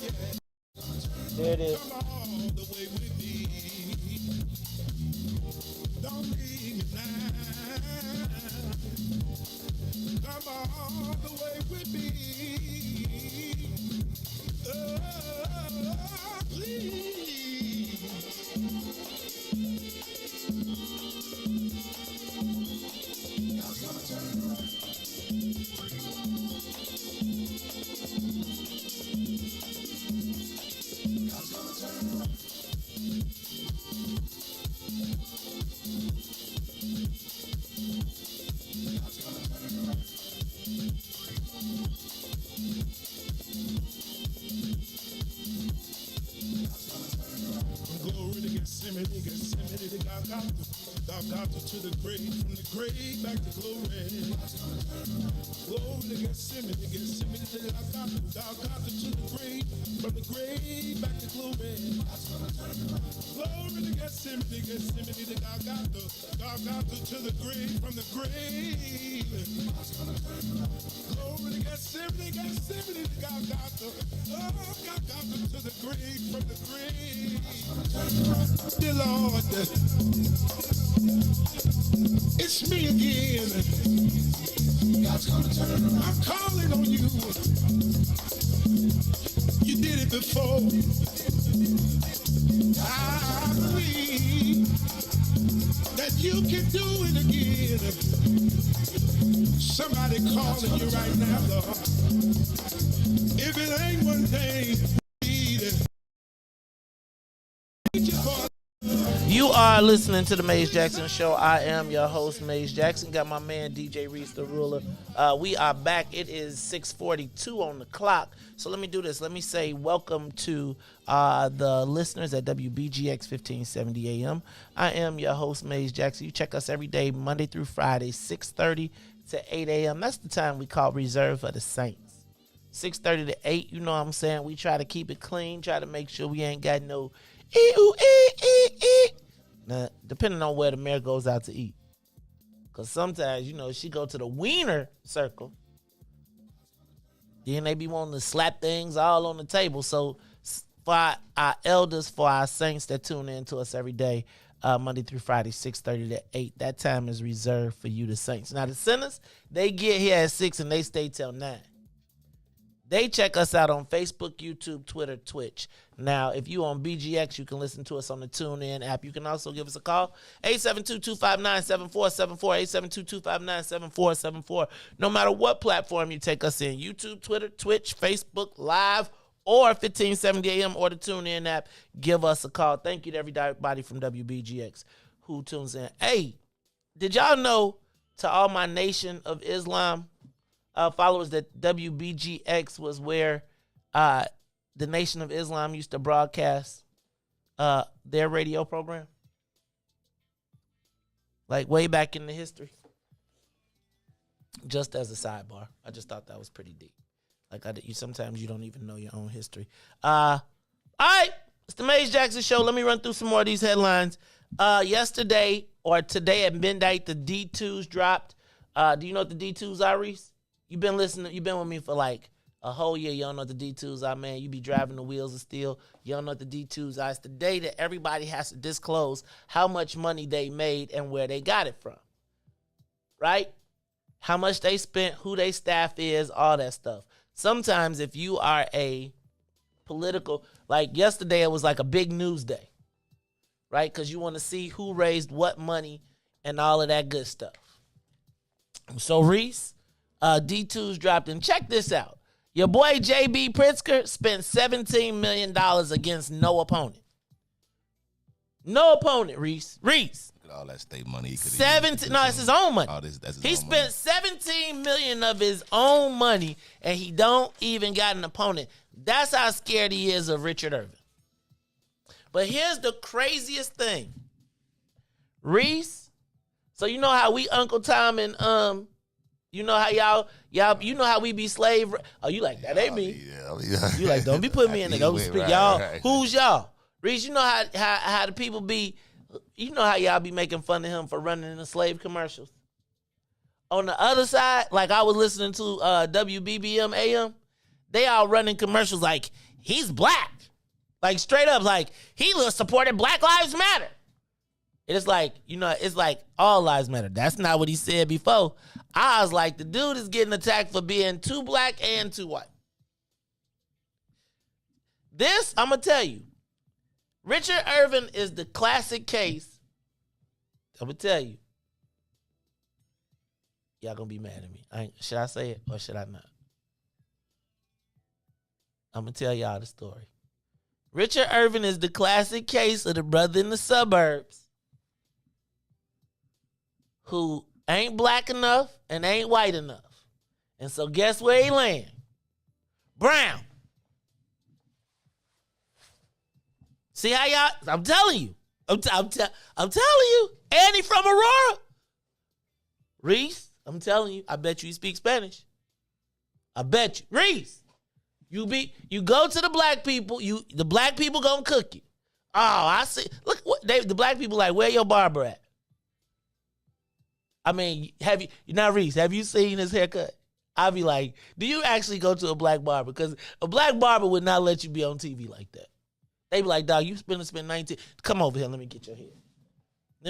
There it is. Don't leave me now. Come all the way with me. Please. God's gonna turn it around. God's gonna turn it around. Glory to Gethsemane, Golgotha to the grave, from the grave back to glory. Glory to Gethsemane, to Golgotha to the grave, from the grave back to glory. Glory to Gethsemane, to Golgotha to the grave, from the grave. Glory to Gethsemane, to Golgotha, Golgotha to the grave, from the grave. Dear Lord, it's me again. God's gonna turn it around. I'm calling on you. You did it before. I believe that you can do it again. Somebody calling you right now, Lord. If it ain't one thing, You are listening to the Maze Jackson Show. I am your host, Maze Jackson. Got my man, DJ Riis, the ruler. We are back. It is 6:42 on the clock. So let me do this. Let me say welcome to the listeners at WBGX 1570 AM. I am your host, Maze Jackson. You check us every day, Monday through Friday, 6:30 to 8 a.m. That's the time we call reserved for the Saints. 6:30 to 8, you know what I'm saying? We try to keep it clean, try to make sure we ain't got no Now, depending on where the mayor goes out to eat. Because sometimes, you know, she go to the wiener circle. Then they be wanting to slap things all on the table. So for our elders, for our saints that tune in to us every day, Monday through Friday, 6:30 to 8, that time is reserved for you, the saints. Now, the sinners, they get here at 6 and they stay till 9. They check us out on Facebook, YouTube, Twitter, Twitch. Now, if you on BGX, you can listen to us on the TuneIn app. You can also give us a call, 872-259-7474, 872-259-7474. No matter what platform you take us in, YouTube, Twitter, Twitch, Facebook, Live, or 1570 AM or the TuneIn app, give us a call. Thank you to everybody from WBGX who tunes in. Hey, did y'all know, to all my Nation of Islam followers, that WBGX was where the Nation of Islam used to broadcast their radio program? Like way back in the history. Just as a sidebar. I just thought that was pretty deep. Like sometimes you don't even know your own history. All right, it's the Maze Jackson Show. Let me run through some more of these headlines. Yesterday or today at midnight, the D2s dropped. Do you know what the D2s are, Riis? You've been listening. You've been with me for like a whole year. You don't know what the D2s are, man. You be driving the wheels of steel. You don't know what the D2s are. It's the day that everybody has to disclose how much money they made and where they got it from. Right? How much they spent, who their staff is, all that stuff. Sometimes if you are a political, like yesterday it was like a big news day. Right? Because you want to see who raised what money and all of that good stuff. So Riis, D2s dropped, and check this out. Your boy J.B. Pritzker spent $17 million against no opponent. No opponent, Riis. All that state money. It's his own money. He spent $17 million of his own money, and he don't even got an opponent. That's how scared he is of Richard Irvin. But here's the craziest thing. Riis, so you know how we Uncle Tom and you know how y'all, you know how we be slave. Oh, you like that? Ain't me. Yeah. You like, don't be putting me in there. Don't speak, y'all. Right. Who's y'all? Riis, you know how the people be, you know how y'all be making fun of him for running in the slave commercials. On the other side, like I was listening to WBBM AM, they all running commercials like, he's black. Like, straight up, like, he supported Black Lives Matter. It's like, it's like all lives matter. That's not what he said before. I was like, the dude is getting attacked for being too black and too white. This, I'm going to tell you, Richard Irvin is the classic case. I'm going to tell you. Y'all going to be mad at me. Should I say it or should I not? I'm going to tell y'all the story. Richard Irvin is the classic case of the brother in the suburbs who ain't black enough and ain't white enough. And so guess where he land? Brown. See how y'all, I'm telling you. I'm telling you. And he from Aurora. Riis, I'm telling you. I bet you speak Spanish. I bet you. Riis, you go to the black people. The black people gonna cook you. Oh, I see. Look, the black people like, where your barber at? I mean, Riis, have you seen his haircut? I'll be like, do you actually go to a black barber? Because a black barber would not let you be on TV like that. They be like, dog, you spend 19. Come over here, let me get your hair.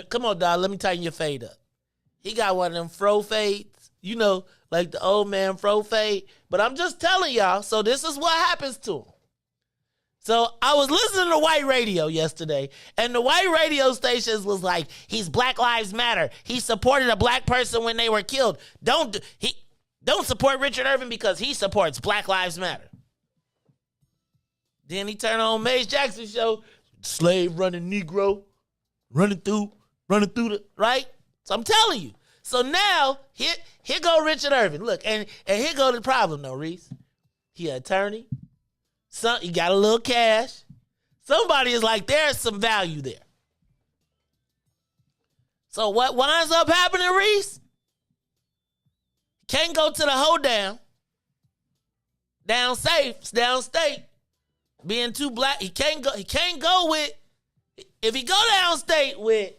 Come on, dog, let me tighten your fade up. He got one of them fro fades, like the old man fro fade. But I'm just telling y'all, so this is what happens to him. So I was listening to white radio yesterday, and the white radio stations was like, he's Black Lives Matter. He supported a black person when they were killed. Don't support Richard Irvin because he supports Black Lives Matter. Then he turned on Maze Jackson show, slave running Negro, running through the, right? So I'm telling you. So now, here go Richard Irvin. Look, and here go the problem though, Riis. He an attorney. He got a little cash. Somebody is like, there's some value there. So what winds up happening, Riis? Can't go to the hoedown. Downstate. Being too black. He can't go with, if he go downstate with,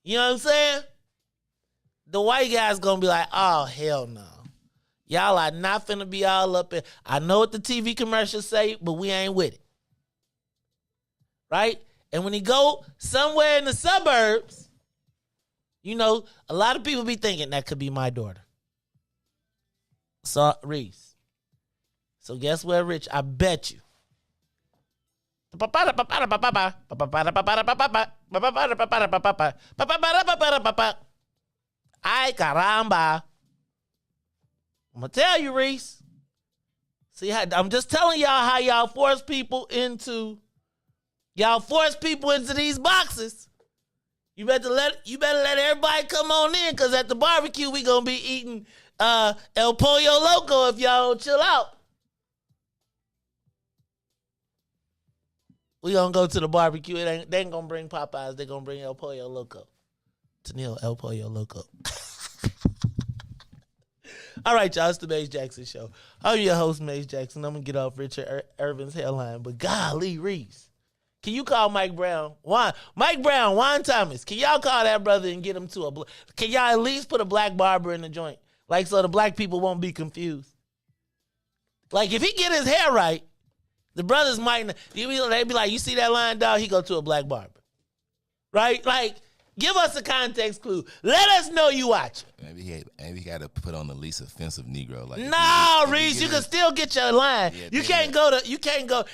you know what I'm saying? The white guy's gonna be like, oh, hell no. Y'all are not finna be all up in. I know what the TV commercials say, but we ain't with it. Right? And when he go somewhere in the suburbs, a lot of people be thinking that could be my daughter. So, Riis. So guess where, Rich? I bet you. Ay, caramba. I'm going to tell you, Riis. See, I'm just telling y'all how y'all force people into these boxes. You better let everybody come on in, because at the barbecue, we going to be eating El Pollo Loco if y'all don't chill out. We going to go to the barbecue. They ain't going to bring Popeyes. They going to bring El Pollo Loco. Tennille, El Pollo Loco. All right, y'all. It's the Maze Jackson Show. I'm your host, Maze Jackson. I'm going to get off Richard Irvin's hairline. But golly, Riis. Can you call Mike Brown? Juan Thomas. Can y'all call that brother and get him to can y'all at least put a black barber in the joint? Like, so the black people won't be confused. Like, if he get his hair right, the brothers might, they be like, you see that line, dog? He go to a black barber. Right? Like, give us a context clue. Let us know you watch. Maybe he got to put on the least offensive Negro. Like, no, Riis, you can still get your line. Yeah, you can't go.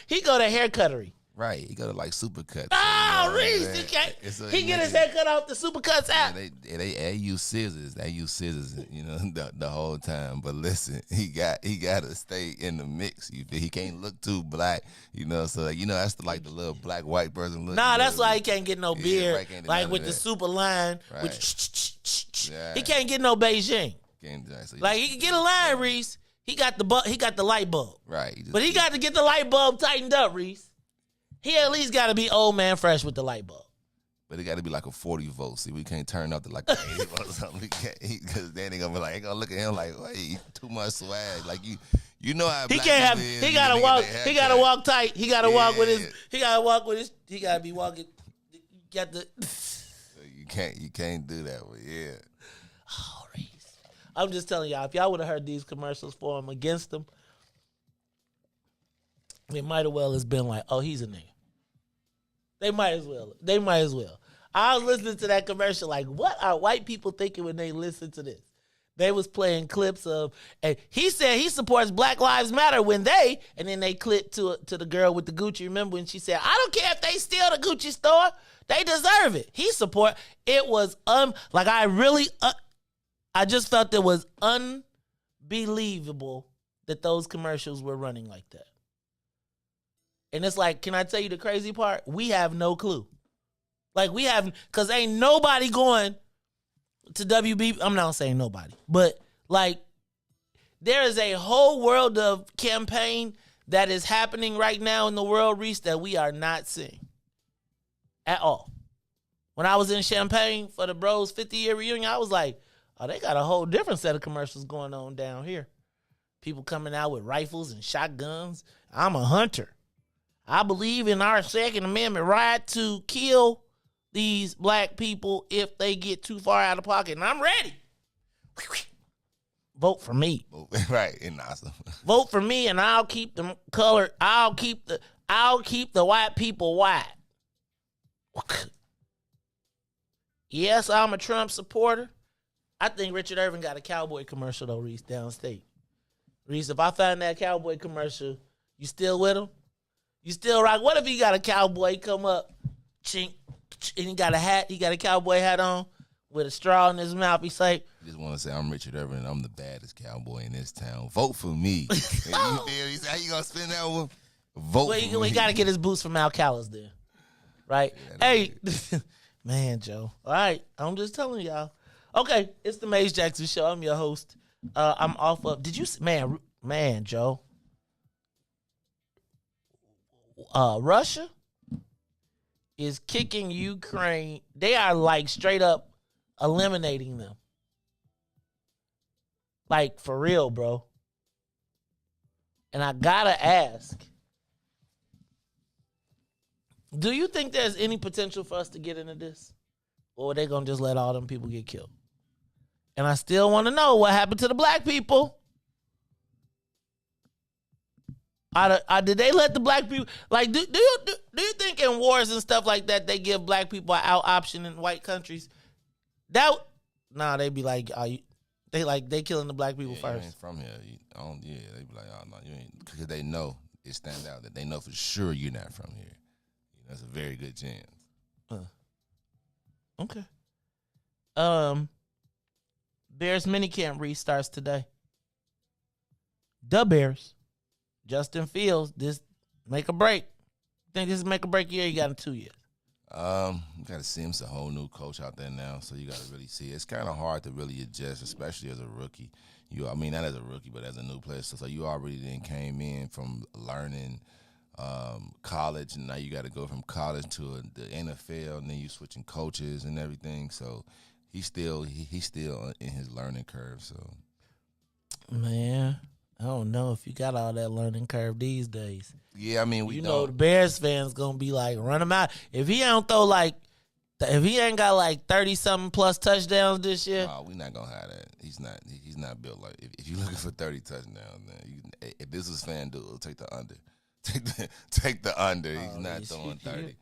He go to haircuttery. Right, he go to like Supercuts. Oh, Riis, he can't. He get his hair cut off the Supercuts app. They use scissors. They use scissors, the whole time. But listen, he got to stay in the mix. He can't look too black, So that's the little black white person look. Nah, that's why he can't get no beard, like with the super line. Right. He can't get no Beijing. Like he can get a line, Riis. He got the light bulb. Right. But he got to get the light bulb tightened up, Riis. He at least got to be old man fresh with the light bulb. But it got to be like a 40 volt. See, we can't turn up to like 80 volt or something. Because then they going to be like, they going to look at him like, wait, too much swag. Like, you know how he black can't have, is. He got to walk tight. He got to walk with his, he got to be walking, You can't do that. But yeah. Oh, Riis. I'm just telling y'all, if y'all would have heard these commercials for him against him, It might have well has been like, oh, he's a nigga. They might as well. I was listening to that commercial like, what are white people thinking when they listen to this? They was playing clips of, and he said he supports Black Lives Matter when they, and then they clipped to the girl with the Gucci. Remember when she said, I don't care if they steal the Gucci store. They deserve it. He support. It was, like I really, I just felt it was unbelievable that those commercials were running like that. And it's like, can I tell you the crazy part? We have no clue. Like we have, because ain't nobody going to WB. I'm not saying nobody, but like there is a whole world of campaign that is happening right now in the world, Riis, that we are not seeing at all. When I was in Champaign for the Bros 50-year reunion, I was like, oh, they got a whole different set of commercials going on down here. People coming out with rifles and shotguns. I'm a hunter. I believe in our Second Amendment right to kill these black people if they get too far out of pocket. And I'm ready. Vote for me. Right, and awesome. Vote for me and I'll keep them colored. I'll keep the white people white. Yes, I'm a Trump supporter. I think Richard Irvin got a cowboy commercial though, Riis, downstate. Riis, if I find that cowboy commercial, you still with him? You still rock? What if he got a cowboy come up, chink, and he got a hat, he got a cowboy hat on with a straw in his mouth. He's like, just want to say I'm Richard Irvin and I'm the baddest cowboy in this town. Vote for me. You feel me? How you gonna spend that one? Vote for me. He got to get his boots from Al Callis then. Right? Yeah, hey, man, Joe. All right. I'm just telling y'all. Okay, it's the Maze Jackson Show. I'm your host. I'm off of, did you, man, Joe. Russia is kicking Ukraine. They are like straight up eliminating them. Like for real, bro. And I gotta ask, do you think there's any potential for us to get into this? Or are they gonna just let all them people get killed? And I still want to know what happened to the black people. Did they let the black people, like, do you think in wars and stuff like that they give black people an out option in white countries? They be like, they killing the black people first. You ain't from here. They be like, oh no, you ain't, because they know it stands out that they know for sure you're not from here. That's a very good chance. Okay. Bears minicamp restarts today. The Bears. Justin Fields, this make a break. Think this is make a break year? You got in 2 years. You got to see him. It's a whole new coach out there now, so you got to really see. It's kind of hard to really adjust, especially as a rookie. Not as a rookie, but as a new player. So you already then came in from learning college, and now you got to go from college to the NFL, and then you switching coaches and everything. So he's still in his learning curve. So, man, I don't know if you got all that learning curve these days. Yeah, I mean, the Bears fans gonna be like, run him out. If he ain't got like 30-something plus touchdowns this year. No, we're not gonna have that. He's not built like. If you're looking for 30 touchdowns, then if this was FanDuel, take the under. Take the under. He's not throwing 30.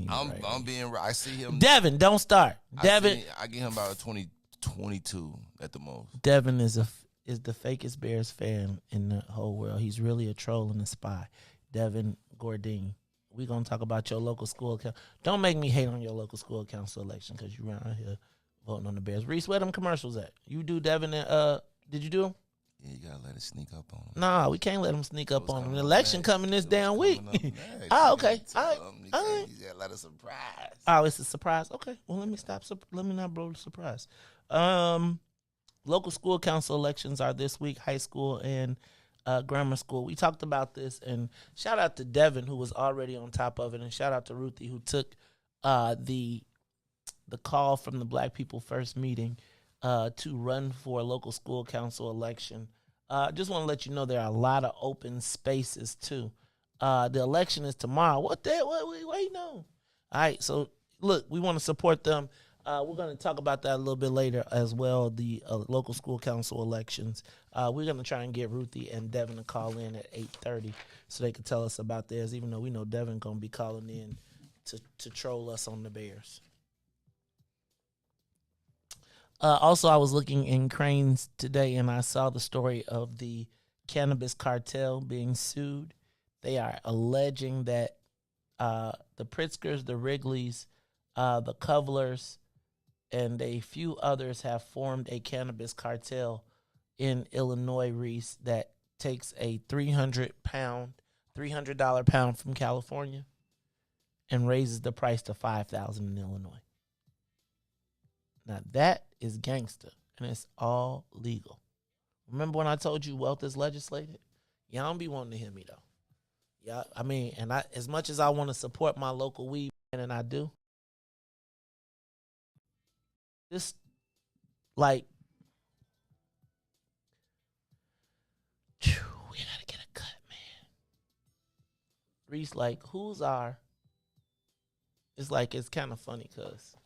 I'm being right. I see him. Devin, don't start. Devin, I give him about 22 at the most. Devin is the fakest Bears fan in the whole world. He's really a troll and a spy. Devin Gordine. We're going to talk about your local school council. Don't make me hate on your local school council election because you around here voting on the Bears. Riis, where them commercials at? You do Devin and, did you do them? Yeah, you got to let it sneak up on him. Nah, we can't let him sneak up on him. The election coming this damn week. Oh, okay. All right. You got to let a surprise. Oh, it's a surprise. Okay. Well, let me stop. Let me not blow the surprise. Local school council elections are this week, high school and grammar school. We talked about this, and shout out to Devin, who was already on top of it, and shout out to Ruthie, who took the call from the Black People First meeting to run for a local school council election. Just want to let you know there are a lot of open spaces, too. The election is tomorrow. What you know? All right, so, look, we want to support them. We're going to talk about that a little bit later as well, the local school council elections. We're going to try and get Ruthie and Devin to call in at 8:30 so they can tell us about theirs, even though we know Devin going to be calling in to troll us on the Bears. Also, I was looking in Cranes today, and I saw the story of the cannabis cartel being sued. They are alleging that the Pritzkers, the Wrigleys, the Covlers, and a few others have formed a cannabis cartel in Illinois, Riis, that takes a $300 pound from California and raises the price to $5,000 in Illinois. Now that is gangster, and it's all legal. Remember when I told you wealth is legislated? Y'all don't be wanting to hear me though. Yeah, I mean, and I, as much as I want to support my local weed, and I do, this, like, we gotta get a cut, man. Riis, like, who's our? It's like, it's kind of funny because,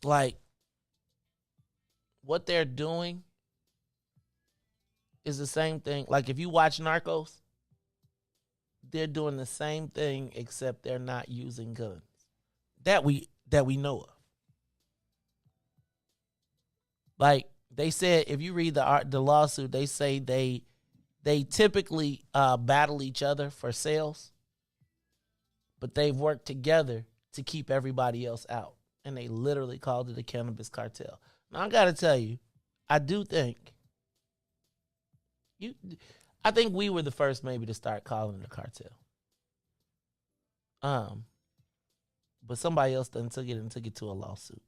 like, what they're doing is the same thing. Like, if you watch Narcos, they're doing the same thing, except they're not using guns that we know of. Like they said, if you read the lawsuit, they say they typically battle each other for sales, but they've worked together to keep everybody else out, and they literally called it a cannabis cartel. Now I gotta tell you, I do think I think we were the first maybe to start calling it a cartel. But somebody else done took it to a lawsuit.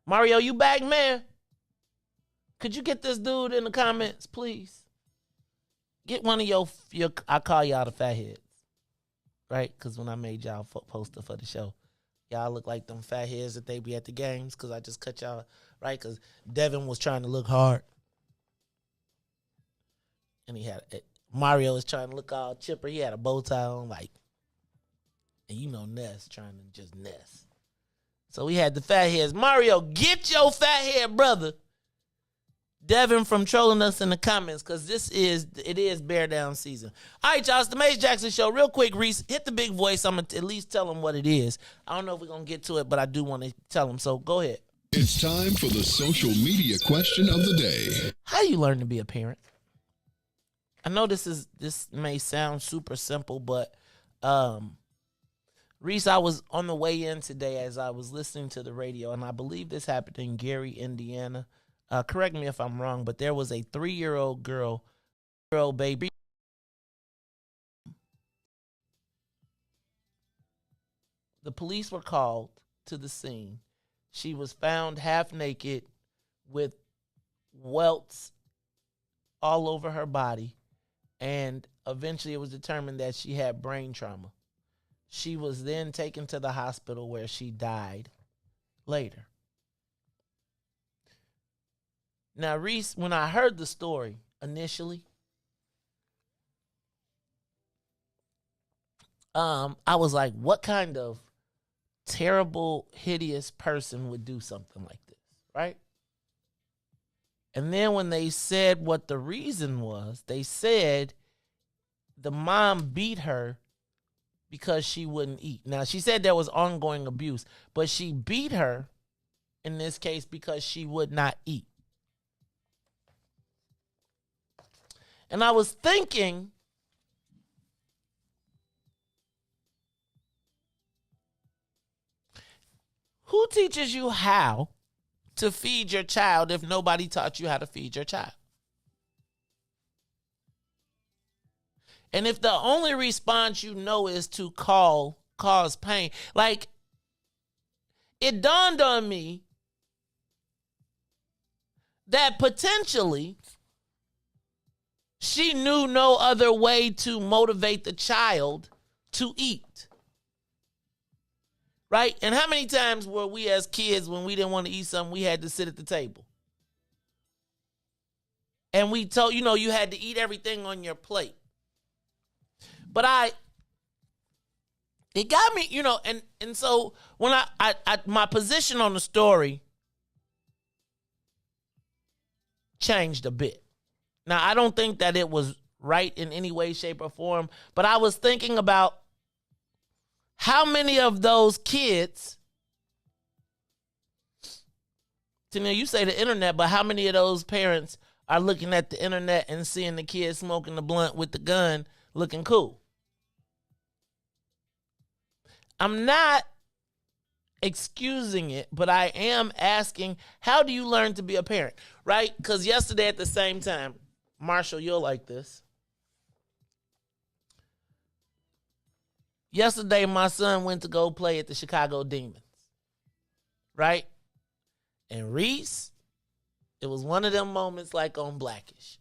Mario, you back, man? Could you get this dude in the comments, please? Get one of your I call y'all the fatheads, right? Because when I made y'all poster for the show, y'all look like them fatheads that they be at the games, because I just cut y'all, right? Because Devin was trying to look hard. And Mario was trying to look all chipper. He had a bow tie on, like, and you know Ness trying to just Ness. So we had the fat heads. Mario, get your fat head brother Devin from trolling us in the comments, because it is bear down season. All right, y'all, it's the Maze Jackson Show. Real quick, Riis, hit the big voice. I'm going to at least tell him what it is. I don't know if we're going to get to it, but I do want to tell him. So go ahead. It's time for the social media question of the day. How do you learn to be a parent? I know this may sound super simple, but Riis, I was on the way in today as I was listening to the radio, and I believe this happened in Gary, Indiana. Correct me if I'm wrong, but there was a 3-year-old baby. The police were called to the scene. She was found half naked with welts all over her body. And eventually it was determined that she had brain trauma. She was then taken to the hospital where she died later. Now, Riis, when I heard the story initially, I was like, what kind of terrible, hideous person would do something like this, right? And then when they said what the reason was, they said the mom beat her because she wouldn't eat. Now, she said there was ongoing abuse, but she beat her in this case because she would not eat. And I was thinking, who teaches you how to feed your child if nobody taught you how to feed your child? And if the only response you know is to cause pain, like, it dawned on me that potentially she knew no other way to motivate the child to eat. Right? And how many times were we as kids, when we didn't want to eat something, we had to sit at the table? And we told, you had to eat everything on your plate. But it got me, and so when I my position on the story changed a bit. Now, I don't think that it was right in any way, shape, or form, but I was thinking about how many of those kids, Tania, you say the internet, but how many of those parents are looking at the internet and seeing the kid smoking the blunt with the gun looking cool? I'm not excusing it, but I am asking, how do you learn to be a parent, right? Because yesterday at the same time, Marshall, you'll like this. Yesterday, my son went to go play at the Chicago Demons, right? And Riis, it was one of them moments like on Blackish.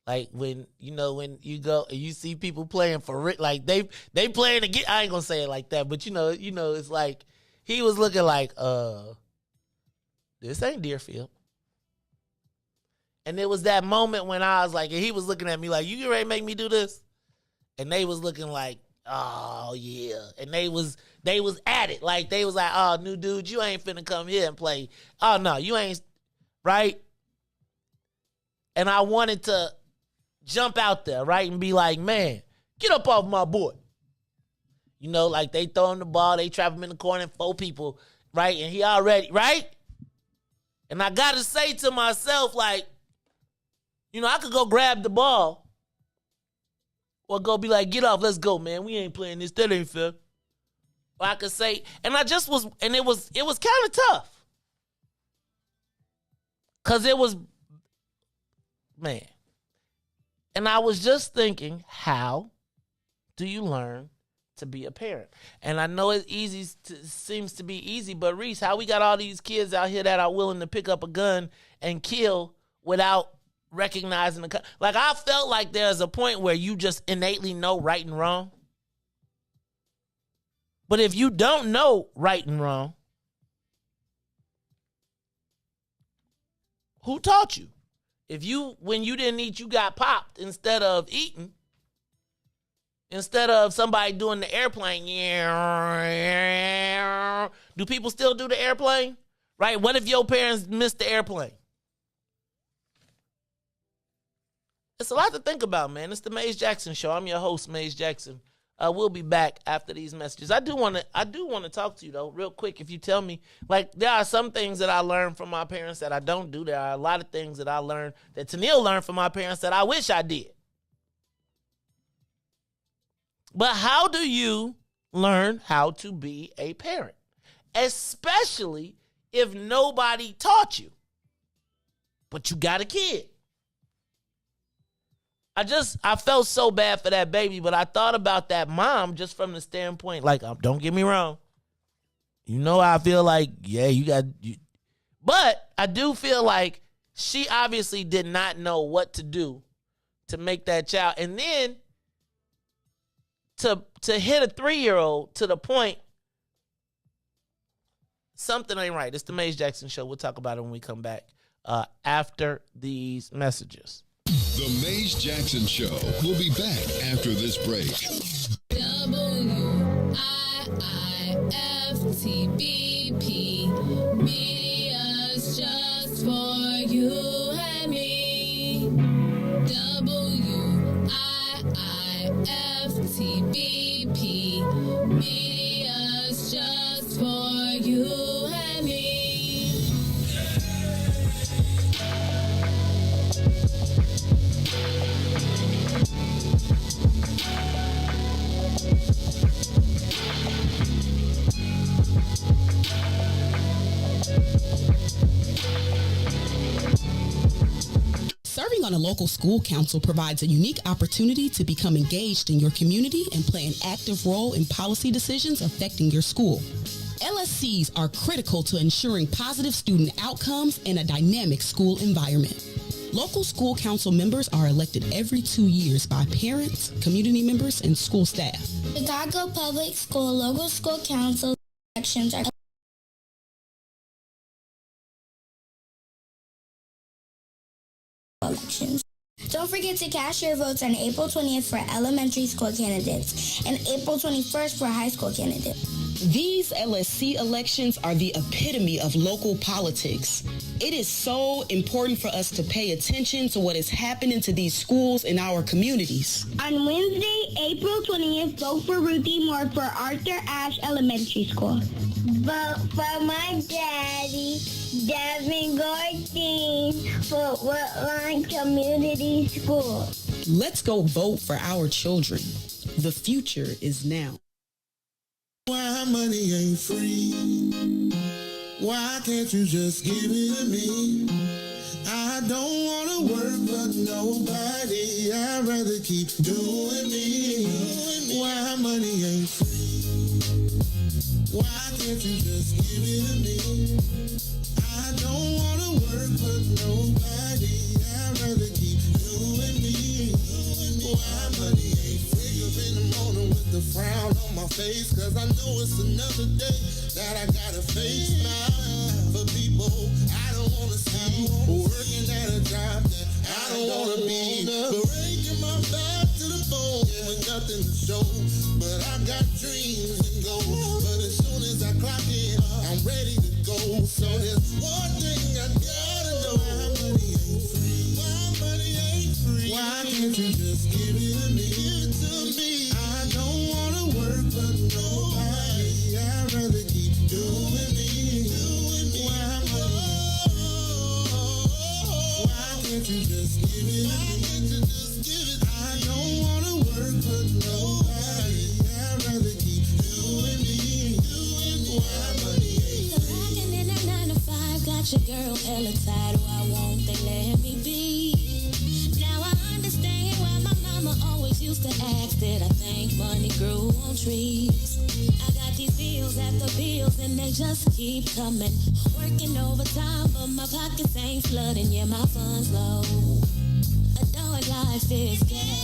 Like when you go and you see people playing for it, like they playing again. I ain't gonna say it like that, but it's like he was looking like, this ain't Deerfield. And it was that moment when I was like, and he was looking at me like, you ready to make me do this? And they was looking like, oh yeah. And they was at it. Like they was like, oh, new dude, you ain't finna come here and play. Oh no, you ain't, right? And I wanted to jump out there, right? And be like, man, get up off my boy. Like they throw him the ball, they trap him in the corner and 4 people, right? And he already, right? And I gotta say to myself, like, I could go grab the ball or go be like, get off, let's go, man. We ain't playing this. That ain't fair. Or I could say, and I just was, and it was kind of tough. Because it was, man. And I was just thinking, how do you learn to be a parent? And I know it's easy, seems to be easy, but Riis, how we got all these kids out here that are willing to pick up a gun and kill without recognizing like I felt like there's a point where you just innately know right and wrong. But if you don't know right and wrong, who taught you? When you didn't eat, you got popped instead of eating. Instead of somebody doing the airplane. Do people still do the airplane? Right? What if your parents missed the airplane? It's a lot to think about, man. It's the Maze Jackson Show. I'm your host, Maze Jackson. We'll be back after these messages. I do want to talk to you, though, real quick. If you tell me, like, there are some things that I learned from my parents that I don't do. There are a lot of things that I learned, that Tennille learned from my parents that I wish I did. But how do you learn how to be a parent? Especially if nobody taught you, but you got a kid. I felt so bad for that baby, but I thought about that mom just from the standpoint, like, don't get me wrong. I feel like, yeah, but I do feel like she obviously did not know what to do to make that child. And then to hit a 3-year-old to the point, something ain't right. It's the Maze Jackson Show. We'll talk about it when we come back after these messages. The Maze Jackson Show will be back after this break. WIIFTBP, media's just for you and me. WIIFTBP, media's just for you and me. Serving on a local school council provides a unique opportunity to become engaged in your community and play an active role in policy decisions affecting your school. LSCs are critical to ensuring positive student outcomes and a dynamic school environment. Local school council members are elected every 2 years by parents, community members, and school staff. Chicago Public School local school council elections are elections. Don't Don't forget to cast your votes on April 20th for elementary school candidates and April 21st for high school candidates. These LSC elections are the epitome of local politics. It is so important for us to pay attention to what is happening to these schools in our communities. On Wednesday, April 20th, vote for Ruthie Moore for Arthur Ashe Elementary School. Vote for my daddy, Devin Gordine, for Woodline Community School. Let's go vote for our children. The future is now. Why money ain't free? Why can't you just give it to me? I don't wanna work for nobody. I'd rather keep doing me. Why money ain't free? Why can't you just give it to me? I don't wanna work for nobody. I'd rather keep doing me. Why money ain't free? Up in the morning with the frown on my face, cause I know it's another day that I gotta face now. For people I don't wanna see, working at a job that I don't wanna be, breaking my back to the bone with nothing to show. But I got dreams and goals, but as soon as I clock in, I'm ready to go. So there's one thing I gotta know: why money ain't free? Why money ain't free? Why can't you just give it to me? Give it to me. I don't wanna work for nobody. I'd rather keep doing me. Why money? Why can't you just give it? Why can't you just give it? I don't wanna work for nobody. I'd rather keep doing me. Why money ain't free? Rocking in a 9 to 5, got your girl hella tired. Why won't they let me be? Now I understand why my mama always used to ask, did I think money grew on trees? I got these bills after bills and they just keep coming. Working overtime but my pockets ain't flooding. Yeah, my funds low. A dog life is dead.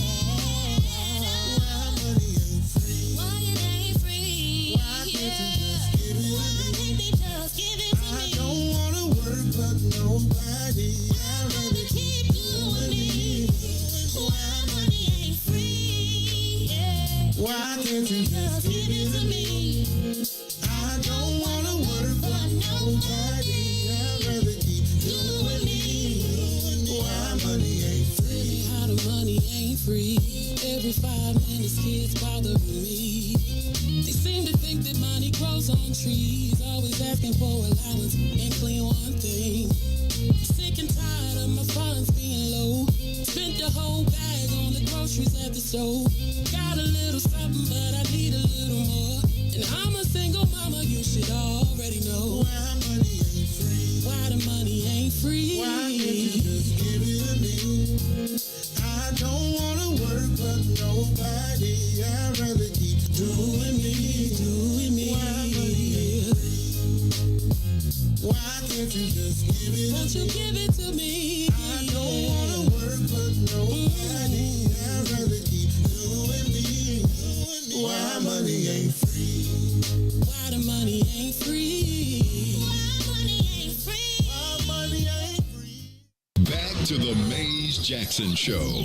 Why money ain't free? Why it ain't free? Why can't you just give it? Why can't they just give it to I me? don't wanna work for nobody. I'd rather keep doing me. Why money ain't free? Yeah. Why can't you just give it to me? I don't wanna work for nobody. I'd rather keep doing me. Why money ain't free? How the money ain't free. Every 5 minutes kids bothering me. They seem to think that money grows on trees. Always asking for allowance and clean one thing. Sick and tired of my funds being low. Spent the whole bag on the groceries at the store. Got a little something but I need a little more. And I'm a single mama, you should already know. Why money ain't free? Why the money ain't free. Why can't you just give it to me? I don't wanna work for nobody. I'd rather keep doing me. Why money ain't free? Why can't you just give it? Won't you give it to me? I don't wanna work for nobody. I'd rather keep doing me. Why money ain't free? Why the money ain't free. Why money ain't free? Why money ain't free? Back to the Maze Jackson Show.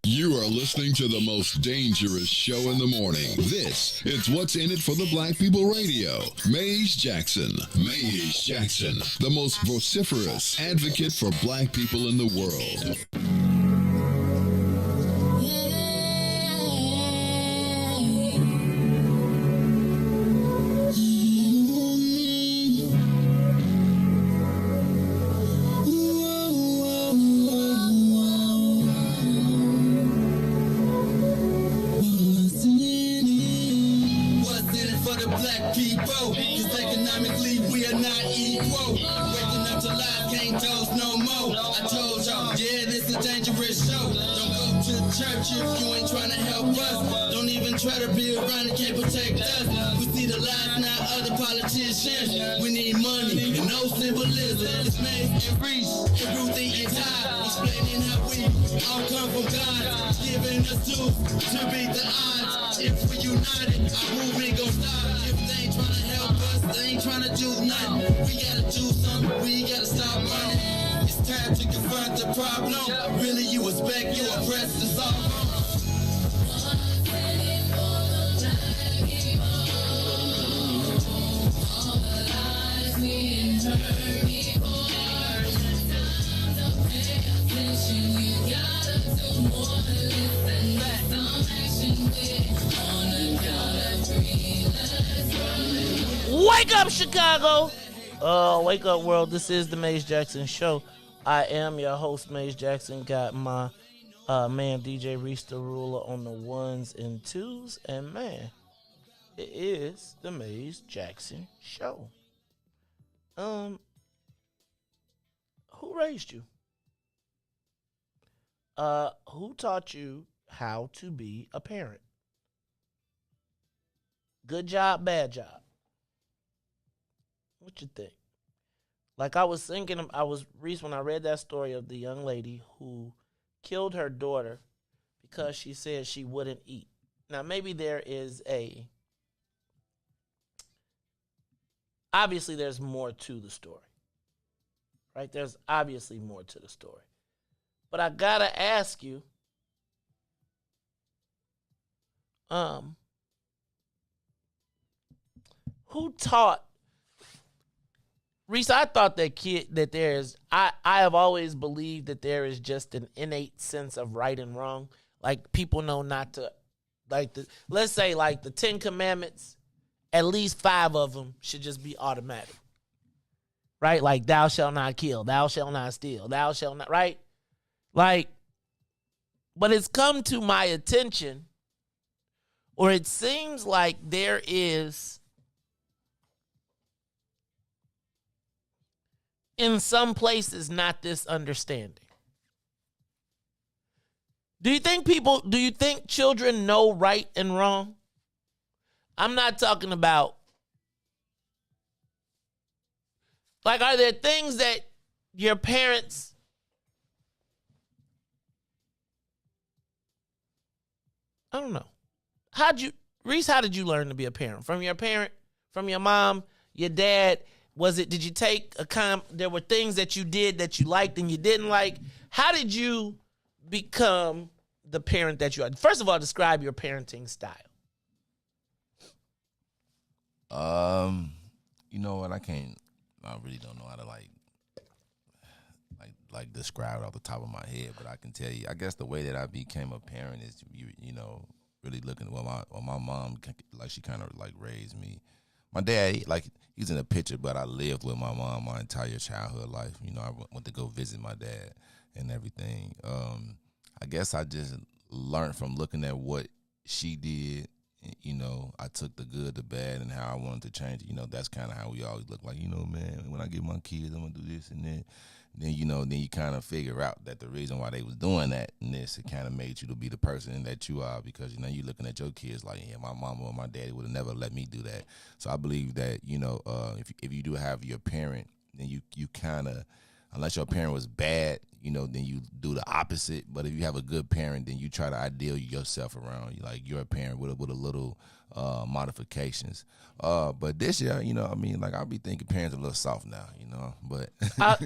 You are listening to the most dangerous show in the morning. This is What's in It for the Black People Radio. Maze Jackson. Maze Jackson, the most vociferous advocate for black people in the world. What's in it for the black people? 'Cause economically we are not equal. Waking up to life, can't dose no more. I told y'all, yeah, this a dangerous show. Don't go to church if you ain't trying to help us. Don't even try to be around and can't protect us. We see the lies, not other politicians. We need money and no symbolism. It's Maze and Riis and Ruthie and Ty, explaining how we all come from God, giving us tools to beat the odds. If we united, our movement gon' stop. If they ain't trying to help us, they ain't trying to do nothing. We gotta do something, we gotta stop running. It's It's time to confront the problem. Really, you expect you oppressed to solve. Wake up, Chicago! Wake up, world. This is the Maze Jackson Show. I am your host, Maze Jackson. Got my man, DJ Riis the Ruler, on the ones and twos. And, man, it is the Maze Jackson Show. Who raised you? Who taught you how to be a parent? Good job, bad job. What you think? Like I was thinking, Riis, when I read that story of the young lady who killed her daughter because she said she wouldn't eat. Now, maybe obviously there's more to the story, right? There's obviously more to the story. But I gotta ask you, who taught Riis? I thought I have always believed that there is just an innate sense of right and wrong. Like people know not to, let's say the 10 Commandments, at least 5 of them should just be automatic. Right? Like thou shalt not kill, thou shalt not steal, thou shalt not, right? But it's come to my attention, or it seems like there is, in some places, not this understanding. Do you think children know right and wrong? I'm not talking about, are there things that your parents, I don't know. Riis, how did you learn to be a parent? From your parent? From your mom? Your dad? Did you take there were things that you did that you liked and you didn't like? How did you become the parent that you are? First of all, describe your parenting style. You know what? I really don't know how to describe it off the top of my head, but I can tell you, I guess the way that I became a parent is, you know, really looking at my mom, she kind of raised me. My dad, he's in the picture, but I lived with my mom my entire childhood life. You know, I went to go visit my dad and everything. I guess I just learned from looking at what she did. You know, I took the good, the bad, and how I wanted to change it. You know, that's kind of how we always look like, you know, man, when I get my kids, I'm going to do this and that. Then you kind of figure out that the reason why they was doing that and this, it kind of made you to be the person that you are, because, you know, you looking at your kids like, yeah, my mama or my daddy would have never let me do that. So I believe that, you know, if you do have your parent, then you kind of, unless your parent was bad, you know, then you do the opposite. But if you have a good parent, then you try to ideal yourself around your parent with a little modifications. But this year, you know, I mean, I'll be thinking parents are a little soft now, you know. But I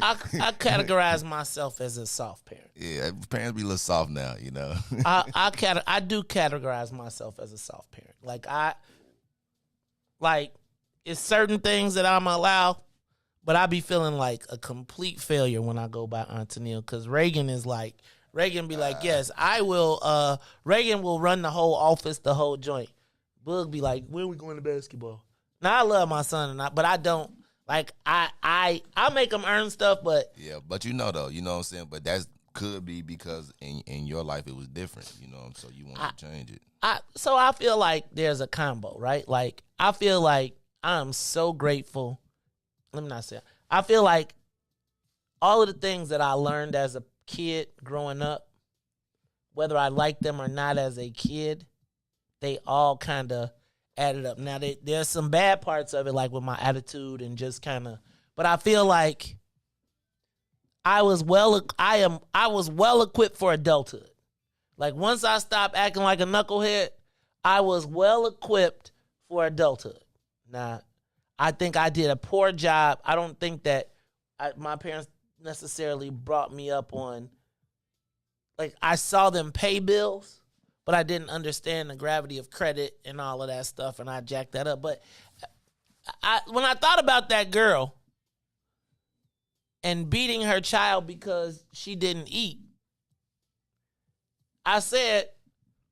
categorize myself as a soft parent. Yeah, parents be a little soft now, you know. I do categorize myself as a soft parent. It's certain things that I'm allowed. But I be feeling like a complete failure when I go by Aunt Neil, because Reagan be like, yes, I will. Reagan will run the whole office, the whole joint. Boog be like, when are we going to basketball? Now I love my son, but I don't I make him earn stuff, but yeah, but you know what I'm saying. But that could be because in your life it was different, you know. So you want to change it. So I feel like there's a combo, right? I feel like I'm so grateful. Let me not say it. I feel like all of the things that I learned as a kid growing up, whether I liked them or not as a kid, they all kind of added up. Now, there's some bad parts of it, like with my attitude and just kind of, but I feel like I was well equipped for adulthood. Once I stopped acting like a knucklehead, I was well equipped for adulthood. Now, I think I did a poor job. I don't think that my parents necessarily brought me up on, like, I saw them pay bills, but I didn't understand the gravity of credit and all of that stuff, and I jacked that up. But when I thought about that girl and beating her child because she didn't eat, I said,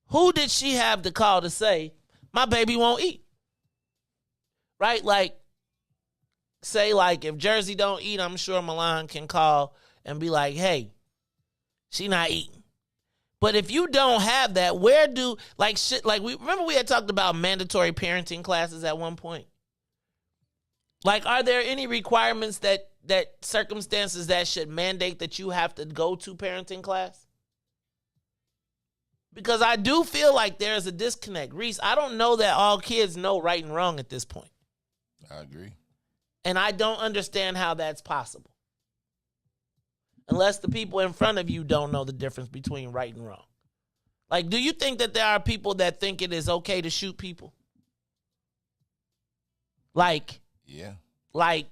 who did she have to call to say, my baby won't eat? Right? Like, say, like, if Jersey don't eat, I'm sure Milan can call and be like, hey, she not eating. But if you don't have that, where do, like, shit, like, remember we had talked about mandatory parenting classes at one point? Like, are there any requirements that circumstances that should mandate that you have to go to parenting class? Because I do feel like there's a disconnect. Riis, I don't know that all kids know right and wrong at this point. I agree. And I don't understand how that's possible. Unless the people in front of you don't know the difference between right and wrong. Like, do you think that there are people that think it is okay to shoot people? Like, yeah. Like,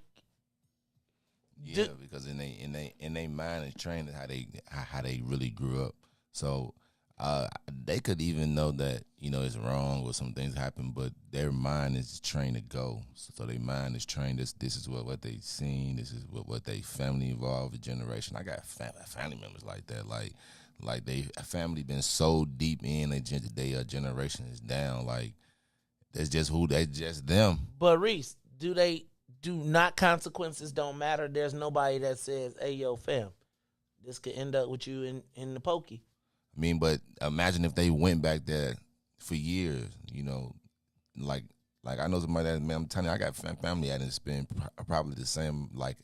yeah, because in they mind is trained how they really grew up. So they could even know that, you know, it's wrong or some things happen, but their mind is trained to go. So their mind is trained. This is what they seen. This is what they family involved, generation. I got family members like that. Like they family been so deep in their generation is down. Like that's just them. But Riis, do not consequences don't matter? There's nobody that says, hey, yo, fam, this could end up with you in the pokey. I mean, but imagine if they went back there for years, you know, like I know somebody that, man, I'm telling you, I got family that didn't spend probably the same, like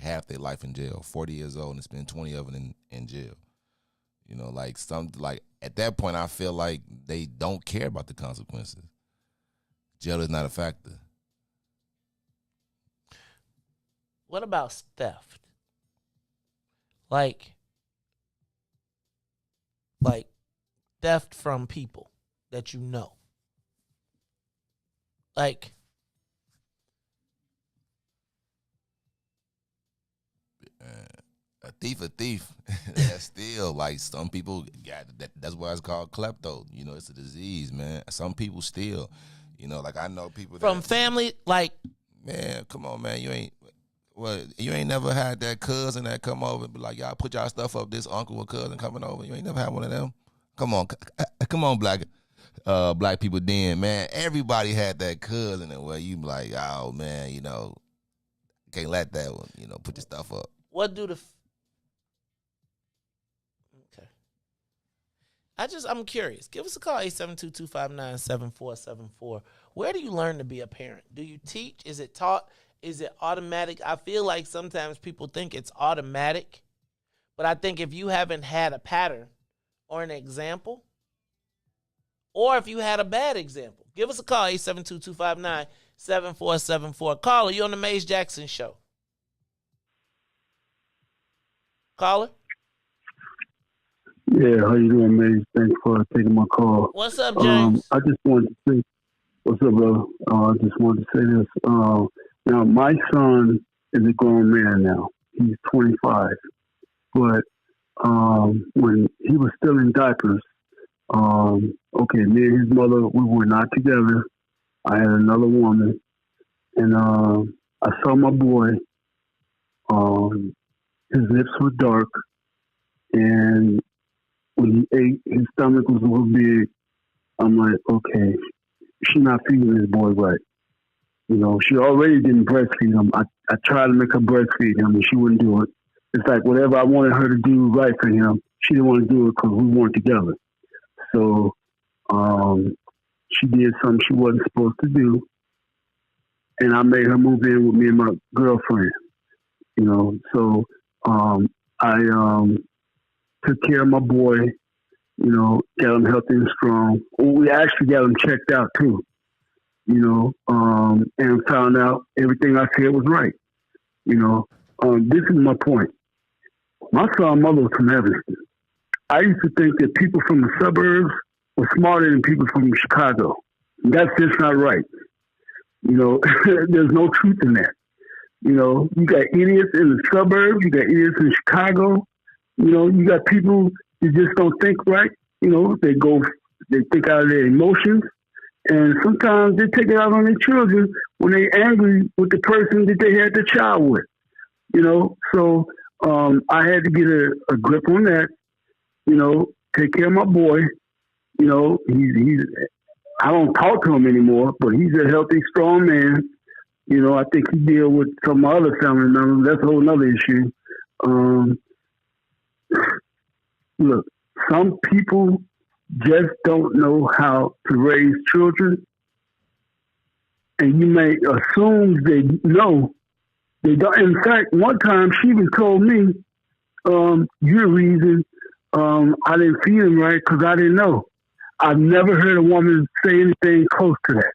half their life in jail, 40 years old, and spend 20 of them in jail. You know, like at that point, I feel like they don't care about the consequences. Jail is not a factor. What about theft? Like theft from people that you know. Like, a thief. That's still, like, some people got that. That's why it's called klepto. You know, it's a disease, man. Some people still, you know, like I know people from family. Like, man, come on, man, you ain't never had that cousin that come over and be like, y'all put y'all stuff up. This uncle or cousin coming over. You ain't never had one of them. Come on, black people. Then, man, everybody had that cousin, and where you be like, oh man, you know, can't let that one, you know, put your stuff up. What do okay? I'm curious. Give us a call, 872-259-7474. Where do you learn to be a parent? Do you teach? Is it taught? Is it automatic? I feel like sometimes people think it's automatic, but I think if you haven't had a pattern or an example, or if you had a bad example, give us a call, 872-259-7474. Caller, you on the Maze Jackson Show. Caller? Yeah, how you doing, Maze? Thanks for taking my call. What's up, James? I just wanted to say, what's up, bro? I just wanted to say this. Now, my son is a grown man now. He's 25. But when he was still in diapers, me and his mother, we were not together. I had another woman. And I saw my boy. His lips were dark. And when he ate, his stomach was a little big. I'm like, okay, she's not feeding this boy right. You know, she already didn't breastfeed him. I tried to make her breastfeed him, and she wouldn't do it. It's like whatever I wanted her to do right for him, she didn't want to do it because we weren't together. So she did something she wasn't supposed to do, and I made her move in with me and my girlfriend. You know, so I took care of my boy. You know, got him healthy and strong. We actually got him checked out too. You know, and found out everything I said was right. You know, this is my point. My son's mother was from Evanston. I used to think that people from the suburbs were smarter than people from Chicago. That's just not right. You know, there's no truth in that. You know, you got idiots in the suburbs. You got idiots in Chicago. You know, you got people that just don't think right. You know, they think out of their emotions. And sometimes they take it out on their children when they're angry with the person that they had the child with. You know, so I had to get a grip on that. You know, take care of my boy. You know, he's I don't talk to him anymore, but he's a healthy, strong man. You know, I think he deal with some other family members. That's a whole other issue. Look, some people just don't know how to raise children, and you may assume they know. They don't. In fact, one time she even told me, "You're the reason I didn't feed him right because I didn't know." I've never heard a woman say anything close to that.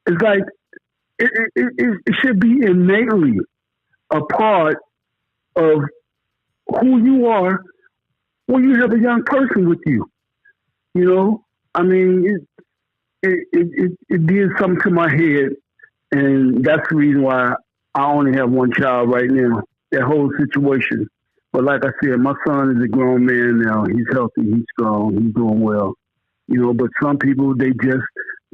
It's like it should be innately a part of who you are when you have a young person with you. You know, I mean, it did something to my head, and that's the reason why I only have one child right now. That whole situation. But like I said, my son is a grown man now. He's healthy. He's strong. He's doing well. You know, but some people, they just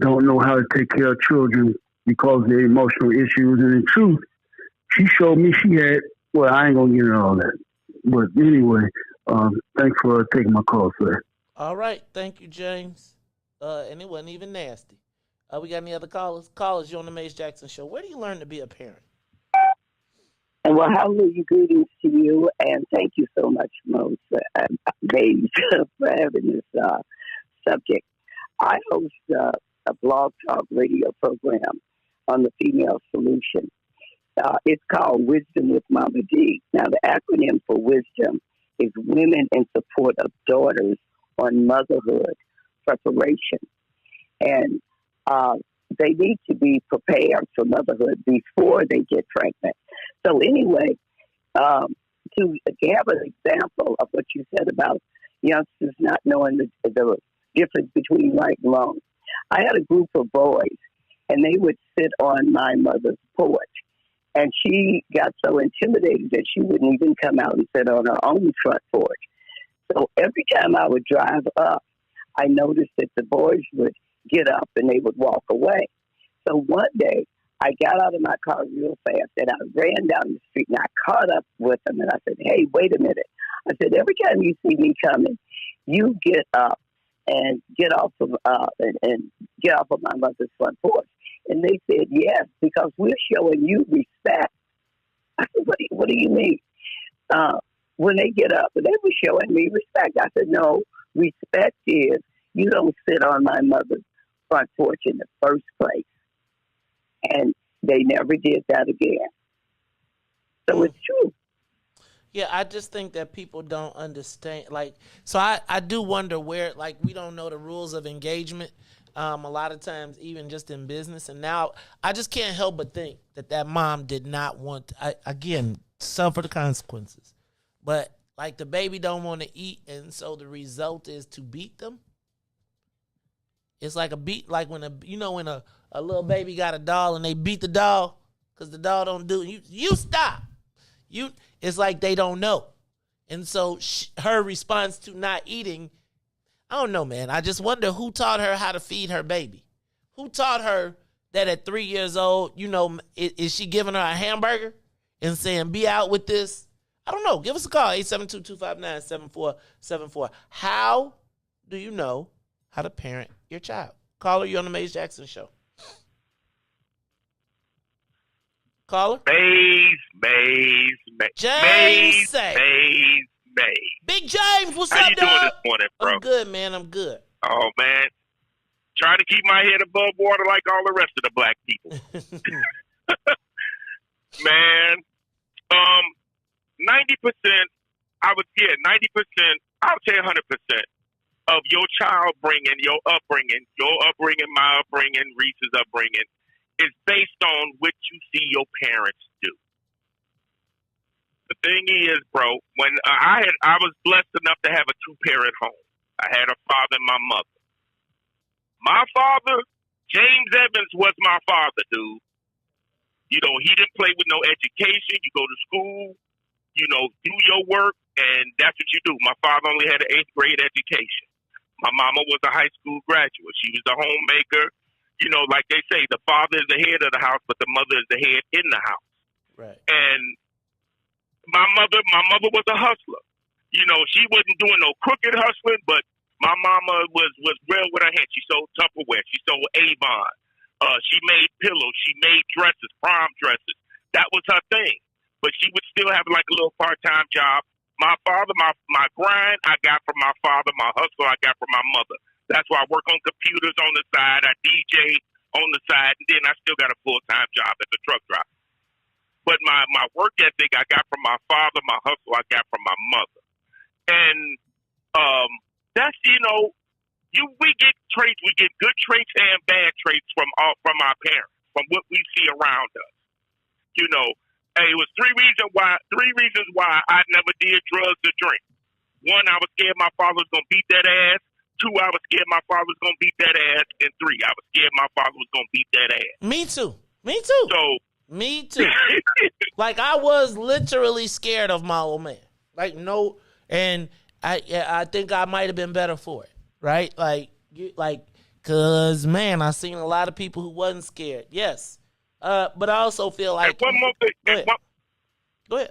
don't know how to take care of children because of their emotional issues. And in truth, she showed me she had, well, I ain't going to get into all that. But anyway, thanks for taking my call, sir. All right. Thank you, James. And it wasn't even nasty. We got any other callers? Callers, you're on the Mace Jackson Show. Where do you learn to be a parent? Well, hallelujah, greetings to you, and thank you so much, Mo, for having this subject. I host a blog talk radio program on the Female Solution. It's called Wisdom with Mama D. Now, the acronym for wisdom is Women in Support of Daughters on Motherhood Preparation. And they need to be prepared for motherhood before they get pregnant. So anyway, to have an example of what you said about youngsters not knowing the difference between right and wrong. I had a group of boys, and they would sit on my mother's porch. And she got so intimidated that she wouldn't even come out and sit on her own front porch. So every time I would drive up, I noticed that the boys would get up and they would walk away. So one day, I got out of my car real fast and I ran down the street and I caught up with them and I said, "Hey, wait a minute." I said, "Every time you see me coming, you get up and get off of my mother's front porch." And they said, "Yes, because we're showing you respect." I said, what do you mean? When they get up, and they were showing me respect. I said, "No, respect is you don't sit on my mother's front porch in the first place." And they never did that again. So it's true. Yeah, I just think that people don't understand. Like, so I do wonder where, like, we don't know the rules of engagement a lot of times, even just in business. And now I just can't help but think that mom did not want to, again, suffer the consequences. But, like, the baby don't want to eat, and so the result is to beat them. It's like when a little baby got a doll and they beat the doll because the doll don't do it. You stop. It's like they don't know. And so her response to not eating, I don't know, man. I just wonder who taught her how to feed her baby. Who taught her that at 3 years old, is she giving her a hamburger and saying, "Be out with this"? I don't know. Give us a call, 872-259-7474. How do you know how to parent your child? Caller, you on the Mace Jackson Show. Caller? James. Big James, what's How up, you doing dog? this morning, bro? I'm good, man. I'm good. Oh, man. Trying to keep my head above water like all the rest of the black people. Man, 90%, 90%, I would say 100% of your child bringing, your upbringing, my upbringing, Riis's upbringing, is based on what you see your parents do. The thing is, bro, when I was blessed enough to have a two-parent home. I had a father and my mother. My father, James Evans, was my father, dude. You know, he didn't play with no education. You go to school, you know, do your work, and that's what you do. My father only had an 8th grade education. My mama was a high school graduate. She was the homemaker. You know, like they say, the father is the head of the house, but the mother is the head in the house. Right. And my mother was a hustler. You know, she wasn't doing no crooked hustling, but my mama was real with her hands. She sold Tupperware. She sold Avon. She made pillows. She made dresses, prom dresses. That was her thing. But she would still have like a little part-time job. My father, my grind, I got from my father. My hustle, I got from my mother. That's why I work on computers on the side. I DJ on the side, and then I still got a full-time job as a truck driver. But my work ethic, I got from my father. My hustle, I got from my mother. And that's, you know, we get traits. We get good traits and bad traits from our parents, from what we see around us. You know, hey, it was three reasons why I never did drugs or drink. 1, I was scared my father was gonna beat that ass. 2, I was scared my father was gonna beat that ass. And 3, I was scared my father was gonna beat that ass. Me too. Me too. Like, I was literally scared of my old man. Like, no, and I think I might have been better for it, right? Cause man, I seen a lot of people who wasn't scared. Yes, but I also feel like. And one more thing. Go ahead. Okay,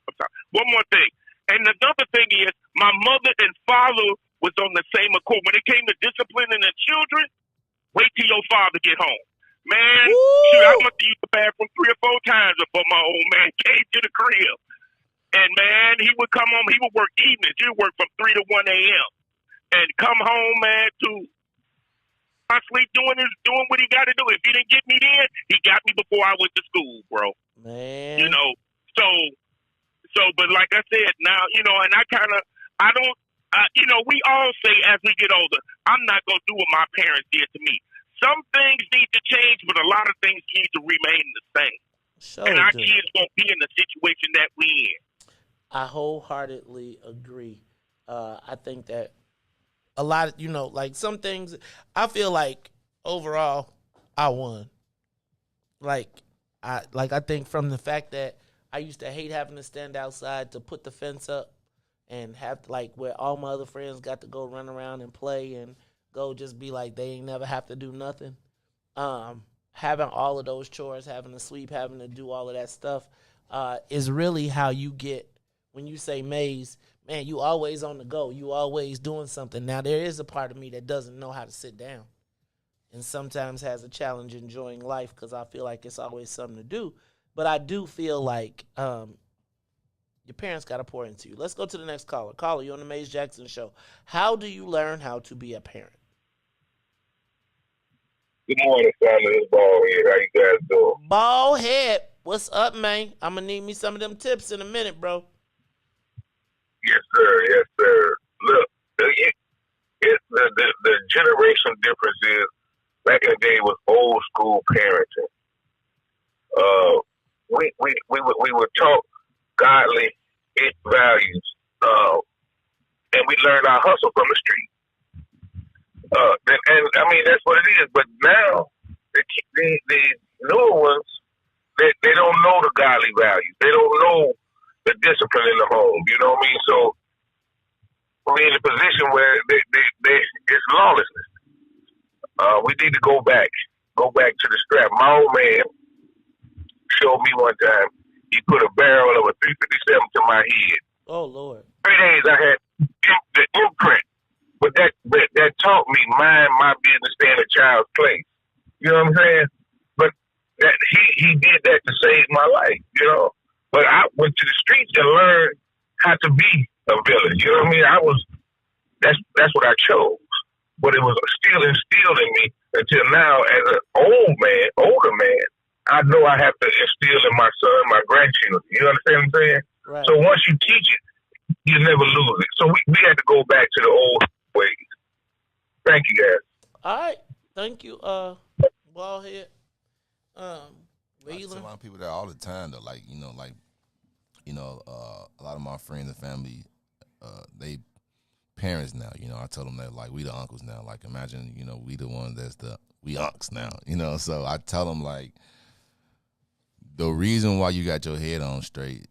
I'm sorry. One more thing, and another thing is, my mother and father was on the same accord. When it came to disciplining the children, wait till your father get home. Man, shoot, I went to use the bathroom 3 or 4 times before my old man came to the crib. And, man, he would come home. He would work evenings. He would work from 3 to 1 a.m. And come home, man, to constantly doing what he got to do. If he didn't get me then, he got me before I went to school, bro. Man. You know, so, but like I said, now, you know, and you know, we all say as we get older, I'm not going to do what my parents did to me. Some things need to change, but a lot of things need to remain the same. And our kids won't be in the situation that we in. I wholeheartedly agree. I think that a lot of, you know, like some things, I feel like overall I won. I think from the fact that I used to hate having to stand outside to put the fence up and have where all my other friends got to go run around and play and go just be like they ain't never have to do nothing. Having all of those chores, having to sweep, having to do all of that stuff is really how you get, when you say Maze, man, you always on the go. You always doing something. Now, there is a part of me that doesn't know how to sit down and sometimes has a challenge enjoying life because I feel like it's always something to do. But I do feel like your parents got to pour into you. Let's go to the next caller. Caller, you're on the Maze Jackson Show. How do you learn how to be a parent? Good morning, family. It's Ballhead. How you guys doing? Ballhead, what's up, man? I'm going to need me some of them tips in a minute, bro. Yes, sir. Yes, sir. Look, the generation difference is back in the day was old school parenting. We were taught godly values, and we learned our hustle from the street. And I mean that's what it is. But now the newer ones, they don't know the godly values. They don't know the discipline in the home. You know what I mean? So we're in a position where it's lawlessness. We need to go back to the strap. My old man showed me one time. He put a barrel of a 357 to my head. Oh Lord! 3 days I had the imprint, but that taught me mind my business, stay in a child's place. You know what I'm saying? But that he did that to save my life. You know. But I went to the streets and learned how to be a villain. You know what I mean? That's what I chose. But it was still instilled in me until now as an older man, I know I have to instill in my son, my grandchildren. You understand what I'm saying? Right. So once you teach it, you never lose it. So we had to go back to the old ways. Thank you, guys. All right. Thank you, Ballhead. I tell a lot of people that all the time, though, a lot of my friends and family, they parents now, I tell them that, we the uncles now. Imagine, we the ones we unks now, So I tell them, The reason why you got your head on straight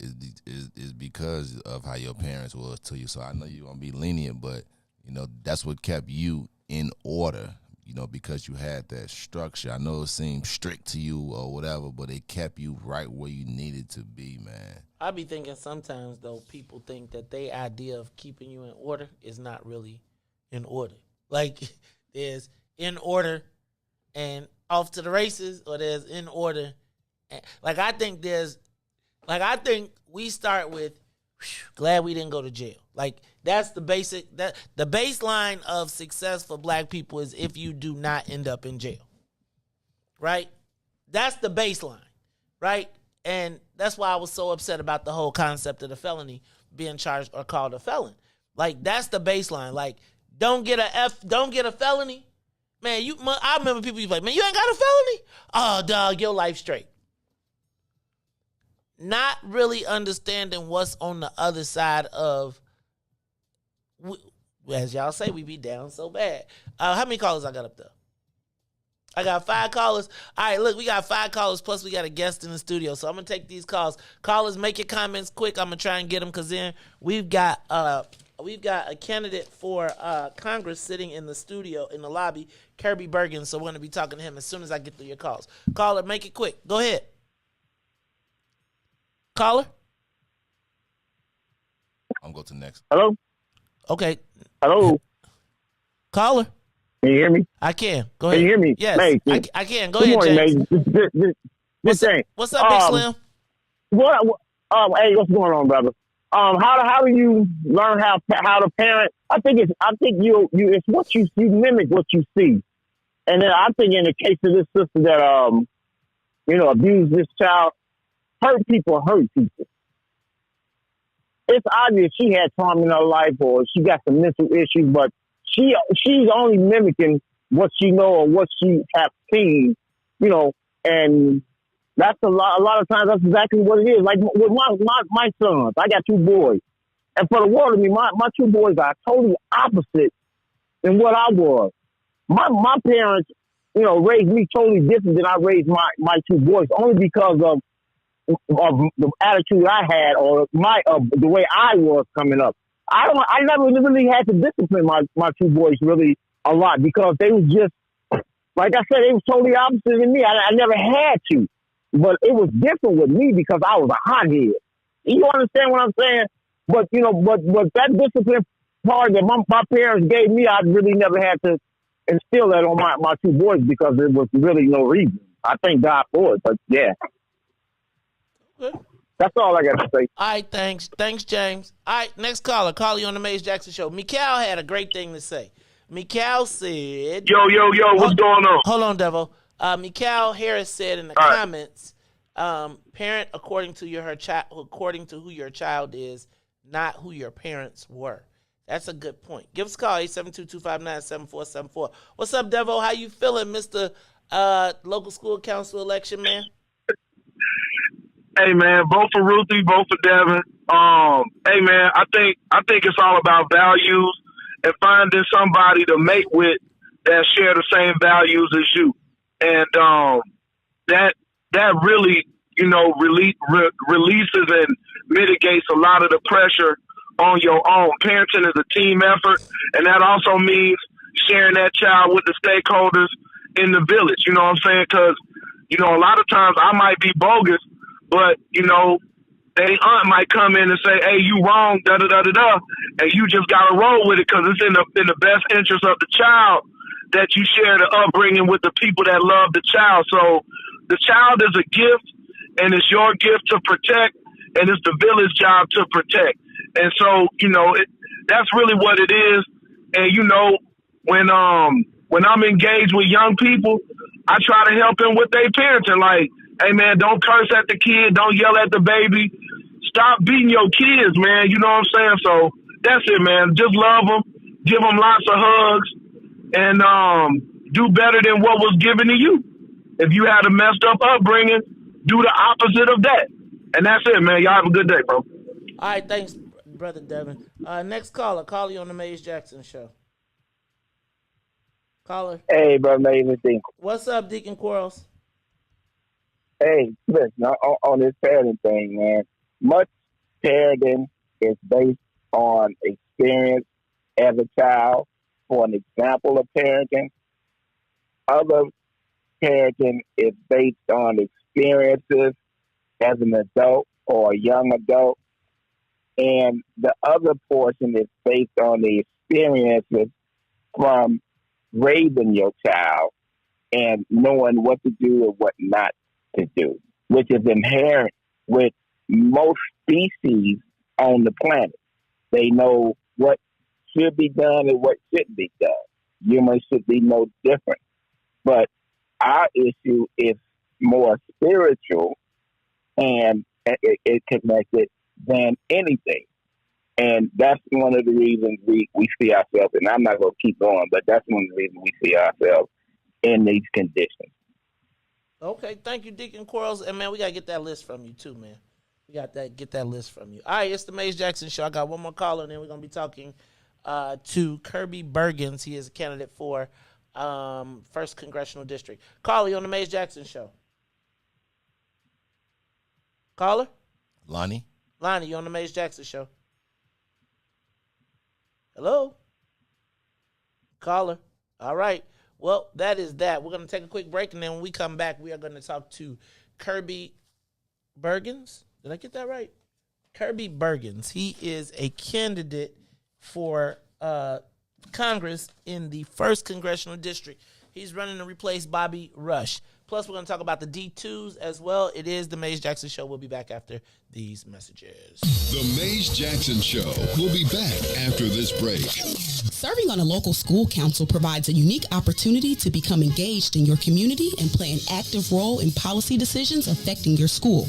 is because of how your parents was to you. So I know you're gonna be lenient, but you know that's what kept you in order. You know, because you had that structure. I know it seemed strict to you or whatever, but it kept you right where you needed to be, man. I be thinking sometimes though, people think that their idea of keeping you in order is not really in order. Like there's in order and off to the races, or there's in order. Like I think we start with glad we didn't go to jail. Like that's the basic, that the baseline of success for black people is if you do not end up in jail. Right? That's the baseline. Right? And that's why I was so upset about the whole concept of the felony being charged or called a felon. Like that's the baseline. Like don't get a felony. Man, I remember people be like, man, you ain't got a felony? Oh, dog, your life straight. Not really understanding what's on the other side of, as y'all say, we be down so bad. How many callers I got up there? I got 5 callers. All right, look, we got 5 callers, plus we got a guest in the studio. So I'm going to take these calls. Callers, make your comments quick. I'm going to try and get them because then we've got a candidate for Congress sitting in the studio, in the lobby, Kirby Bergen. So we're going to be talking to him as soon as I get through your calls. Caller, make it quick. Go ahead. Caller? I'm going to next. Hello? Okay. Hello? Caller? Can you hear me? I can. Go ahead. Can you hear me? Yes, May, I can. Go Good ahead, morning, James. What's up, Big Slim? Hey, what's going on, brother? How do you learn how to parent? I think you it's what you mimic what you see, and then I think in the case of this sister that abused this child, hurt people. It's obvious she had trauma in her life or she got some mental issues, but she's only mimicking what she know or what she has seen, and that's a lot of times that's exactly what it is. Like with my sons, I got 2 boys, and for the world of me, my 2 boys are totally opposite than what I was. My parents, raised me totally different than I raised my 2 boys, only because of the attitude I had or the way I was coming up. I never really had to discipline my 2 boys really a lot because they was just, like I said, they was totally opposite than me. I never had to, but it was different with me because I was a hothead. You understand what I'm saying? But but that discipline part that my parents gave me, I really never had to instill that on my 2 boys because there was really no reason. I thank God for it, but yeah. Okay. That's all I got to say. All right, thanks. Thanks, James. All right, next caller. Call you on the Maze Jackson Show. Mikal had a great thing to say. Mikal said... Yo, what's going on? Hold on, Devo. Mikal Harris said in the comments, parent according to who your child is, not who your parents were. That's a good point. Give us a call, 872-259-7474. What's up, Devo? How you feeling, Mr. Local School Council election, man? Hey man, vote for Ruthie, vote for Devin. Hey man, I think it's all about values and finding somebody to mate with that share the same values as you, and that really releases and mitigates a lot of the pressure on your own. Parenting is a team effort, and that also means sharing that child with the stakeholders in the village. You know what I'm saying? Because a lot of times I might be bogus. But, they aunt might come in and say, hey, you wrong, da-da-da-da-da, and you just got to roll with it because it's in the best interest of the child that you share the upbringing with the people that love the child. So the child is a gift, and it's your gift to protect, and it's the village job to protect. And so, that's really what it is. And, when I'm engaged with young people, I try to help them with their parenting, like, hey, man, don't curse at the kid. Don't yell at the baby. Stop beating your kids, man. You know what I'm saying? So that's it, man. Just love them. Give them lots of hugs. And do better than what was given to you. If you had a messed up upbringing, do the opposite of that. And that's it, man. Y'all have a good day, bro. All right, thanks, Brother Devin. Next caller. Call you on the Maze Jackson Show. Caller. Hey, brother, Maze. What's up, Deacon Quarles? Hey, listen, on this parenting thing, man, much parenting is based on experience as a child, for an example of parenting. Other parenting is based on experiences as an adult or a young adult. And the other portion is based on the experiences from raising your child and knowing what to do and what not to do, which is inherent with most species on the planet. They know what should be done and what shouldn't be done. Humans should be no different. But our issue is more spiritual and it connected than anything. And that's one of the reasons we see ourselves, and I'm not going to keep going, but that's one of the reasons we see ourselves in these conditions. Okay, thank you, Deacon Quarles. And, man, we got to get that list from you, too, man. We got to get that list from you. All right, it's the Maze Jackson Show. I got one more caller, and then we're going to be talking to Kirby Bergens. He is a candidate for 1st Congressional District. Caller, you on the Maze Jackson Show. Caller? Lonnie, you on the Maze Jackson Show. Hello? Caller. All right. Well, that is that. We're going to take a quick break, and then when we come back, we are going to talk to Kirby Bergens. Did I get that right? Kirby Bergens. He is a candidate for Congress in the 1st Congressional District. He's running to replace Bobby Rush. Plus, we're going to talk about the D2s as well. It is the Maze Jackson Show. We'll be back after these messages. The Maze Jackson Show will be back after this break. Serving on a local school council provides a unique opportunity to become engaged in your community and play an active role in policy decisions affecting your school.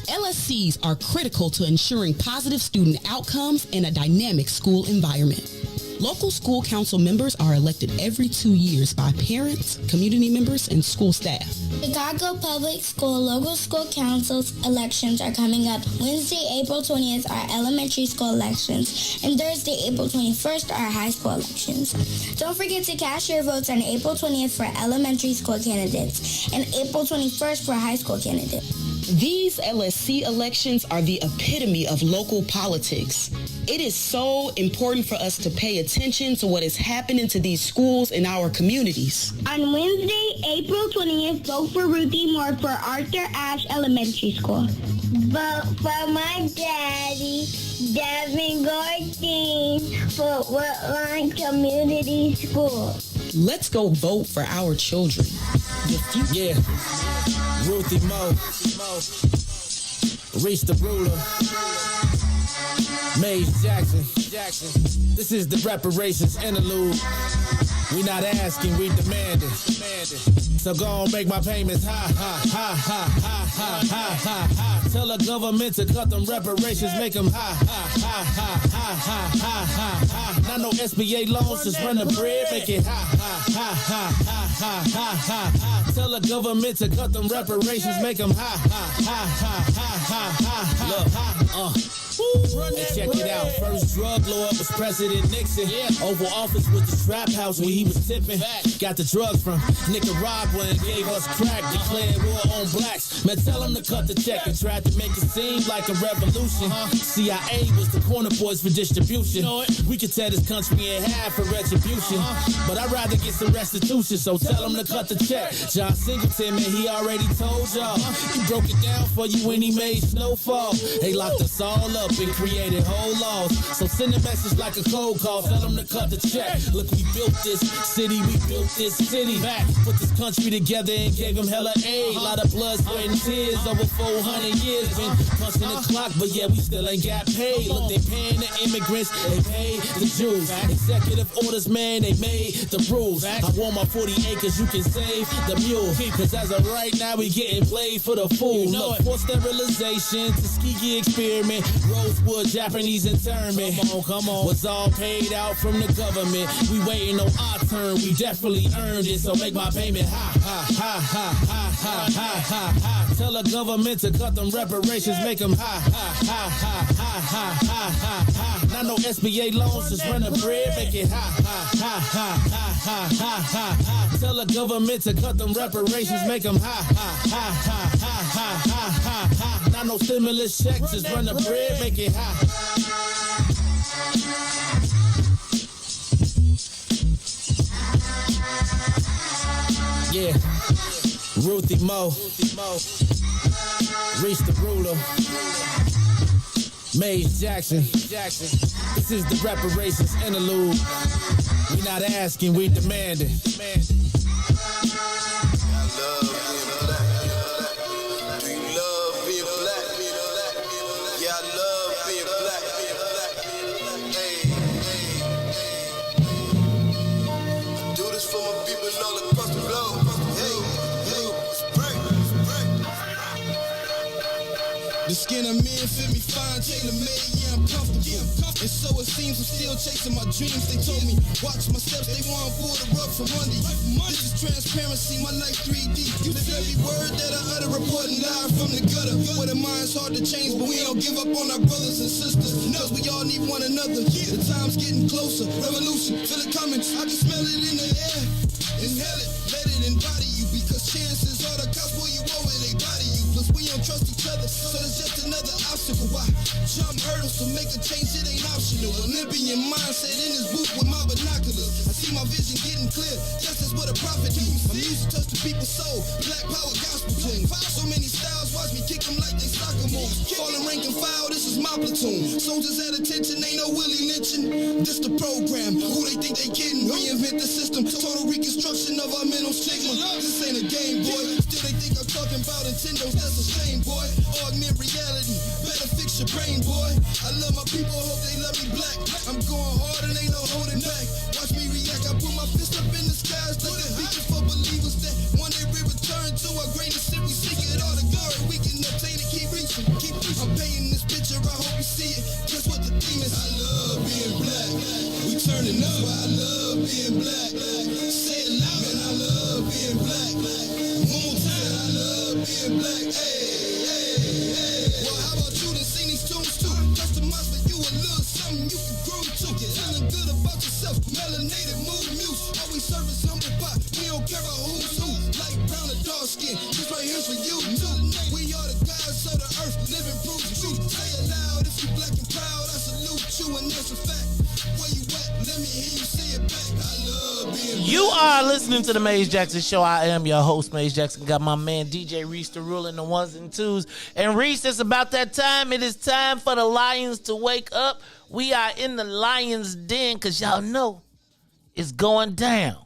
LSCs are critical to ensuring positive student outcomes in a dynamic school environment. Local school council members are elected every 2 years by parents, community members, and school staff. Chicago Public School local school councils elections are coming up. Wednesday, April 20th are elementary school elections, and Thursday, April 21st are high school elections. Don't forget to cast your votes on April 20th for elementary school candidates and April 21st for high school candidates. These LSC elections are the epitome of local politics. It is so important for us to pay attention to what is happening to these schools in our communities. On Wednesday, April 20th, vote for Ruthie Moore for Arthur Ashe Elementary School. Vote for my daddy, Devin Gordine, for Woodlawn Community School. Let's go vote for our children. Yeah, Ruthie Moore, Riis the ruler, Maze Jackson. This is the reparations interlude. We not asking, we demanding. So go on, make my payments high. Tell the government to cut them reparations, make them high. Not no SBA loans, just run the bread, make it high. Tell the government to cut them reparations, make them high. Look, and check it out. First drug lord was President Nixon. Oval Office was the trap house where he was tipping. Got the drugs from Nicaragua and gave us crack. Declared war on blacks. Man, tell him to cut the check and tried to make it seem like a revolution. CIA was the corner boys for distribution. We could tear this country in half for retribution. But I'd rather get some restitution, so tell him to cut the check. John Singleton, man, he already told y'all. He broke it down for you when he made Snowfall. They locked us all up and created whole laws. So send a message like a cold call. Tell them to cut the check. Look, we built this city. We built this city. Back, put this country together and gave them hella aid. A lot of blood, sweat, and tears. Over 400 years. Been punching the clock, but yeah, we still ain't got paid. Look, they paying the immigrants. They paid the Jews. Executive orders, man, they made the rules. I want my 40 acres, you can save the mule. Cause as of right now, we getting played for the fool. Look, forced sterilization, Tuskegee experiment, Rosewood, Japanese internment. Come on, was all paid out from the government. We waiting on our turn, we definitely earned it, so make my payment high. ha, ha, ha, ha, ha, ha, ha. Tell the government to cut them reparations, make them ha, ha, ha, ha, ha, ha, ha, ha, ha. Not no SBA loans, just run the bread, make it ha, ha, ha, ha, ha, ha, ha, ha, ha. Tell the government to cut them reparations, make them ha, ha, ha, ha, ha, ha, ha, ha, ha. Not no stimulus checks, just run the bread, make it ha. Yeah, Ruthie Mo, Riis the ruler, Maze Jackson. This is the reparations interlude. We not asking, we demanding. The skin I'm in fit me fine, tailor-made, yeah, I'm comfortable. And so it seems I'm still chasing my dreams. They told me, watch my steps, they want to pull the rug from under you. This is transparency, my life 3D. You live every word that I utter, reporting live from the gutter. Where the mind's hard to change, but we don't give up on our brothers and sisters. Cause we all need one another. The time's getting closer, revolution, feel it coming. I can smell it in the air. Inhale it, let it embody you. Because chances are the cops pull you over, they body you. Plus we don't trust each other, so it's just another obstacle. Why jump hurdles to make a change? It ain't optional. Olympian mindset in this booth with my binoculars. I see my vision getting clear. Justice what a prophet do. My music touch the people's soul. Black power gospel tune. So many styles, watch me kick them like they soccer moves. Falling rank and file, this is my platoon. Soldiers at attention, ain't no Willie lynching. This the program. Who they think they kidding? Reinvent the system. Total reconstruction of our mental stigma. This ain't a game, boy. Still they think I'm talking about Nintendo's. That's a shame, boy. Augment reality. Better fix your brain, boy. I love my people, hope they love me black. I'm going hard and ain't no holding back. Watch me react. I put my fist up in the skies like a beacon for believers that one day we return to our greatest city. We seek it all the glory we can obtain and keep reaching. I'm painting this picture. I hope you see it. Just what the theme is. I love being black. We turning up. I love being black. Say it loud. Man, I love being black. One more time. I love being black. Hey. Well, how about you to sing these tunes too? Customize for you a little something you can groove to. Feeling good about yourself. Melanated mood muse. Always service humble pie. We don't care about who's who. Light brown or dark skin. This right here's for you too. We are the gods of the earth. Living proof truth. Say it loud if you black and proud. I salute you and that's a fact. Where you at? Let me hear you say it back. I love being black. You are listening to the Maze Jackson Show. I am your host, Maze Jackson. Got my man DJ Riis the ruling the ones and twos. And Riis, it's about that time. It is time for the lions to wake up. We are in the lion's den because y'all know it's going down.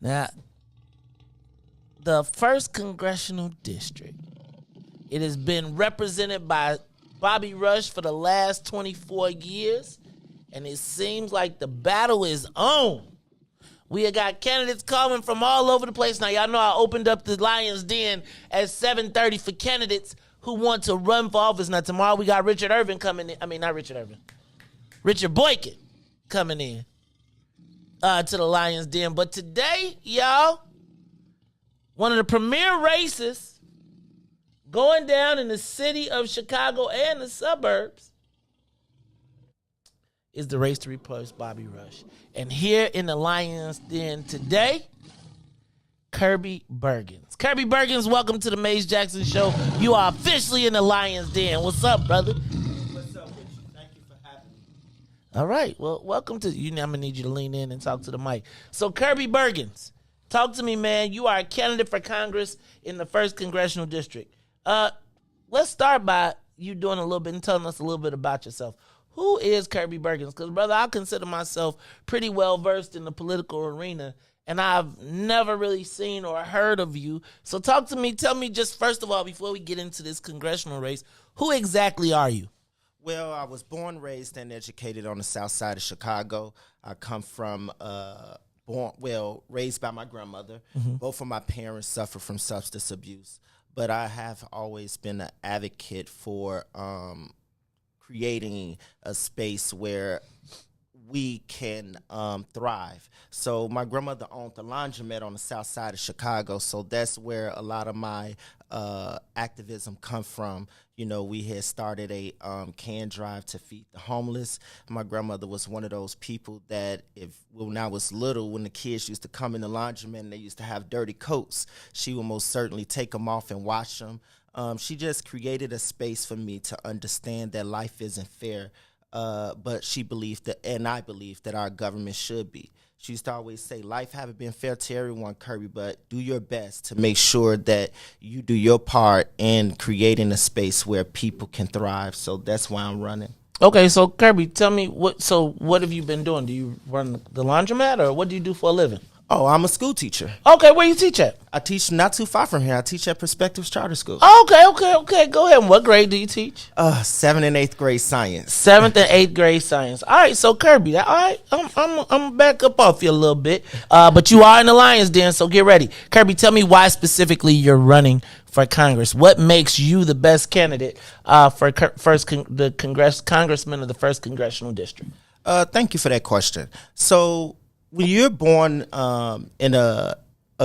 Now, the 1st Congressional District, it has been represented by Bobby Rush for the last 24 years. And it seems like the battle is on. We have got candidates coming from all over the place. Now, y'all know I opened up the Lion's Den at 7:30 for candidates who want to run for office. Now, tomorrow we got Richard Irvin coming in. I mean, not Richard Irvin. Richard Boykin coming in to the Lion's Den. But today, y'all, one of the premier races going down in the city of Chicago and the suburbs is the race to replace Bobby Rush. And here in the Lion's Den today, Kirby Bergens. Kirby Bergens, welcome to the Maze Jackson Show. You are officially in the Lion's Den. What's up, brother? What's up with you? Thank you for having me. All right. Well, welcome to you. I'm going to need you to lean in and talk to the mic. So, Kirby Bergens, talk to me, man. You are a candidate for Congress in the 1st Congressional District. Let's start by you doing a little bit and telling us a little bit about yourself. Who is Kirby Bergens? Because, brother, I consider myself pretty well versed in the political arena, and I've never really seen or heard of you. So talk to me. Tell me just first of all, before we get into this congressional race, who exactly are you? Well, I was born, raised, and educated on the south side of Chicago. I come from raised by my grandmother. Mm-hmm. Both of my parents suffer from substance abuse, but I have always been an advocate for creating a space where we can thrive. So my grandmother owned the laundromat on the south side of Chicago, so that's where a lot of my activism come from. You know, we had started a can drive to feed the homeless. My grandmother was one of those people that when I was little, when the kids used to come in the laundromat and they used to have dirty coats, she would most certainly take them off and wash them. She just created a space for me to understand that life isn't fair, but she believed that, and I believe that our government should be. She used to always say, life haven't been fair to everyone, Kirby, but do your best to make sure that you do your part in creating a space where people can thrive. So that's why I'm running. Okay, so Kirby, tell me, what have you been doing? Do you run the laundromat, or what do you do for a living? Oh, I'm a school teacher. Okay, where you teach at? I teach not too far from here. I teach at Perspectives Charter School. Okay. Go ahead. What grade do you teach? 7th and 8th grade science. 7th and 8th grade science. All right, so Kirby, all right, I'm back up off you a little bit, but you are in the Lions Den, so get ready. Kirby, tell me why specifically you're running for Congress. What makes you the best candidate for congressman of the 1st Congressional District? Thank you for that question. So when you're born in a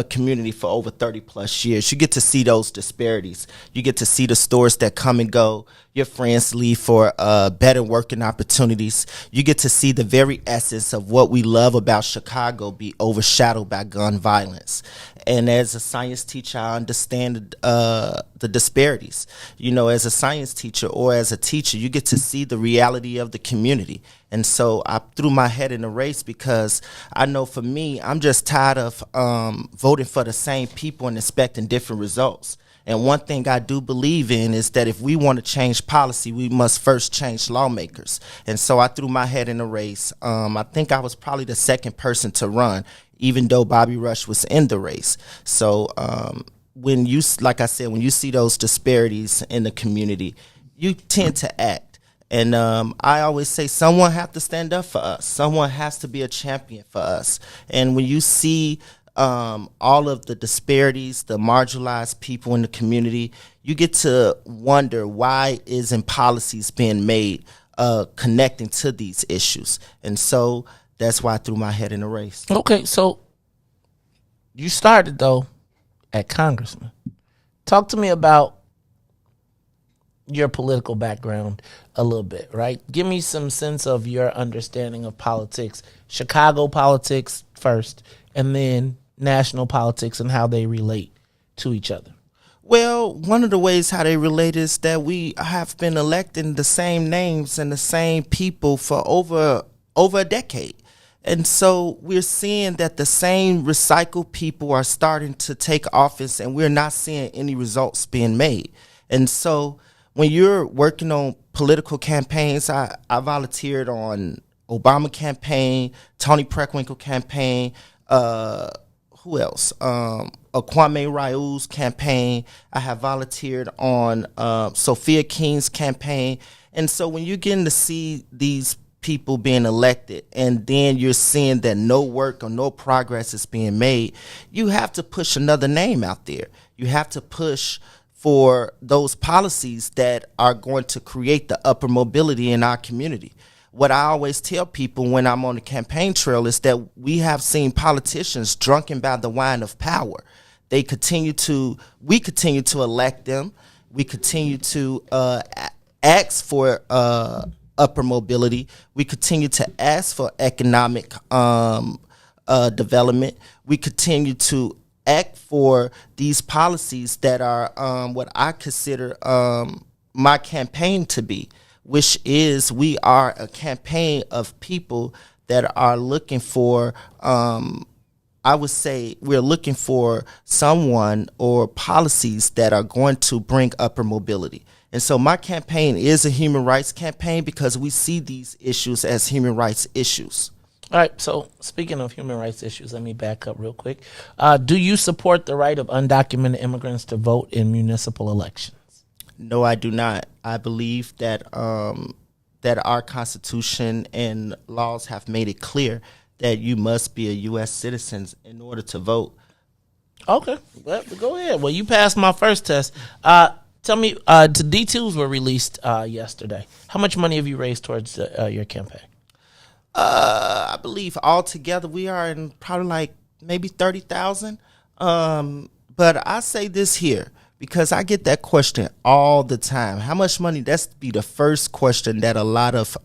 community for over 30 plus years, you get to see those disparities. You get to see the stores that come and go. Your friends leave for better working opportunities. You get to see the very essence of what we love about Chicago be overshadowed by gun violence. And as a science teacher, I understand the disparities. You know, as a science teacher or as a teacher, you get to see the reality of the community. And so I threw my head in the race because I know for me, I'm just tired of voting for the same people and expecting different results. And one thing I do believe in is that if we want to change policy, we must first change lawmakers. And so I threw my head in the race. I think I was probably the second person to run, even though Bobby Rush was in the race. So when you, like I said, when you see those disparities in the community, you tend to act. And I always say someone has to stand up for us. Someone has to be a champion for us. And when you see all of the disparities, the marginalized people in the community, you get to wonder why isn't policies being made connecting to these issues. And so that's why I threw my head in the race. Okay, so you started, though, at Congressman. Talk to me about your political background a little bit, right? Give me some sense of your understanding of politics, Chicago politics first, and then national politics and how they relate to each other. Well, one of the ways how they relate is that we have been electing the same names and the same people for over a decade. And so we're seeing that the same recycled people are starting to take office, and we're not seeing any results being made. And so when you're working on political campaigns, I volunteered on Obama campaign, Tony Preckwinkle campaign, who else? Kwame Ryu's campaign. I have volunteered on Sophia King's campaign. And so when you're getting to see these people being elected and then you're seeing that no work or no progress is being made, you have to push another name out there. You have to push for those policies that are going to create the upper mobility in our community. What I always tell people when I'm on the campaign trail is that we have seen politicians drunken by the wine of power. We continue to elect them. We continue to ask for upper mobility. We continue to ask for economic development. We continue to act for these policies that are what I consider my campaign to be, which is we are a campaign of people that are looking for, I would say we're looking for someone or policies that are going to bring upper mobility. And so my campaign is a human rights campaign because we see these issues as human rights issues. All right, so speaking of human rights issues, let me back up real quick. Do you support the right of undocumented immigrants to vote in municipal elections? No, I do not. I believe that that our Constitution and laws have made it clear that you must be a U.S. citizen in order to vote. Okay, well, go ahead. Well, you passed my first test. Tell me, the D2s were released yesterday. How much money have you raised towards your campaign? I believe altogether we are in probably like maybe 30,000. But I say this here because I get that question all the time. How much money? That's be the first question that a lot of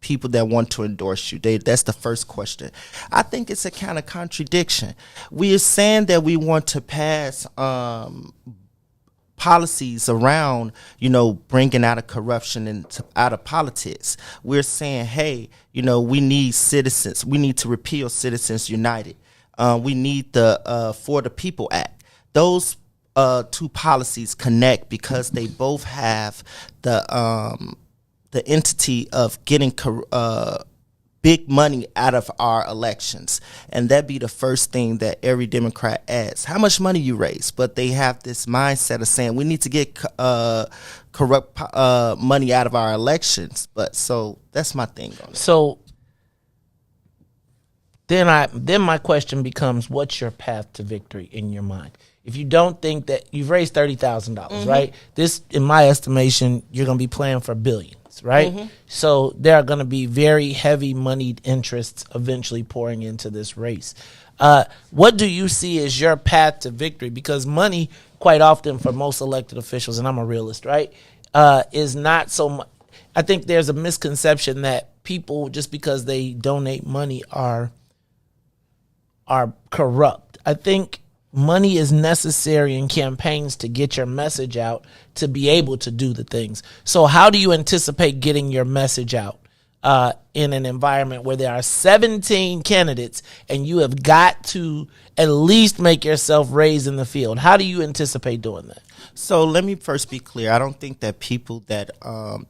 people that want to endorse you, that's the first question. I think it's a kind of contradiction. We are saying that we want to pass policies around, bringing out of corruption and out of politics. We're saying, hey, we need citizens. We need to repeal Citizens United. We need the For the People Act. Those two policies connect because they both have the entity of getting big money out of our elections. And that'd be the first thing that every Democrat asks. How much money you raise? But they have this mindset of saying we need to get corrupt money out of our elections. But so that's my thing on it. So then my question becomes, what's your path to victory in your mind? If you don't think that you've raised $30,000, right? This, in my estimation, you're going to be playing for billions. Right? So there are going to be very heavy moneyed interests eventually pouring into this race. What do you see as your path to victory? Because money, quite often for most elected officials, and I'm a realist, right, is not so much. I think there's a misconception that people, just because they donate money, are corrupt. I think money is necessary in campaigns to get your message out, to be able to do the things. So how do you anticipate getting your message out in an environment where there are 17 candidates and you have got to at least make yourself raise in the field? How do you anticipate doing that? So let me first be clear. I don't think that people that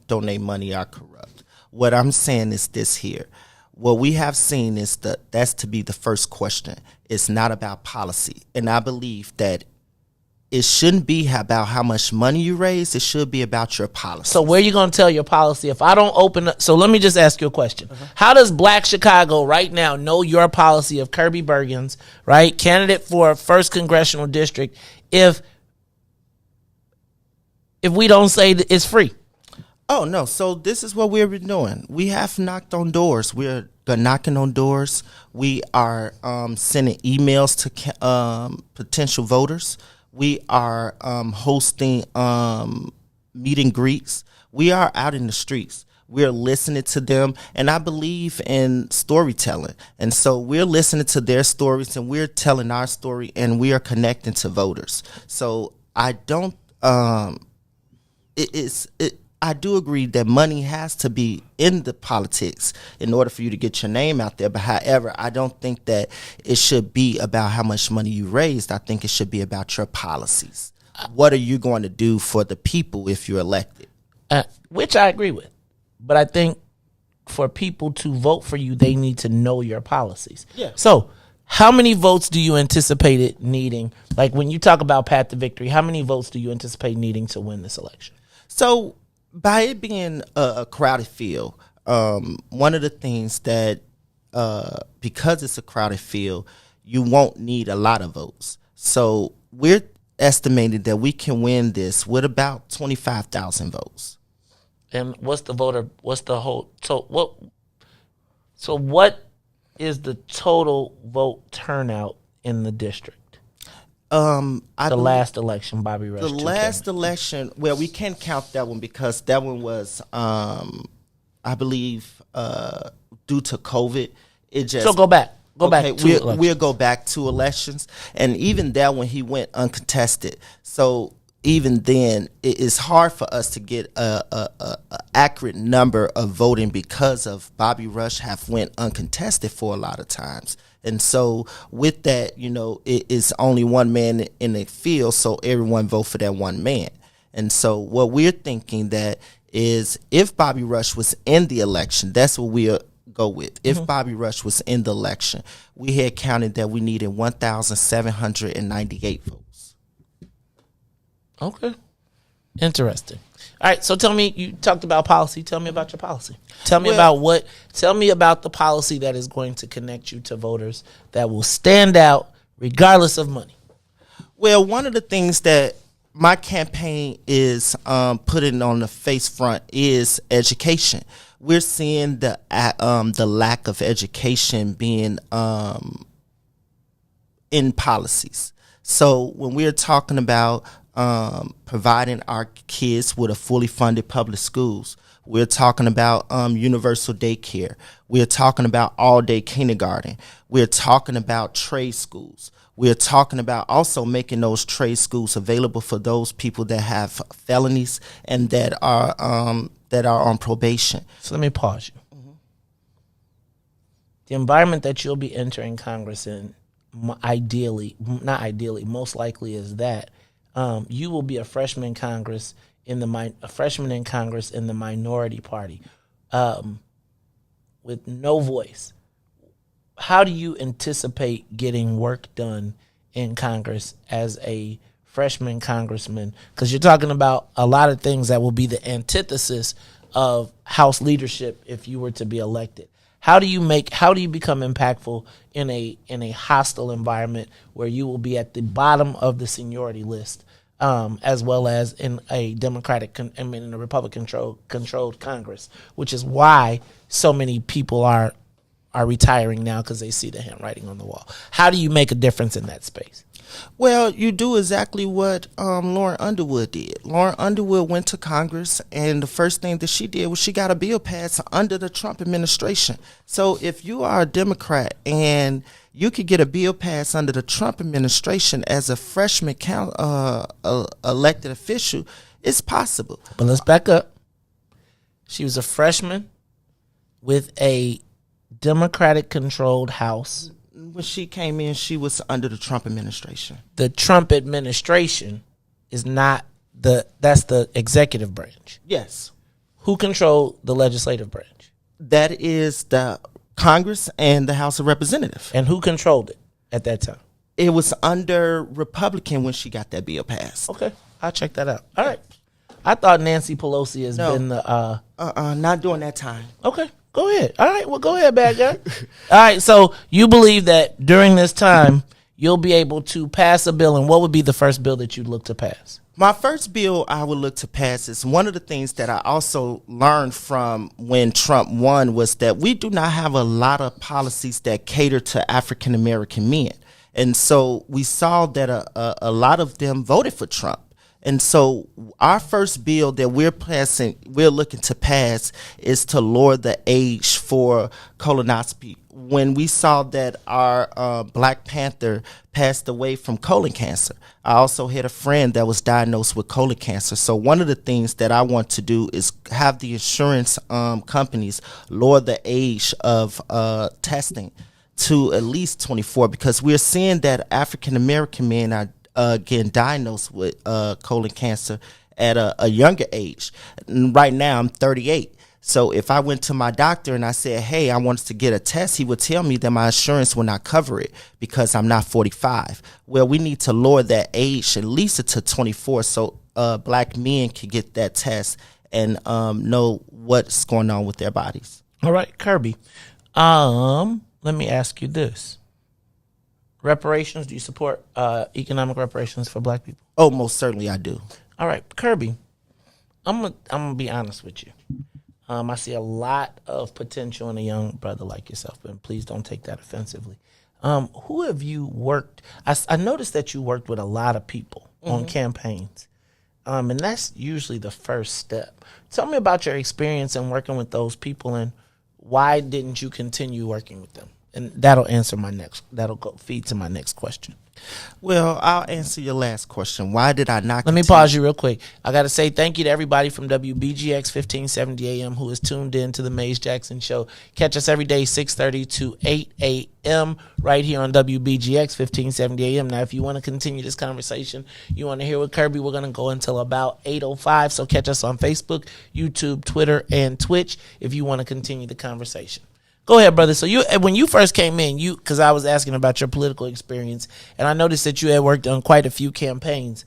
donate money are corrupt. What I'm saying is this here. What we have seen is that's to be the first question. It's not about policy. And I believe that it shouldn't be about how much money you raise. It should be about your policy. So where are you going to tell your policy? If I don't open up, so let me just ask you a question. How does Black Chicago right now know your policy of Kirby Bergens, right, candidate for 1st Congressional District, if we don't say that it's free? Oh, no. So this is what we've been doing. We have knocked on doors. We're knocking on doors. We are sending emails to potential voters. We are hosting meet and greets. We are out in the streets. We're listening to them. And I believe in storytelling. And so we're listening to their stories and we're telling our story and we are connecting to voters. So I don't I do agree that money has to be in the politics in order for you to get your name out there. But however, I don't think that it should be about how much money you raised. I think it should be about your policies. What are you going to do for the people if you're elected? Which I agree with. But I think for people to vote for you, they need to know your policies. Yeah. So how many votes do you anticipate it needing? Like when you talk about path to victory, how many votes do you anticipate needing to win this election? So by it being a crowded field, one of the things that because it's a crowded field, you won't need a lot of votes. So we're estimating that we can win this with about 25,000 votes. And what is the total vote turnout in the district? Last election, Bobby Rush. The last election, well, we can't count that one because that one was, I believe, due to COVID. It just so go back. We'll go back 2 elections, and even that one he went uncontested. So even then, it is hard for us to get a accurate number of voting because of Bobby Rush have went uncontested for a lot of times. And so with that, it is only one man in the field, so everyone vote for that one man. And so what we're thinking that is if Bobby Rush was in the election, that's what we'll go with. If Bobby Rush was in the election, we had counted that we needed 1,798 votes. Okay. Interesting. All right, so tell me, you talked about policy. Tell me about your policy. Tell me about the policy that is going to connect you to voters that will stand out regardless of money. Well, one of the things that my campaign is putting on the face front is education. we're seeing the lack of education being in policies. So when we're talking about providing our kids with a fully funded public schools, we're talking about universal daycare. We're talking about all-day kindergarten. We're talking about trade schools. We're talking about also making those trade schools available for those people that have felonies and that are on probation. So let me pause you. Mm-hmm. The environment that you'll be entering Congress in, most likely is that you will be a freshman in Congress in the minority party, with no voice. How do you anticipate getting work done in Congress as a freshman congressman? Because you're talking about a lot of things that will be the antithesis of House leadership if you were to be elected. How do you become impactful in a hostile environment where you will be at the bottom of the seniority list, as well as in a in a Republican controlled Congress, which is why so many people are retiring now, because they see the handwriting on the wall. How do you make a difference in that space? Well, you do exactly what Lauren Underwood did. Lauren Underwood went to Congress, and the first thing that she did was she got a bill passed under the Trump administration. So if you are a Democrat and you could get a bill passed under the Trump administration as a freshman elected official, it's possible. But let's back up. She was a freshman with a Democratic-controlled House. When she came in, she was under the Trump administration. The Trump administration is not that's the executive branch. Yes. Who controlled the legislative branch? That is the Congress and the House of Representatives. And who controlled it at that time? It was under Republican when she got that bill passed. Okay, I'll check that out. All right. I thought Nancy Pelosi has been the not during that time. Okay. Go ahead. All right. Well, go ahead, bad guy. All right. So you believe that during this time you'll be able to pass a bill, and what would be the first bill that you'd look to pass? My first bill I would look to pass is one of the things that I also learned from when Trump won was that we do not have a lot of policies that cater to African American men. And so we saw that a lot of them voted for Trump. And so our first bill that we're looking to pass is to lower the age for colonoscopy. When we saw that our Black Panther passed away from colon cancer, I also had a friend that was diagnosed with colon cancer. So one of the things that I want to do is have the insurance companies lower the age of testing to at least 24, because we're seeing that African American men are getting diagnosed with colon cancer at a younger age. And right now, I'm 38. So if I went to my doctor and I said, hey, I want to get a test, he would tell me that my insurance will not cover it because I'm not 45. Well, we need to lower that age at least to 24 so Black men can get that test and know what's going on with their bodies. All right, Kirby. Let me ask you this. Reparations, do you support economic reparations for Black people? Oh, most certainly I do. All right, Kirby, I'm gonna be honest with you. I see a lot of potential in a young brother like yourself, and please don't take that offensively. Who have you worked? I noticed that you worked with a lot of people on campaigns, and that's usually the first step. Tell me about your experience in working with those people, and why didn't you continue working with them? And that'll feed to my next question. Well, I'll answer your last question. Why did I not? Let me pause you real quick. I got to say thank you to everybody from WBGX 1570 AM who is tuned in to the Maze Jackson Show. Catch us every day, 6:30 to 8 a.m. right here on WBGX 1570 AM. Now, if you want to continue this conversation, you want to hear with Kirby, we're going to go until about 8:05. So catch us on Facebook, YouTube, Twitter, and Twitch if you want to continue the conversation. Go ahead, brother. So when you first came in, because I was asking about your political experience, and I noticed that you had worked on quite a few campaigns.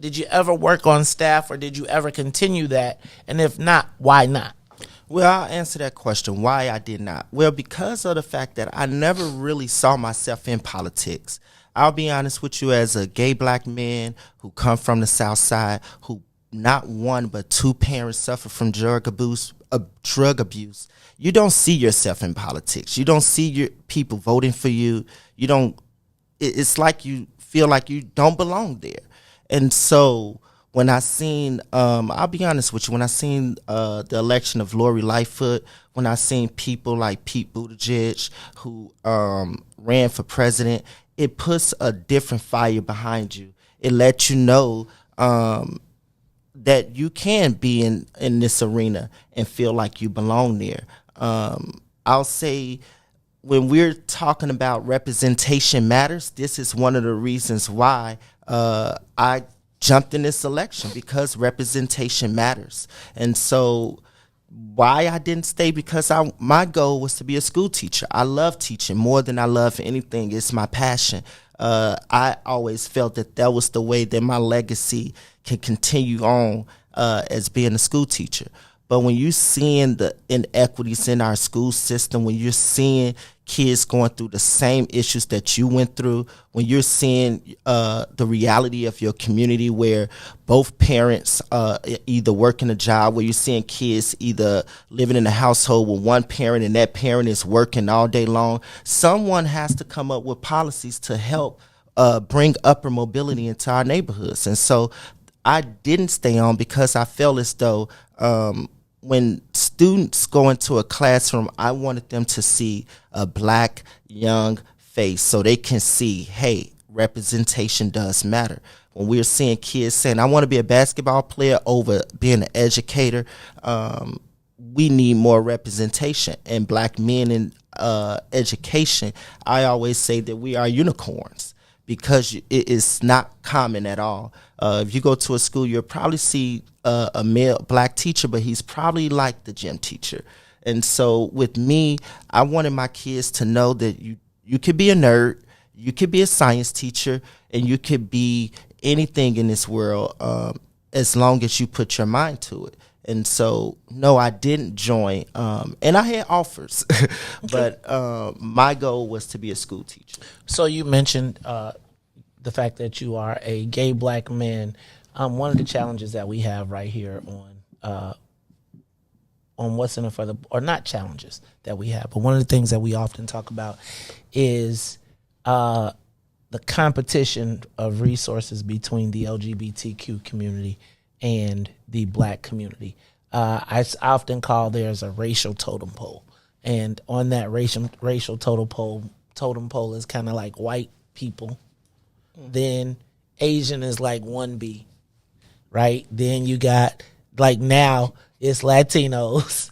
Did you ever work on staff, or did you ever continue that? And if not, why not? Well, I'll answer that question, why I did not. Well, because of the fact that I never really saw myself in politics. I'll be honest with you, as a gay Black man who come from the South Side, who not one but two parents suffer from drug abuse, drug abuse, you don't see yourself in politics. You don't see your people voting for you. You don't. It's like you feel like you don't belong there. And so when I seen, I'll be honest with you, when I seen the election of Lori Lightfoot, when I seen people like Pete Buttigieg who ran for president, it puts a different fire behind you. It lets you know that you can be in this arena and feel like you belong there. I'll say, when we're talking about representation matters, this is one of the reasons why I jumped in this election, because representation matters. And so why I didn't stay, because my goal was to be a school teacher. I love teaching more than I love anything. It's my passion. I always felt that was the way that my legacy can continue on as being a school teacher. But when you're seeing the inequities in our school system, when you're seeing kids going through the same issues that you went through, when you're seeing the reality of your community where both parents either working a job, where you're seeing kids either living in a household with one parent and that parent is working all day long, someone has to come up with policies to help bring upper mobility into our neighborhoods. And so I didn't stay on because I felt as though when students go into a classroom, I wanted them to see a black young face so they can see, hey, representation does matter. When we're seeing kids saying, I want to be a basketball player over being an educator, we need more representation. And black men in education, I always say that we are unicorns, because it is not common at all. If you go to a school, you'll probably see a male black teacher, but he's probably like the gym teacher. And so with me, I wanted my kids to know that you could be a nerd, you could be a science teacher, and you could be anything in this world as long as you put your mind to it. And so, no, I didn't join. And I had offers, but my goal was to be a school teacher. So you mentioned the fact that you are a gay black man. One of the challenges that we have right here on What's in It for the, or not challenges that we have, but one of the things that we often talk about is the competition of resources between the LGBTQ community and the black community. I often call theirs a racial totem pole. And on that racial totem pole is kind of like white people. Then Asian is like 1B, right? Then you got, like, now it's Latinos,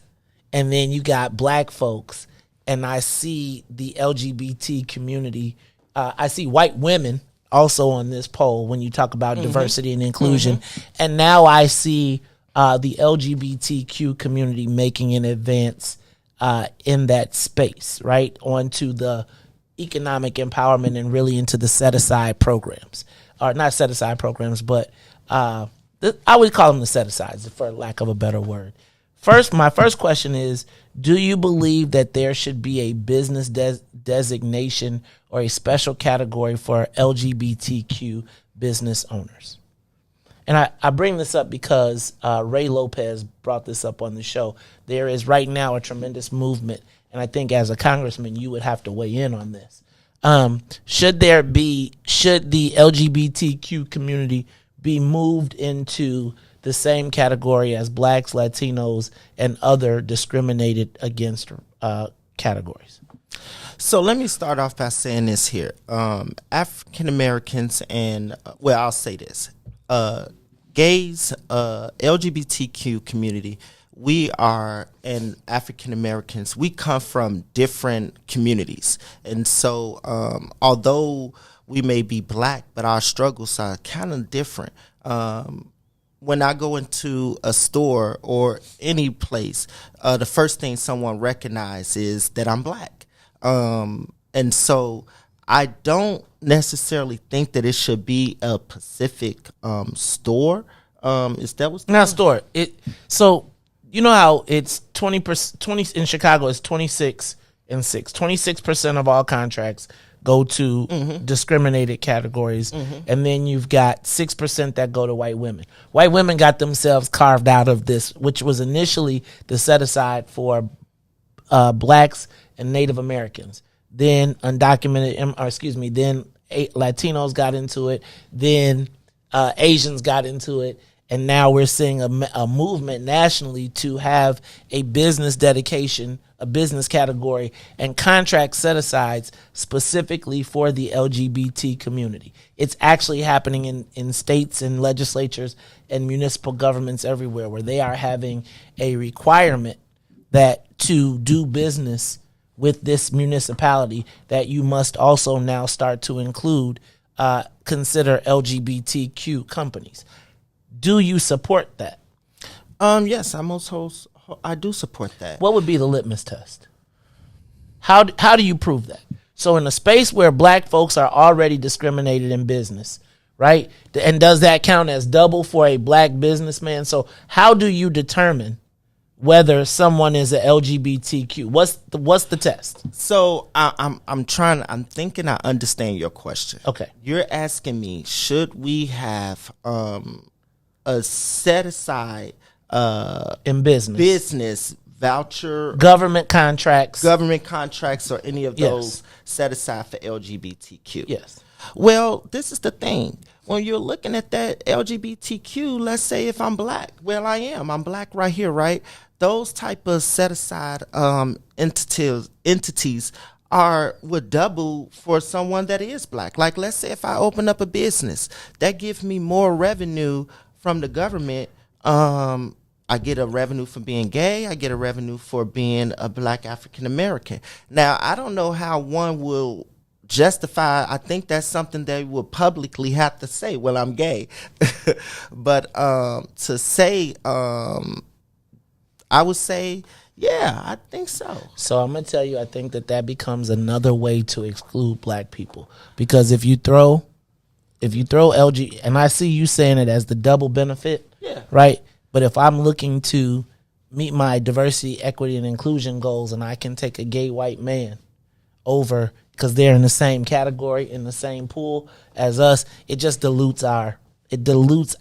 and then you got black folks. And I see the LGBT community, I see white women also on this poll when you talk about diversity and inclusion. And now I see the LGBTQ community making an advance in that space, right? Onto the economic empowerment and really into the set-aside programs. Or not set-aside programs, but I would call them the set-asides, for lack of a better word. My first question is, do you believe that there should be a business designation or a special category for LGBTQ business owners? And I bring this up because Ray Lopez brought this up on the show. There is right now a tremendous movement, and I think as a congressman, you would have to weigh in on this. Should the LGBTQ community be moved into the same category as blacks, Latinos, and other discriminated against categories? So let me start off by saying this here. African Americans and, well, I'll say this. Gays, LGBTQ community, we are, and African Americans, we come from different communities. And so although we may be black, but our struggles are kind of different. When I go into a store or any place, the first thing someone recognizes is that I'm black. And so I don't necessarily think that it should be a specific store. Is that what's not store? So you know how it's 20% in Chicago is 26 and 6. 26% of all contracts go to discriminated categories, and then you've got 6% that go to white women. White women got themselves carved out of this, which was initially the set aside for blacks and Native Americans. Then undocumented, then Latinos got into it, then Asians got into it, and now we're seeing a movement nationally to have a business dedication, a business category, and contract set-asides specifically for the LGBT community. It's actually happening in states and legislatures and municipal governments everywhere, where they are having a requirement that to do business with this municipality, that you must also now start to include, consider LGBTQ companies. Do you support that? Yes, I do support that. What would be the litmus test? How do you prove that? So in a space where black folks are already discriminated in business, right? And does that count as double for a black businessman? So how do you determine whether someone is a LGBTQ? What's the test? So I'm thinking I understand your question. Okay. You're asking me, should we have a set aside in business voucher, government contracts or any of those set aside for LGBTQ? Yes. Well, this is the thing. When you're looking at that LGBTQ, let's say if I'm black, well, I'm black right here, right? Those type of set aside entities would double for someone that is black. Like, let's say if I open up a business, that gives me more revenue from the government. I get a revenue for being gay. I get a revenue for being a black African American. Now, I don't know how one will justify. I think that's something they will publicly have to say, well, I'm gay. But to say, I would say, yeah, I think so. So I'm going to tell you, I think that becomes another way to exclude black people. Because if you throw LG, and I see you saying it as the double benefit, right? But if I'm looking to meet my diversity, equity, and inclusion goals, and I can take a gay white man over because they're in the same category, in the same pool as us, it just dilutes our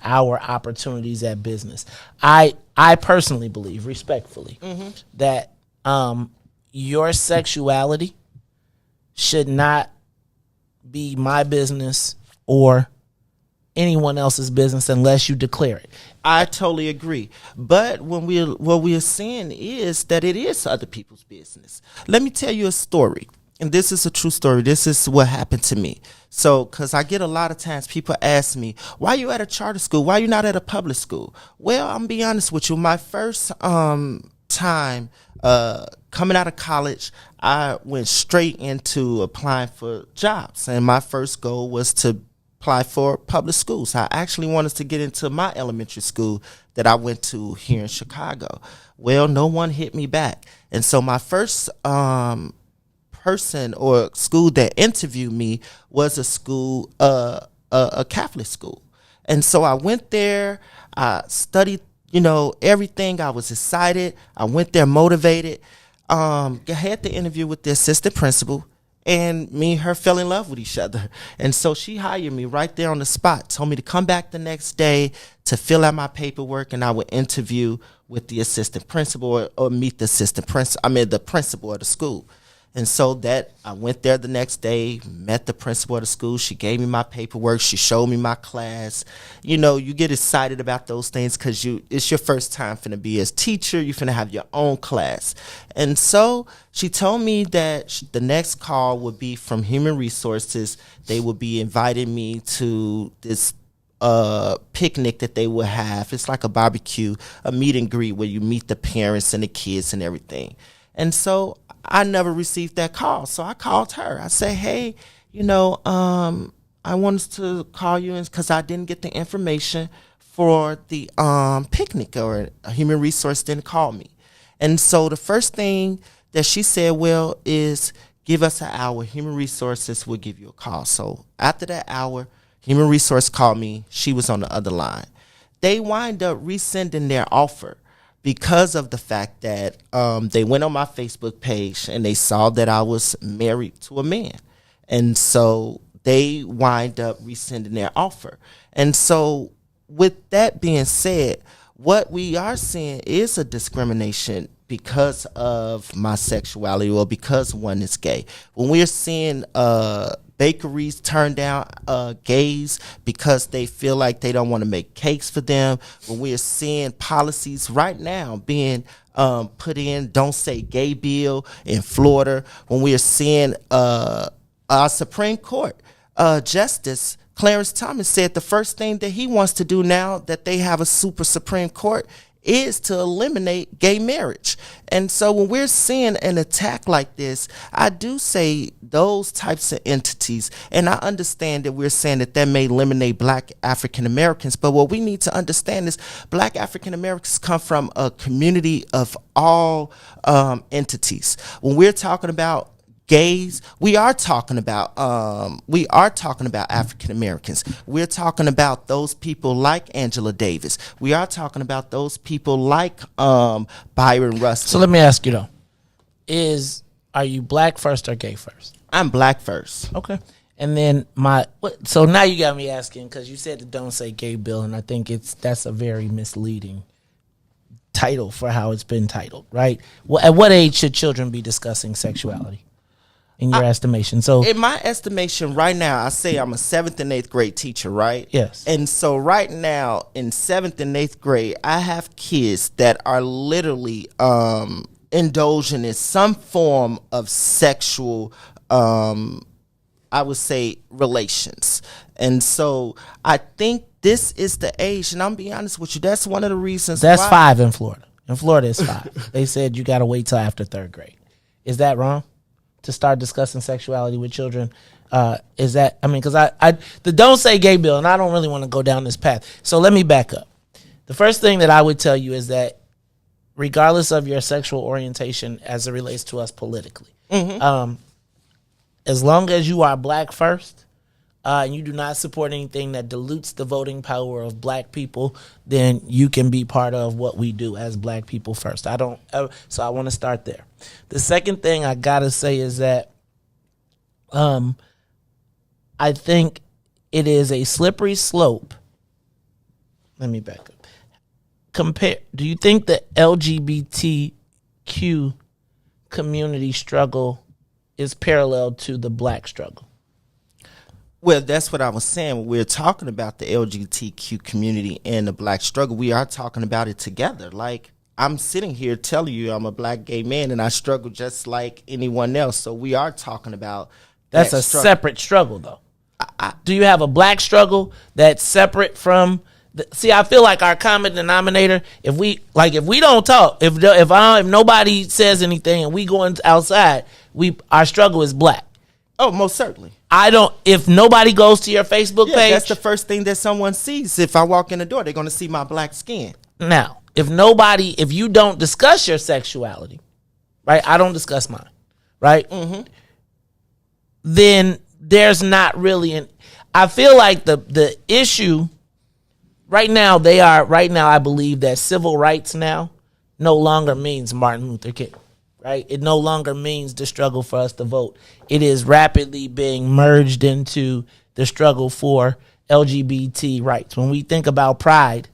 opportunities at business. I personally believe, respectfully, that your sexuality should not be my business or anyone else's business unless you declare it. I totally agree. But what we're seeing is that it is other people's business. Let me tell you a story. And this is a true story. This is what happened to me. So, because I get a lot of times people ask me, why you at a charter school? Why you not at a public school? Well, I'm be honest with you. My first time coming out of college, I went straight into applying for jobs. And my first goal was to apply for public schools. I actually wanted to get into my elementary school that I went to here in Chicago. Well, no one hit me back. And so my first person or school that interviewed me was a school, a Catholic school. And so I went there, I studied, everything. I was excited. I went there motivated. I had the interview with the assistant principal, and me and her fell in love with each other. And so she hired me right there on the spot, told me to come back the next day to fill out my paperwork, and I would interview with the assistant principal or meet the principal of the school. And so that I went there the next day, met the principal of the school. She gave me my paperwork. She showed me my class. You get excited about those things because it's your first time finna be as teacher. You finna have your own class. And so she told me that the next call would be from Human Resources. They would be inviting me to this picnic that they would have. It's like a barbecue, a meet and greet where you meet the parents and the kids and everything. And so I never received that call. So I called her. I said, hey, I wanted to call you because I didn't get the information for the picnic, or a Human Resource didn't call me. And so the first thing that she said, is give us an hour. Human Resources will give you a call. So after that hour, Human Resource called me. She was on the other line. They wind up resending their offer, because of the fact that they went on my Facebook page and they saw that I was married to a man. And so they wind up rescinding their offer. And so with that being said, what we are seeing is a discrimination because of my sexuality or because one is gay. When we're seeing bakeries turn down gays because they feel like they don't want to make cakes for them, when we're seeing policies right now being put in, don't say gay bill in Florida, when we're seeing our Supreme Court Justice Clarence Thomas said the first thing that he wants to do now that they have a super Supreme Court is to eliminate gay marriage. And so when we're seeing an attack like this, I do say those types of entities, and I understand that we're saying that may eliminate black African Americans, but what we need to understand is black African Americans come from a community of all entities. When we're talking about gays, we are talking about African Americans. We're talking about those people like Angela Davis. We are talking about those people like Byron Rustin. So let me ask you though, are you black first or gay first? I'm black first. Okay. And then so now you got me asking, because you said the don't say gay bill, and I think that's a very misleading title for how it's been titled, right? Well, at what age should children be discussing sexuality? In your estimation. So in my estimation right now, I say I'm a 7th and 8th grade teacher, right? Yes. And so right now in 7th and 8th grade, I have kids that are literally indulging in some form of sexual, I would say, relations. And so I think this is the age, and I'm being honest with you, that's one of the reasons that's why. 5 in Florida. In Florida, it's 5. They said you got to wait till after 3rd grade. Is that wrong? To start discussing sexuality with children, is that, I mean, because the don't say gay bill, and I don't really want to go down this path. So let me back up. The first thing that I would tell you is that regardless of your sexual orientation as it relates to us politically, as long as you are black first, and you do not support anything that dilutes the voting power of black people, then you can be part of what we do as black people first. So I want to start there. The second thing I gotta say is that I think it is a slippery slope. Let me back up. Do you think the LGBTQ community struggle is parallel to the black struggle? Well, that's what I was saying. When we're talking about the LGBTQ community and the black struggle, we are talking about it together. Like, I'm sitting here telling you I'm a black gay man and I struggle just like anyone else. So we are talking about that's a separate struggle, though. Do you have a black struggle that's separate from see, I feel like our common denominator, if we don't talk, if nobody says anything and we go outside, our struggle is black. Oh, most certainly. If nobody goes to your Facebook page, that's the first thing that someone sees. If I walk in the door, they're going to see my black skin. Now, if you don't discuss your sexuality, right? I don't discuss mine, right? Mm-hmm. Then there's not really I feel like the issue right now, I believe that civil rights now no longer means Martin Luther King. Right? It no longer means the struggle for us to vote. It is rapidly being merged into the struggle for LGBT rights. When we think about pride,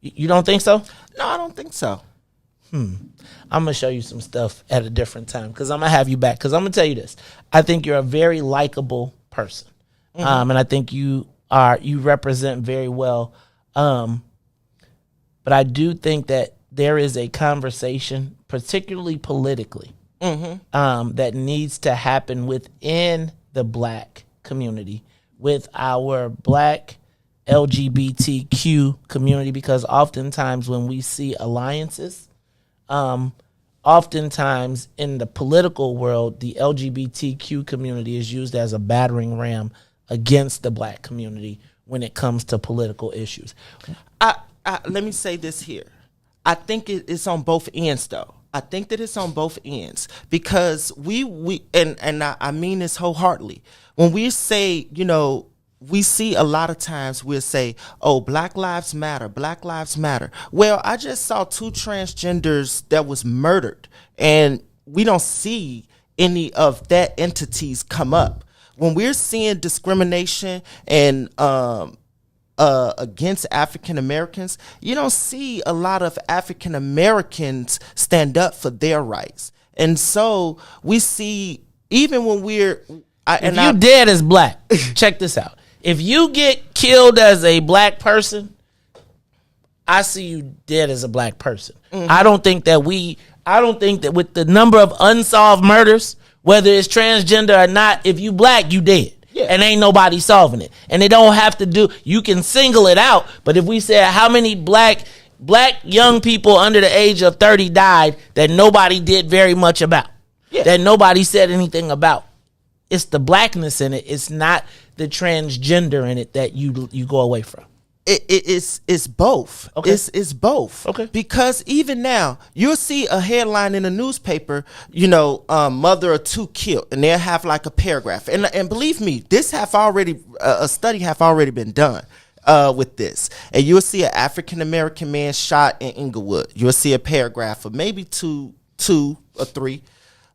you don't think so? No, I don't think so. I'm going to show you some stuff at a different time because I'm going to have you back. Because I'm going to tell you this. I think you're a very likable person. Mm-hmm. And I think you represent very well. But I do think that there is a conversation, particularly politically, that needs to happen within the black community, with our black LGBTQ community, because oftentimes when we see alliances, oftentimes in the political world, the LGBTQ community is used as a battering ram against the black community when it comes to political issues. Let me say this here. I think it's on both ends, though. I think that it's on both ends because I mean this wholeheartedly. When we say, we see a lot of times we'll say, oh, Black Lives Matter, Black Lives Matter. Well, I just saw 2 transgenders that was murdered, and we don't see any of that entities come up. when we're seeing discrimination and against African Americans, you don't see a lot of African Americans stand up for their rights. And so we see, even when if you dead as black, check this out. If you get killed as a black person, I see you dead as a black person. Mm-hmm. I don't think that with the number of unsolved murders, whether it's transgender or not, if you black, you dead. Yeah. And ain't nobody solving it. And they don't have to you can single it out, but if we said how many black young people under the age of 30 died that nobody did very much about, that nobody said anything about, it's the blackness in it. It's not the transgender in it that you go away from. It's both. Okay. It's both. Okay. Because even now, you'll see a headline in a newspaper, mother of 2 killed, and they'll have like a paragraph. And believe me, this a study have already been done with this. And you'll see an African American man shot in Inglewood. You'll see a paragraph of maybe two or three.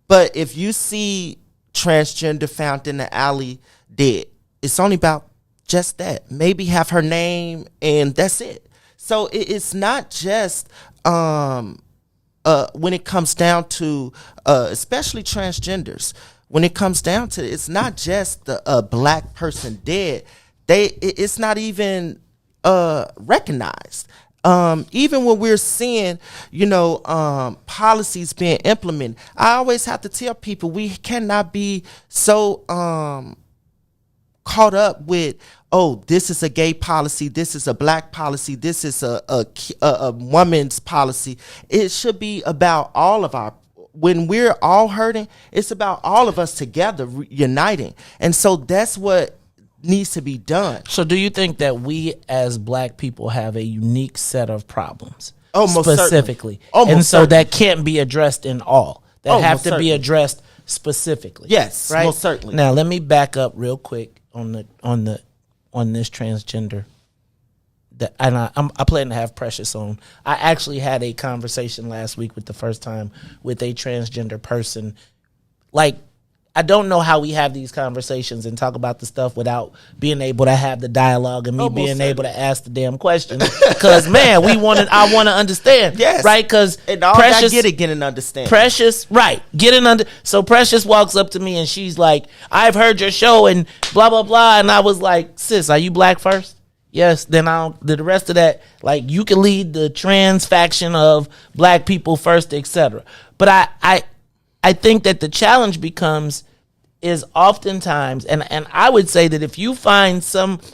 But if you see transgender found in the alley dead, it's only about just that. Maybe have her name and that's it. So it's not just when it comes down to especially transgenders, when it comes down to it's not just a black person dead. It's not even recognized. Even when we're seeing, policies being implemented, I always have to tell people we cannot be so caught up with, oh, this is a gay policy, this is a black policy, this is a woman's policy. It should be about all of when we're all hurting, it's about all of us together uniting. And so that's what needs to be done. So do you think that we as black people have a unique set of problems? Oh, most specifically. Certainly. And so certainly. That can't be addressed in all. That have to certainly. Be addressed specifically. Yes, right? most certainly. Now let me back up real quick on this transgender. I plan to have Precious on. I actually had a conversation last week with the first time with a transgender person. Like, I don't know how we have these conversations and talk about the stuff without being able to have the dialogue and me being able to ask the damn questions. Because man, I want to understand. Yes, right. Because Precious get an understanding. Precious, right? So Precious walks up to me and she's like, "I've heard your show and blah blah blah," and I was like, "Sis, are you black first?" Yes. Then the rest of that, like, you can lead the trans faction of black people first, etc. But I think that the challenge is oftentimes, and I would say that if you find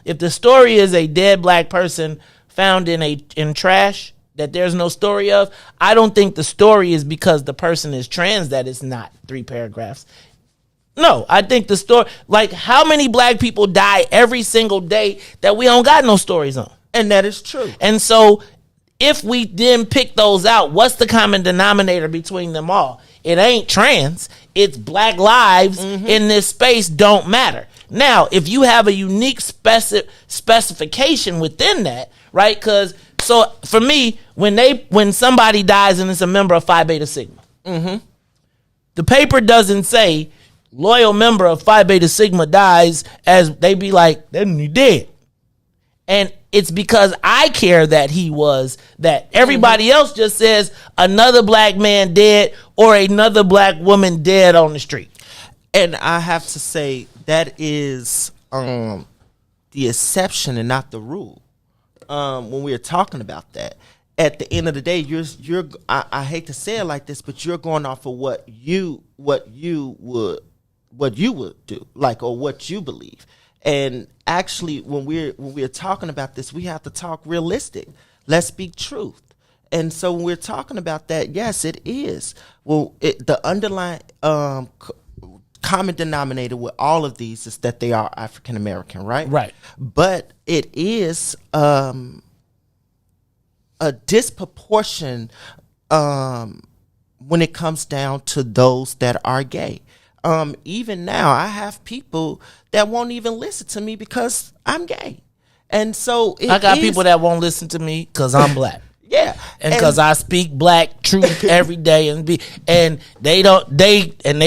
if the story is a dead black person found in trash that there's no story of, I don't think the story is because the person is trans that it's not 3 paragraphs. No, I think the story, like, how many black people die every single day that we don't got no stories on? And that is true. And so if we then pick those out, what's the common denominator between them all? It ain't trans. It's black lives in this space don't matter. Now, if you have a unique specification within that, right? So for me, when somebody dies and it's a member of Phi Beta Sigma, the paper doesn't say loyal member of Phi Beta Sigma dies, as they be like, then he dead. And it's because I care that he was that. Everybody else just says another black man dead or another black woman dead on the street. And I have to say that is the exception and not the rule. When we're talking about that, at the end of the day, I hate to say it like this, but you're going off of what you would do, like, or what you believe. And actually, when we're talking about this, we have to talk realistic. Let's speak truth. And so when we're talking about that, yes, it is. Well, the underlying common denominator with all of these is that they are African American, right? Right. But it is a disproportion when it comes down to those that are gay. Even now, I have people that won't even listen to me because I'm gay. And so I got people that won't listen to me because I'm black. Yeah. And because I speak black truth every day and they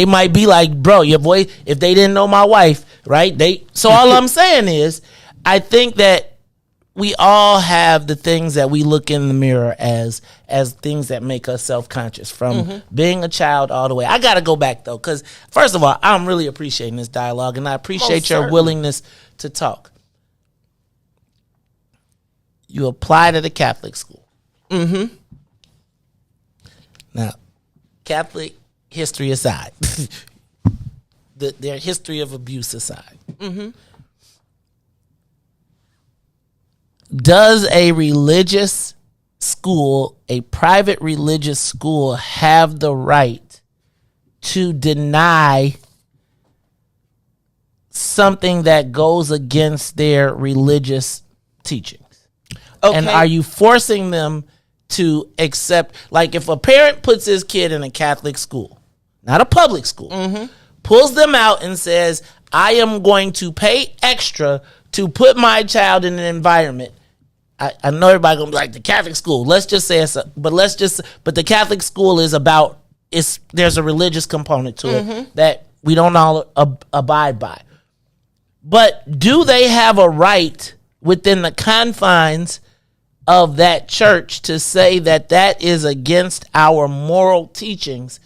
might be like, bro, your voice, if they didn't know my wife, right? So all I'm saying is, I think that we all have the things that we look in the mirror as things that make us self-conscious, from being a child all the way. I got to go back, though, because first of all, I'm really appreciating this dialogue, and I appreciate your willingness to talk. You applied at a Catholic school. Now, Catholic history aside, their history of abuse aside, does a religious school, a private religious school, have the right to deny something that goes against their religious teachings? Okay. And are you forcing them to accept, like if a parent puts his kid in a Catholic school, not a public school, pulls them out and says, I am going to pay extra to put my child in an environment. I know everybody gonna be like, the Catholic school. Let's just say but the Catholic school is about, there's a religious component to it that we don't all abide by. But do they have a right within the confines of that church to say that is against our moral teachings,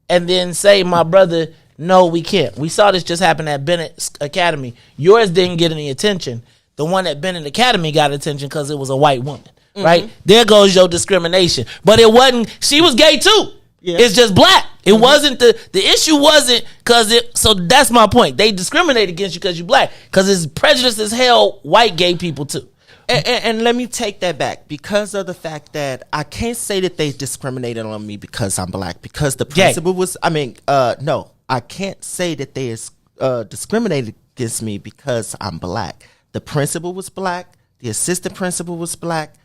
and then say, my brother, no, we can't? We saw this just happen at Bennett Academy. Yours didn't get any attention. The one at Bennett Academy got attention because it was a white woman, right? There goes your discrimination. But it wasn't, she was gay too. Yeah. It's just black. It wasn't the issue wasn't so that's my point. They discriminate against you because you're black, because it's prejudice as hell white gay people too. And let me take that back, because of the fact that I can't say that they discriminated on me because I'm black, because the principal was, no, I can't say that they discriminated against me because I'm black. The principal was black. The assistant principal was black.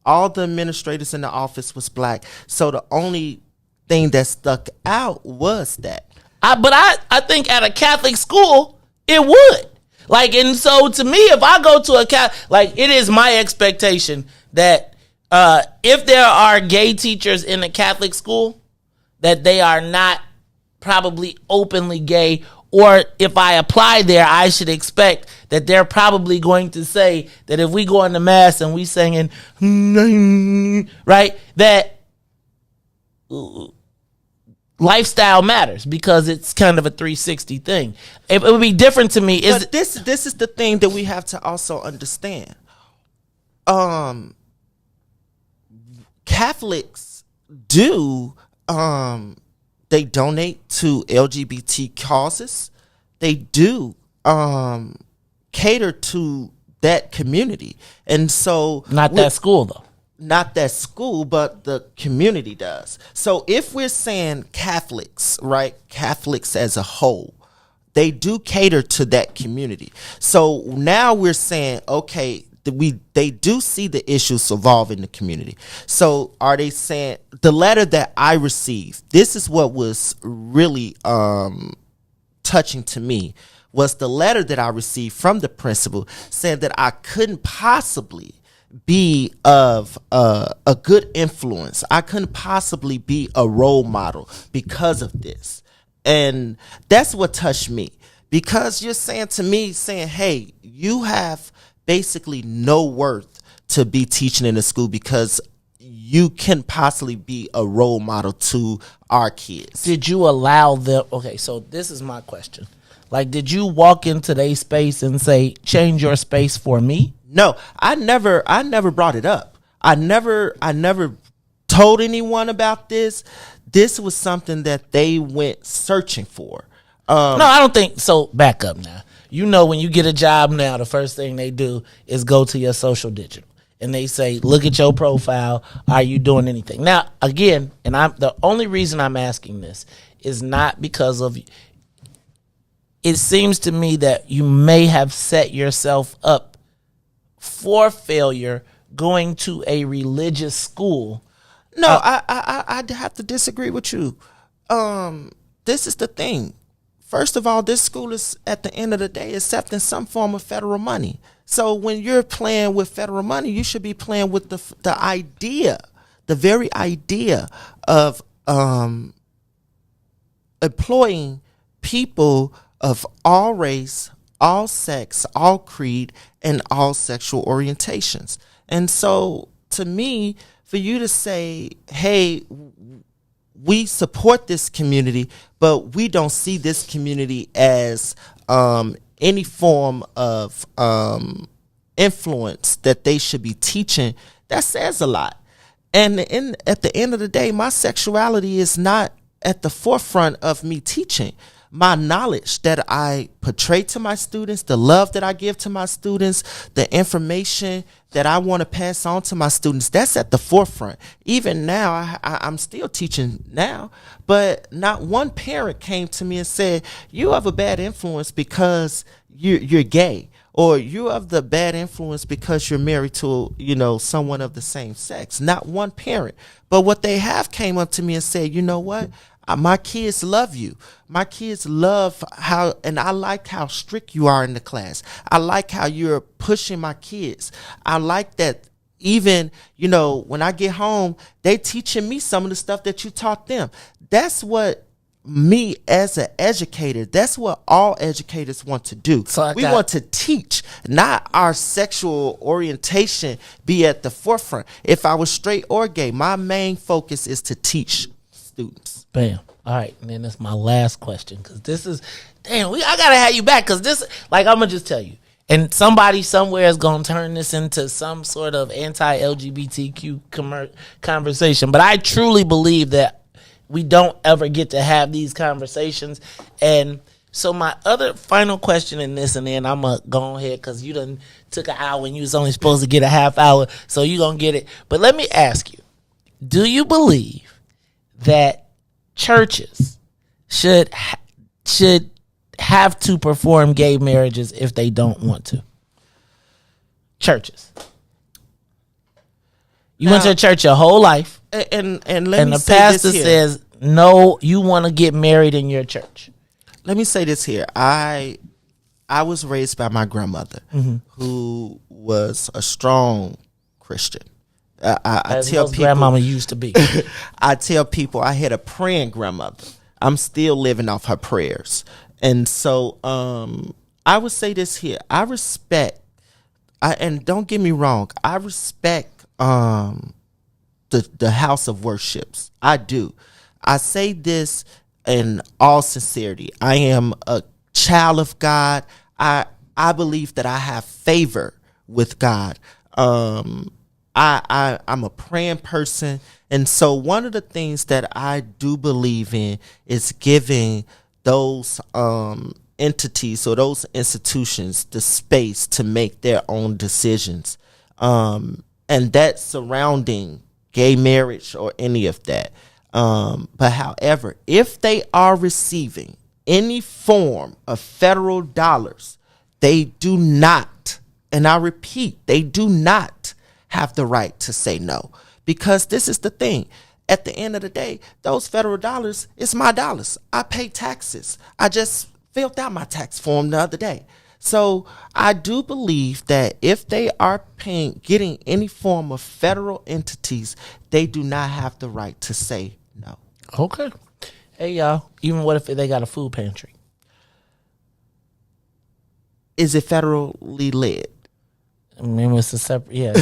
All the administrators in the office was black. So the only thing that stuck out was that. But I think at a Catholic school, it would. Like, and so to me, if I go to a Catholic, it is my expectation that if there are gay teachers in a Catholic school, that they are not probably openly gay. Or if I apply there, I should expect that they're probably going to say that if we go into mass and we singing, right, that lifestyle matters, because it's kind of a 360 thing. It would be different to me. But this is the thing that we have to also understand. Catholics do they donate to LGBT causes. They do cater to that community. And so not that school though. Not that school, but the community does. So if we're saying Catholics, right? Catholics as a whole, they do cater to that community. So now we're saying, okay, they do see the issues evolve in the community. So are they saying, the letter that I received, this is what was really touching to me, was the letter that I received from the principal saying that I couldn't possibly be of a good influence. I couldn't possibly be a role model because of this. And that's what touched me, because you're saying to me, saying, hey, you have basically no worth to be teaching in a school because you can possibly be a role model to our kids. Did you allow them? Okay, so this is my question. Like, did you walk into their space and say, change your space for me? No, I never brought it up. I never told anyone about this. This was something that they went searching for. No, I don't think so. Back up now. You know, when you get a job now, the first thing they do is go to your social digital and they say, look at your profile. Are you doing anything? Now, again, and the only reason I'm asking this is not because of, it seems to me that you may have set yourself up for failure going to a religious school. No, I'd have to disagree with you. This is the thing. First of all, this school is, at the end of the day, accepting some form of federal money. So when you're playing with federal money, you should be playing with the idea, the very idea of employing people of all race, all sex, all creed, and all sexual orientations. And so to me, for you to say, hey, we support this community, but we don't see this community as any form of influence that they should be teaching, that says a lot. And at the end of the day, my sexuality is not at the forefront of me teaching. My knowledge that I portray to my students, the love that I give to my students, the information that I want to pass on to my students, that's at the forefront. Even now, I'm still teaching now, but not one parent came to me and said, you have a bad influence because you're gay, or you have the bad influence because you're married to, someone of the same sex. Not one parent. But what they have came up to me and said, you know what? My kids love you. My kids love and I like how strict you are in the class. I like how you're pushing my kids. I like that even, when I get home, they teaching me some of the stuff that you taught them. That's what me as an educator, that's what all educators want to do. We want to teach, not our sexual orientation be at the forefront. If I was straight or gay, my main focus is to teach students. Bam. All right, and then that's my last question, because this is, I gotta have you back, because this, I'm gonna just tell you, and somebody somewhere is gonna turn this into some sort of anti-LGBTQ conversation, but I truly believe that we don't ever get to have these conversations. And so my other final question in this, and then I'm gonna go ahead, because you done took an hour and you was only supposed to get a half hour, so you gonna get it. But let me ask you, do you believe that churches should have to perform gay marriages if they don't want to? Churches. You went to church your whole life, and the pastor says, no, you want to get married in your church. Let me say this here. I was raised by my grandmother, who was a strong Christian. I tell people, grandmama used to be. I tell people I had a praying grandmother. I'm still living off her prayers. And so I would say this here. I respect, and don't get me wrong, I respect the house of worships. I do. I say this in all sincerity. I am a child of God. I believe that I have favor with God. I'm a praying person. And so one of the things that I do believe in is giving those entities or those institutions the space to make their own decisions. And that's surrounding gay marriage or any of that. But however, if they are receiving any form of federal dollars, they do not, and I repeat, they do not have the right to say no. Because this is the thing. At the end of the day, those federal dollars, it's my dollars. I pay taxes. I just filled out my tax form the other day. So I do believe that if they are getting any form of federal entities, they do not have the right to say no. Okay. Hey, y'all, even what if they got a food pantry? Is it federally led? I mean, it's a separate, yeah.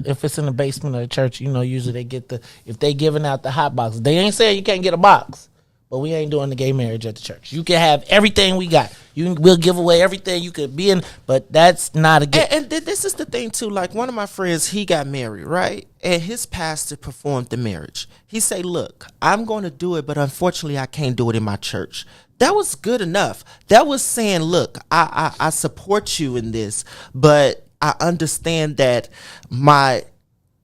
If it's in the basement of the church, usually they get if they giving out the hot box. They ain't saying you can't get a box, but we ain't doing the gay marriage at the church. You can have everything we got. We'll give away everything you could be in, but that's not a gay. And this is the thing too. Like one of my friends, he got married, right? And his pastor performed the marriage. He said, "Look, I'm going to do it, but unfortunately, I can't do it in my church." That was good enough. That was saying, "Look, I support you in this, but I understand that my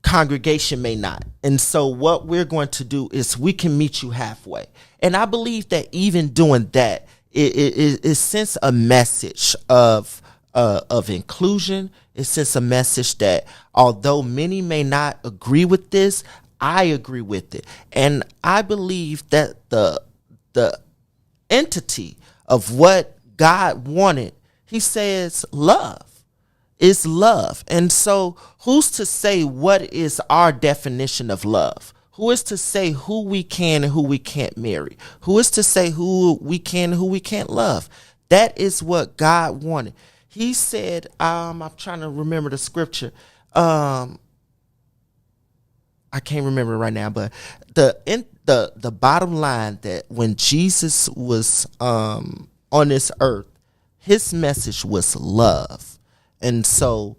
congregation may not. And so what we're going to do is we can meet you halfway." And I believe that even doing that, it sends a message of inclusion. It sends a message that although many may not agree with this, I agree with it. And I believe that the entity of what God wanted, he says love. Is love. And so who's to say what is our definition of love? Who is to say who we can and who we can't marry? Who is to say who we can and who we can't love? That is what God wanted. He said, I'm trying to remember the scripture. I can't remember it right now, but the bottom line that when Jesus was on this earth, his message was love. And so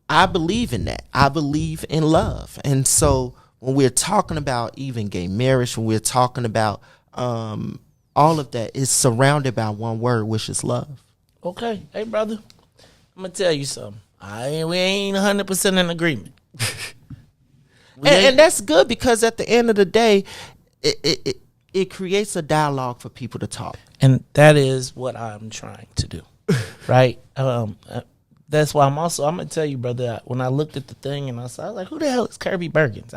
I believe in that. I believe in love. And so when we're talking about even gay marriage, when we're talking about all of that, it's surrounded by one word, which is love. Okay. Hey, brother, I'm going to tell you something. We ain't 100% in agreement. And that's good, because at the end of the day, it creates a dialogue for people to talk. And that is what I'm trying to do, right? That's why I'm going to tell you, brother, when I looked at the thing and I was like, who the hell is Kirby Bergens?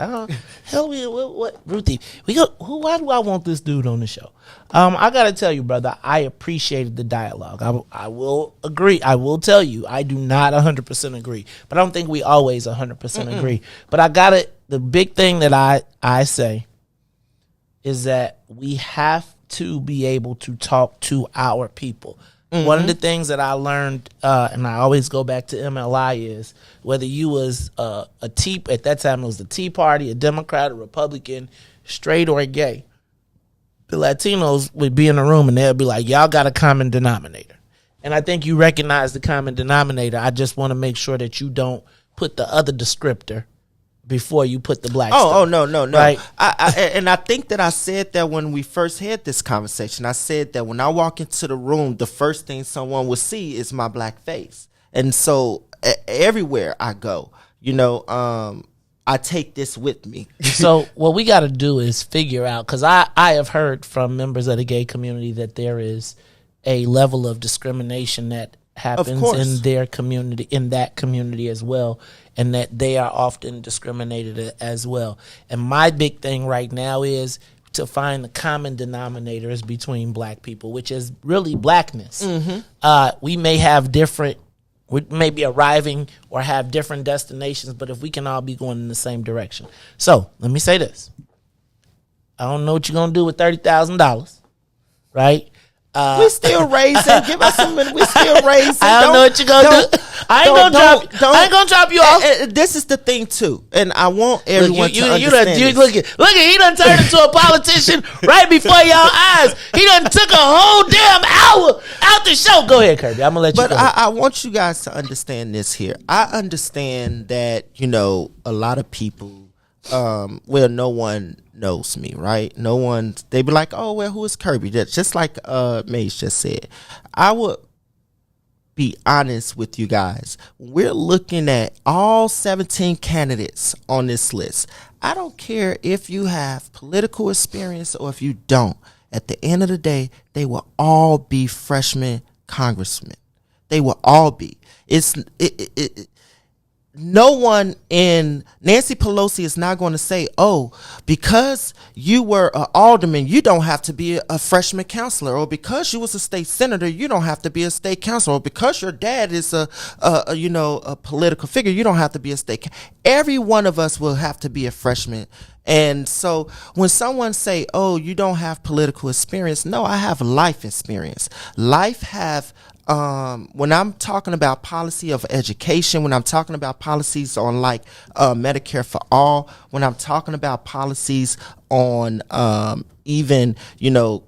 What Ruthie? Why do I want this dude on the show? I got to tell you, brother, I appreciated the dialogue. I will agree. I will tell you, I do not 100% agree, but I don't think we always 100% agree. But the big thing that I say is that we have to be able to talk to our people. One of the things that I learned, and I always go back to MLI, is whether you was at that time it was the Tea Party, a Democrat, a Republican, straight or gay, the Latinos would be in the room and they'll be like, y'all got a common denominator. And I think you recognize the common denominator. I just want to make sure that you don't put the other descriptor before you put the black stuff. No. Right? And I think that I said that when we first had this conversation. I said that when I walk into the room, the first thing someone will see is my black face. And so everywhere I go, I take this with me. So what we got to do is figure out, because I have heard from members of the gay community that there is a level of discrimination that happens in their community, in that community as well, and that they are often discriminated as well. And my big thing right now is to find the common denominators between black people, which is really blackness. We may be arriving or have different destinations, but if we can all be going in the same direction. So let me say this. I don't know what you're going to do with $30,000, right? We're still raising. Give us some money. We're still raising. I don't know what you're gonna do. I ain't gonna drop you off. This is the thing too, and I want everyone to understand this. Look, he done turned into a politician right before y'all eyes. He done took a whole damn hour out the show. Go ahead, Kirby. I'm gonna let you. But I want you guys to understand this here. I understand that a lot of people. No one knows me, right? No one. They be like, oh, well, who is Kirby? That's just like Maze just said. I would be honest with you guys. We're looking at all 17 candidates on this list. I don't care if you have political experience or if you don't. At the end of the day, they will all be freshman congressmen. They will all be. No one in Nancy Pelosi is not going to say, oh, because you were an alderman, you don't have to be a freshman counselor, or because you was a state senator, you don't have to be a state counselor, or because your dad is a political figure, you don't have to be a state. Every one of us will have to be a freshman. And so when someone say, oh, you don't have political experience, no, I have life experience. When I'm talking about policy of education, when I'm talking about policies on Medicare for all, when I'm talking about policies on even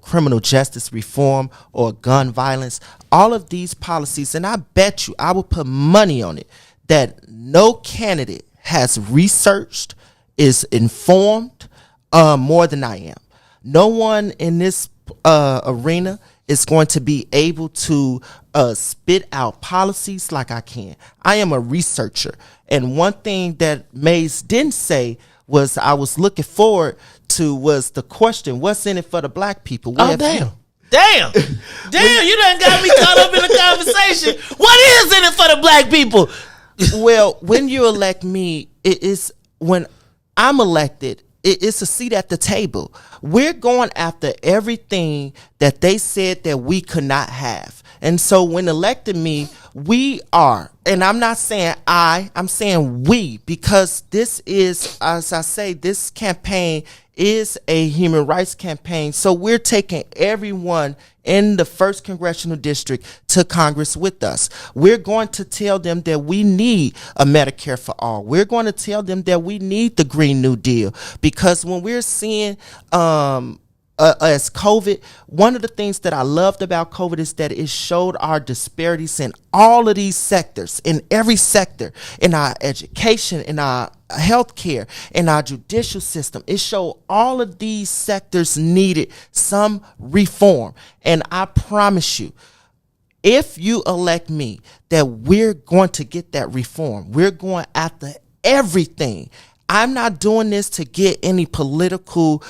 criminal justice reform or gun violence, all of these policies, and I bet you, I would put money on it, that no candidate has researched, is informed more than I am. No one in this arena is going to be able to spit out policies like I can. I am a researcher. And one thing that Maze didn't say was I was looking forward to was the question, what's in it for the black people? Damn, you done got me caught up in the conversation. What is in it for the black people? Well, when you elect me, it is when I'm elected, it's a seat at the table. We're going after everything that they said that we could not have. And so when electing me, We are, and I'm not saying I'm saying we, because this is, as I say, this campaign is a human rights campaign. So we're taking everyone in the 1st Congressional District to Congress with us. We're going to tell them that we need a Medicare for all. We're going to tell them that we need the Green New Deal, because when we're seeing as COVID, one of the things that I loved about COVID is that it showed our disparities in all of these sectors, in every sector, in our education, in our healthcare, in our judicial system. It showed all of these sectors needed some reform. And I promise you, if you elect me, that we're going to get that reform. We're going after everything. I'm not doing this to get any political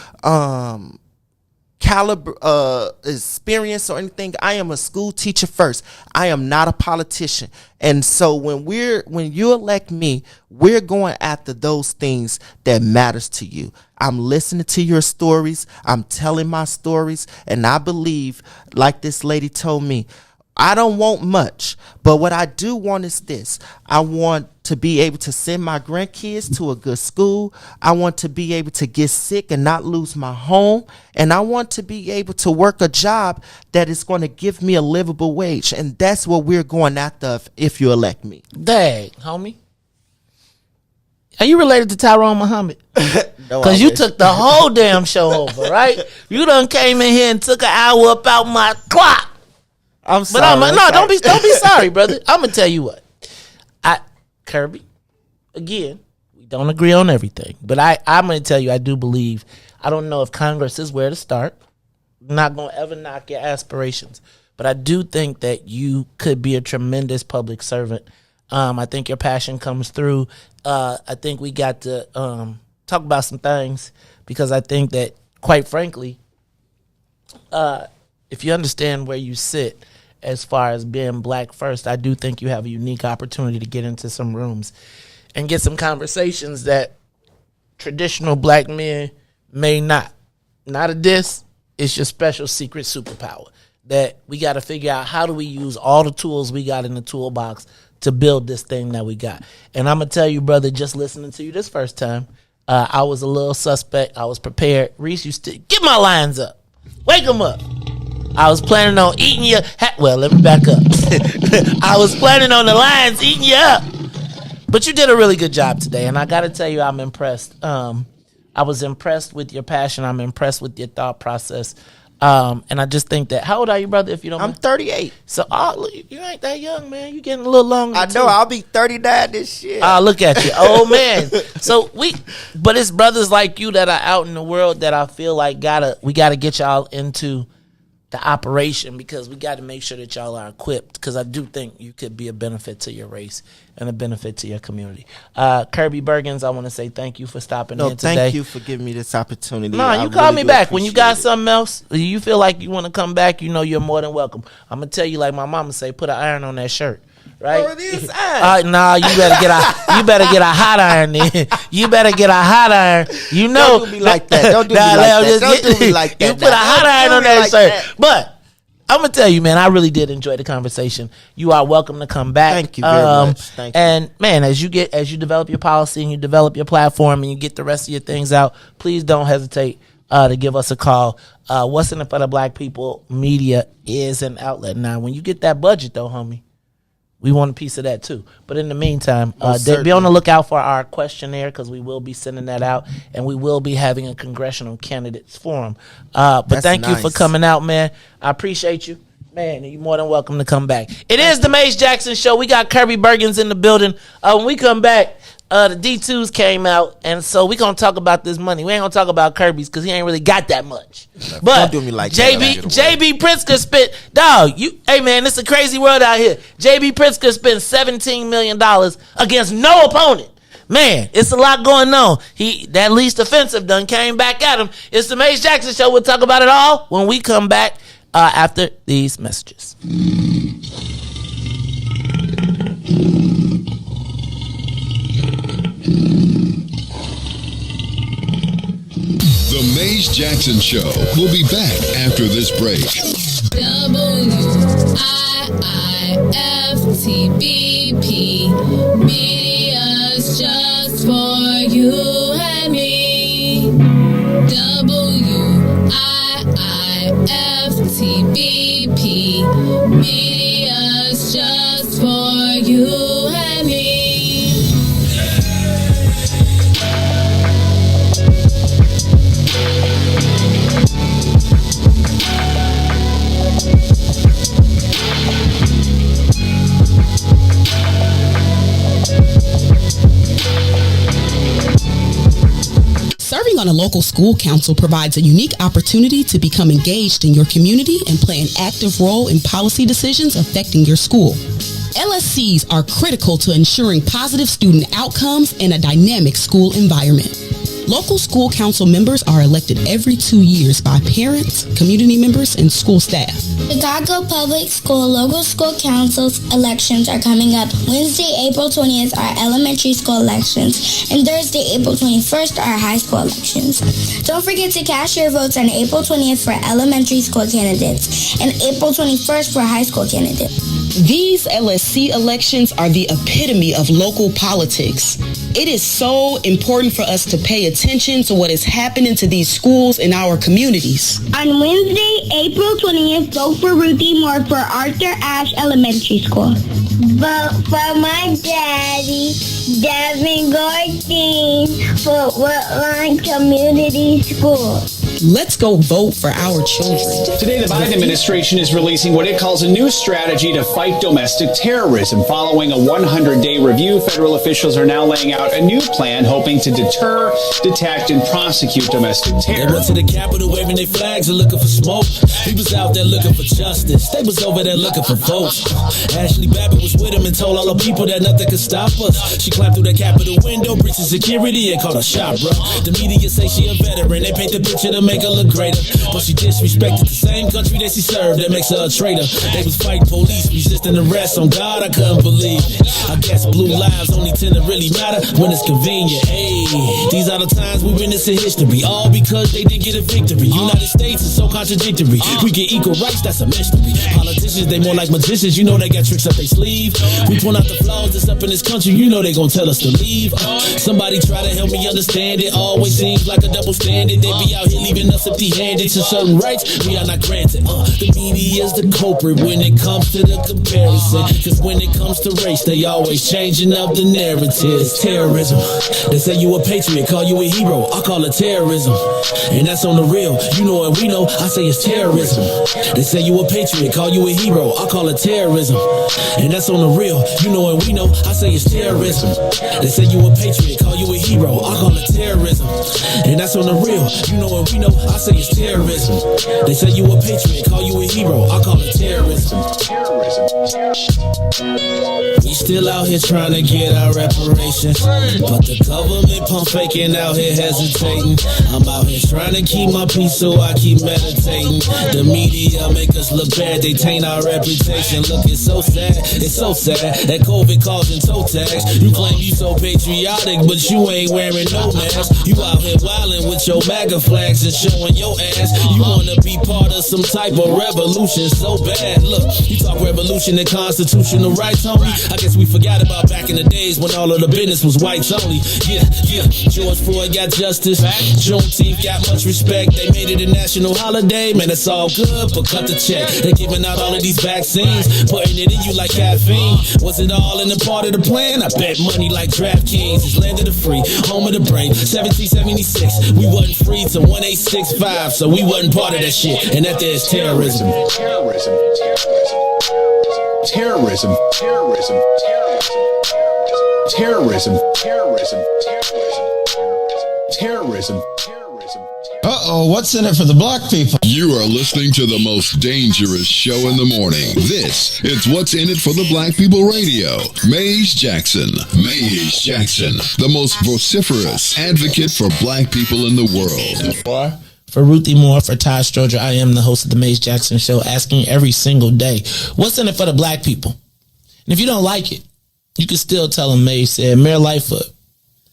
caliber experience or anything. I am a school teacher first. I am not a politician. And so when you elect me, we're going after those things that matters to you. I'm listening to your stories. I'm telling my stories. And I believe, like this lady told me, I don't want much, but what I do want is this. I want to be able to send my grandkids to a good school. I want to be able to get sick and not lose my home. And I want to be able to work a job that is going to give me a livable wage. And that's what we're going after if you elect me. Dang, homie. Are you related to Tyrone Muhammad? No, because you took the whole damn show over, right? You done came in here and took an hour up out my clock. I'm sorry. But don't be sorry, brother. I'm gonna tell you what. Kirby, again, we don't agree on everything, but I'm gonna tell you, I do believe. I don't know if Congress is where to start. I'm not gonna ever knock your aspirations, but I do think that you could be a tremendous public servant. I think your passion comes through. I think we got to talk about some things, because I think that, quite frankly, if you understand where you sit as far as being black first, I do think you have a unique opportunity to get into some rooms and get some conversations that traditional black men may not. Not a diss, it's your special secret superpower that we got to figure out, how do we use all the tools we got in the toolbox to build this thing that we got. And I'm going to tell you, brother, just listening to you this first time, I was a little suspect. I was prepared. Riis, get my lines up. Wake them up. I was planning on eating you. Well, let me back up. I was planning on the lions eating you up. But you did a really good job today, and I got to tell you, I'm impressed. I was impressed with your passion. I'm impressed with your thought process. And I just think that, how old are you, brother, if you don't I'm mind? 38. So, you ain't that young, man. You getting a little longer. I know. I'll be 39 this year. Look at you. Oh, man. So, but it's brothers like you that are out in the world that I feel like we got to get y'all into the operation, because we got to make sure that y'all are equipped, because I do think you could be a benefit to your race and a benefit to your community. Kirby Bergens, I want to say thank you for stopping in today. Thank you for giving me this opportunity. No, you call me back when you got something else. You feel like you want to come back, you know you're more than welcome. I'm going to tell you, like my mama say, put an iron on that shirt. Right? Oh, it is iron. Nah, you better get a hot iron then. You better get a hot iron. You know, don't do me like that. Don't do me like that. Don't do me like that. You put a hot iron on that shirt. But I'm gonna tell you, man, I really did enjoy the conversation. You are welcome to come back. Thank you very much. Thank you. And man, as you develop your policy and you develop your platform and you get the rest of your things out, please don't hesitate to give us a call. What's in it for the Black People Media is an outlet. Now, when you get that budget, though, homie, we want a piece of that too. But in the meantime, be on the lookout for our questionnaire, because we will be sending that out, and we will be having a congressional candidates forum. But thank you for coming out, man. I appreciate you. Man, you're more than welcome to come back. It is the Maze Jackson Show. We got Kirby Bergens in the building. When we come back, the D2s came out, and so we're going to talk about this money. We ain't going to talk about Kirby's, because he ain't really got that much. But don't do me like JB Pritzker spent, hey man, it's a crazy world out here. JB Pritzker spent $17 million against no opponent. Man, it's a lot going on. That least offensive done came back at him. It's the Maze Jackson Show. We'll talk about it all when we come back after these messages. The Maze Jackson Show will be back after this break. WIIFTBP. Media's just for you and me. WIIFTBP. Media's just for you and me. Serving on a local school council provides a unique opportunity to become engaged in your community and play an active role in policy decisions affecting your school. LSCs are critical to ensuring positive student outcomes and a dynamic school environment. Local school council members are elected every 2 years by parents, community members, and school staff. Chicago Public School local school councils elections are coming up. Wednesday, April 20th are elementary school elections, and Thursday, April 21st are high school elections. Don't forget to cast your votes on April 20th for elementary school candidates and April 21st for high school candidates. These LSC elections are the epitome of local politics. It is so important for us to pay attention to what is happening to these schools in our communities. On Wednesday, April 20th, vote for Ruthie Moore for Arthur Ashe Elementary School. Vote for my daddy, Devin Gordine, for Woodline Community School. Let's go vote for our children. Today, the Biden administration is releasing what it calls a new strategy to fight domestic terrorism. Following a 100-day review, federal officials are now laying out a new plan hoping to deter, detect, and prosecute domestic terror. They went to the Capitol waving their flags and looking for smoke. He was out there looking for justice. They was over there looking for votes. Ashley Babbitt was with him and told all the people that nothing could stop us. She climbed through the Capitol window, breached security, and called a shot, bro. The media say she a veteran. They paint the picture to make her look greater, but she disrespected the same country that she served. That makes her a traitor. They was fighting police, resisting arrest. On God, I couldn't believe it. I guess blue lives only tend to really matter when it's convenient. Hey, these are the times we witness in history, all because they didn't get a victory. United States is so contradictory. We get equal rights, that's a mystery. Politicians, they more like magicians. You know they got tricks up their sleeve. We point out the flaws that's up in this country. You know they gon' tell us to leave. Somebody try to help me understand it. Always seems like a double standard. They be out here leaving us empty-handed to certain rights we are not granted. The media is the culprit when it comes to the comparison. Cause when it comes to race, they always changing up the narratives. Terrorism. They say you a patriot, call you a hero. I call it terrorism. And that's on the real. You know and we know, I say it's terrorism. They say you a patriot, call you a hero. I call it terrorism. And that's on the real. You know and we know, I say it's terrorism. They say you a patriot, call you a hero. I call it terrorism. And that's on the real. You know and we know, I say it's terrorism. They say you a patriot, call you a hero. I call it terrorism. We still out here trying to get our reparations, but the government pump faking out here hesitating. I'm out here trying to keep my peace, so I keep meditating. The media make us look bad, they taint our reputation. Look, it's so sad that COVID causing toe tags. You claim you so patriotic, but you ain't wearing no mask. You out here wildin' with your MAGA flags and showing your ass. You wanna be part of some type of revolution so bad. Look, you talk revolution and constitutional rights, homie. I guess we forgot about back in the days when all of the business was whites only. Yeah. George Floyd got justice. Juneteenth got much respect. They made it a national holiday. Man, it's all good, but cut the check. They're giving out all of these vaccines, putting it in you like caffeine. Was it all in the part of the plan? I bet money like DraftKings. It's land of the free, home of the brave. 1776, we wasn't free till 1865, so we wasn't part of that shit. And that there's terrorism. Uh-oh, what's in it for the black people? You are listening to the most dangerous show in the morning. This is What's in It for the Black People Radio. Maze Jackson, the most vociferous advocate for black people in the world. For Ruthie Moore, for Ty Stroger, I am the host of the Maze Jackson Show, asking every single day, what's in it for the black people? And if you don't like it, you can still tell them Maze said, Mayor Lightfoot,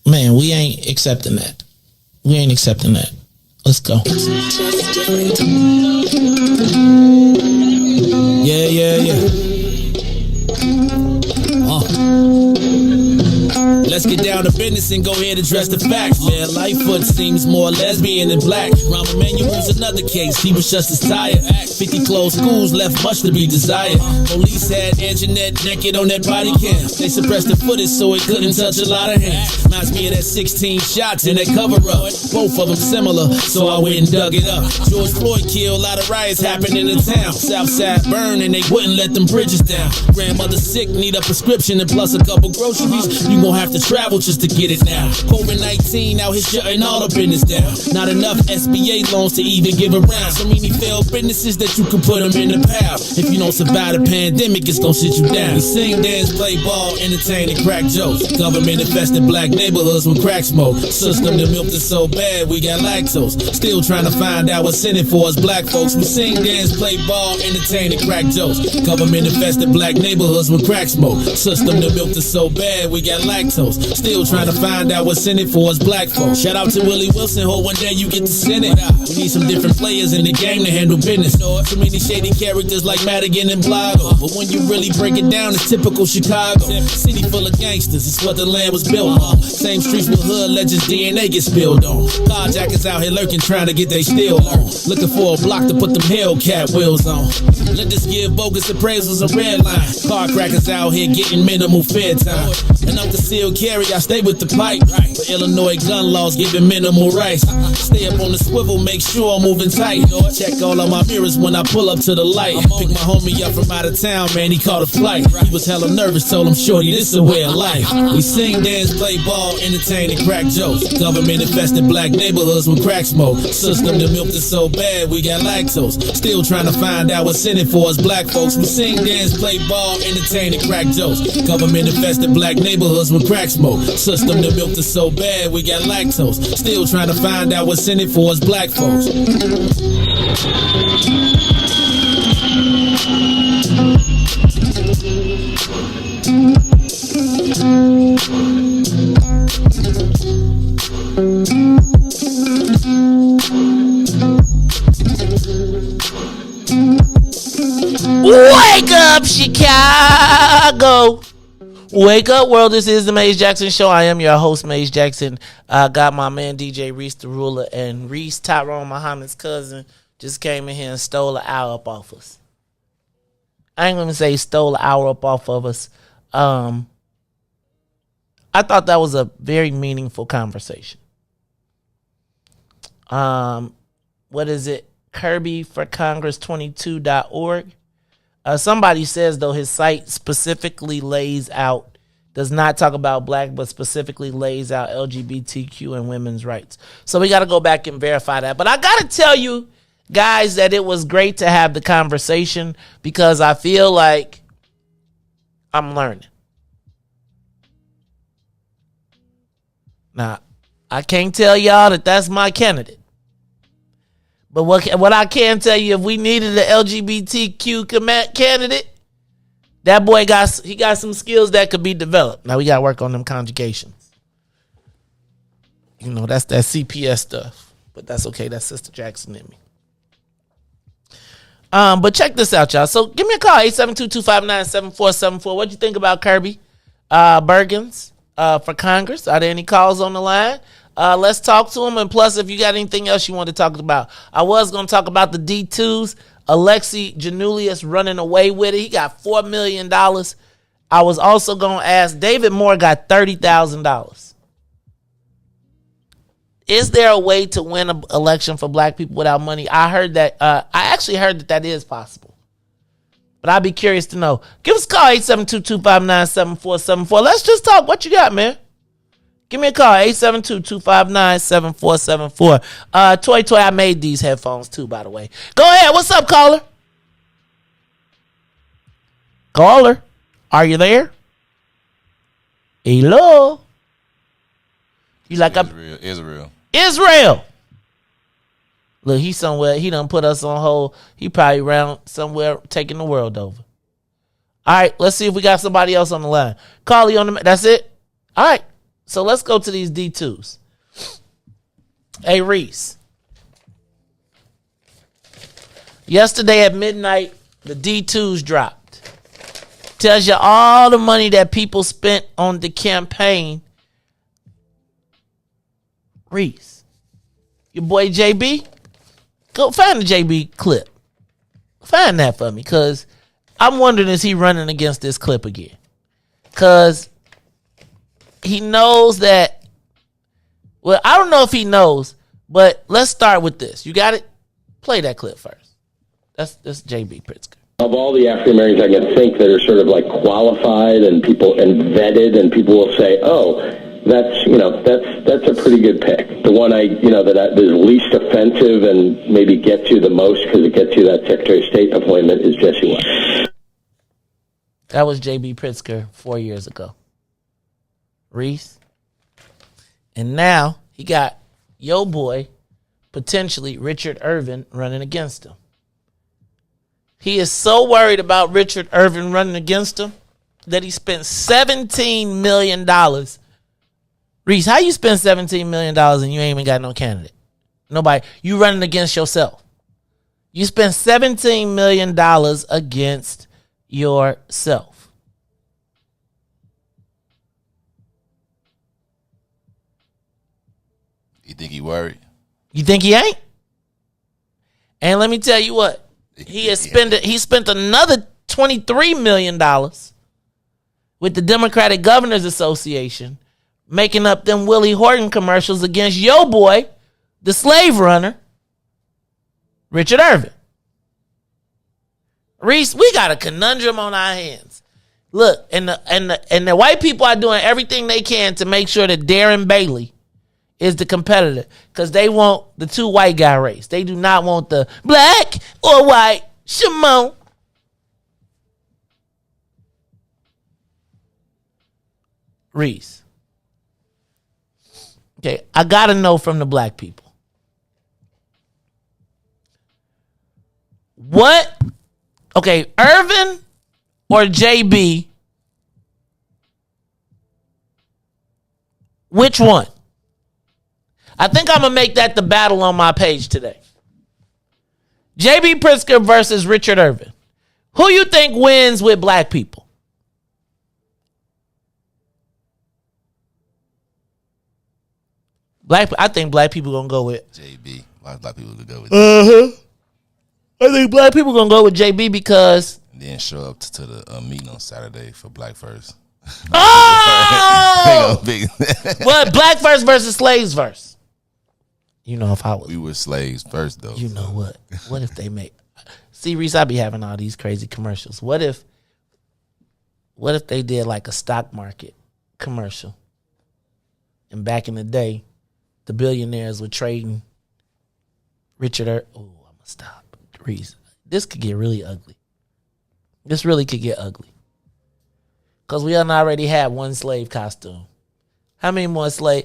man, we ain't accepting that. We ain't accepting that. Let's go. Let's get down to business and go ahead and address the facts, man. Lightfoot seems more lesbian than black. Rahm Emanuel's another case, he was just as tired. 50 closed schools left much to be desired. Police had Anjanette naked on that body cam. They suppressed the footage so it couldn't touch a lot of hands. Reminds me of that 16 shots in that cover up. Both of them similar, so I went and dug it up. George Floyd killed, a lot of riots happened in the town. Southside burned and they wouldn't let them bridges down. Grandmother sick, need a prescription and plus a couple groceries. You gon' have to travel just to get it now. COVID-19 out here shutting all the business down. Not enough SBA loans to even give around. So many failed businesses that you can put them in the pile. If you don't survive the pandemic, it's gon' sit you down. We sing, dance, play ball, entertain, and crack jokes. Government infested black neighborhoods with crack smoke. System that milked us so bad, we got lactose. Still trying to find out what's in it for us black folks. We sing, dance, play ball, entertain, and crack jokes. Government infested black neighborhoods with crack smoke. System that milked us so bad, we got lactose. Still trying to find out what's in it for us black folks. Shout out to Willie Wilson, hope one day you get to send it. We need some different players in the game to handle business. Too many shady characters like Madigan and Blago. But when you really break it down, it's typical Chicago. City full of gangsters, it's what the land was built on. Same streets with hood legends, DNA get spilled on. Carjackers out here lurking, trying to get they steal on. Looking for a block to put them Hellcat wheels on. Let us give bogus appraisals a red line. Car crackers out here getting minimal fair time. And I'm concealed carry, I stay with the pipe. But Illinois gun laws giving minimal rights. Stay up on the swivel, make sure I'm moving tight. Check all of my mirrors when I pull up to the light. Pick my homie up from out of town, man, he caught a flight. He was hella nervous, told him, shorty, this a way of life. We sing, dance, play ball, entertain, and crack jokes. Government infested black neighborhoods with crack smoke. System that milked us so bad, we got lactose. Still trying to find out what's in it for us black folks. We sing, dance, play ball, entertain, and crack jokes. Government infested black neighborhoods with crack smoke. System that milked us so bad, we got lactose. Still trying to find out what's in it for us black folks. Wake up, Chicago. Wake up, world. This is the Maze Jackson Show. I am your host, Maze Jackson. I got my man, DJ Riis the Ruler, and Riis, Tyrone Muhammad's cousin, just came in here and stole an hour up off us. I ain't going to say stole an hour up off of us. I thought that was a very meaningful conversation. What is it? KirbyForCongress22.org. Somebody says, though, his site specifically lays out, does not talk about black, but specifically lays out LGBTQ and women's rights. So we got to go back and verify that. But I got to tell you, guys, that it was great to have the conversation because I feel like I'm learning. Now, I can't tell y'all that that's my candidate. But what I can tell you, if we needed an LGBTQ candidate, that boy got some skills that could be developed. Now we got to work on them conjugations. You know, that's that CPS stuff. But that's okay. That's Sister Jackson in me. But check this out, y'all. So give me a call, 872-259-7474. What'd you think about Kirby Bergens for Congress? Are there any calls on the line? Let's talk to him. And plus, if you got anything else you want to talk about, I was going to talk about the D2s. Alexi Janulius running away with it. He got $4 million. I was also going to ask, David Moore got $30,000. Is there a way to win an election for black people without money? I heard that. I actually heard that is possible. But I'd be curious to know. Give us a call, 872-259-7474. Let's just talk. What you got, man? Give me a call, 872-259-7474. Toy, I made these headphones too, by the way. Go ahead. What's up, caller? Caller, are you there? Hello? You like Israel. Look, he's somewhere. He done put us on hold. He probably around somewhere taking the world over. All right, let's see if we got somebody else on the line. Carly on the. That's it. All right. So let's go to these D2s. Hey, Riis. Yesterday at midnight, The D2s dropped. Tells you all the money that people spent on the campaign. Riis, your boy JB, go find the JB clip. Find that for me, because I'm wondering, is he running against this clip again? Because he knows that, well, I don't know if he knows, but let's start with this. You got it? Play that clip first. That's JB Pritzker. Of all the African Americans I can think that are sort of like qualified and vetted, and people will say, "Oh, that's a pretty good pick." The one that is least offensive and maybe gets you the most because it gets you that Secretary of State appointment is Jesse White. That was JB Pritzker 4 years ago. Riis, and now he got yo boy, potentially Richard Irvin, running against him. He is so worried about Richard Irvin running against him that he spent $17 million. Riis, how you spend $17 million and you ain't even got no candidate? Nobody. You running against yourself. You spent $17 million against yourself. You think he worried? You think he ain't? And let me tell you what. He spent another $23 million with the Democratic Governors Association making up them Willie Horton commercials against yo boy, the slave runner, Richard Irvin. Riis, we got a conundrum on our hands. Look, and the white people are doing everything they can to make sure that Darren Bailey is the competitor, because they want the two white guy race. They do not want the black or white Shimon. Riis. Okay, I gotta know from the black people. What? Okay, Irvin or JB? Which one? I think I'm going to make that the battle on my page today. JB Pritzker versus Richard Irvin. Who you think wins with black people? I think black people going to go with JB. A lot of black people going to go with I think black people going to go with JB because... And then show up to the meeting on Saturday for Black First. Oh! What? Black First versus Slaves First? You know, if I was... We were slaves first, though. You know what? What if they make... See, Riis, I be having all these crazy commercials. What if they did like a stock market commercial? And back in the day, the billionaires were trading Richard Irvin. Oh, I'm going to stop. Riis, this could get really ugly. This really could get ugly. Because we already had one slave costume. How many more slave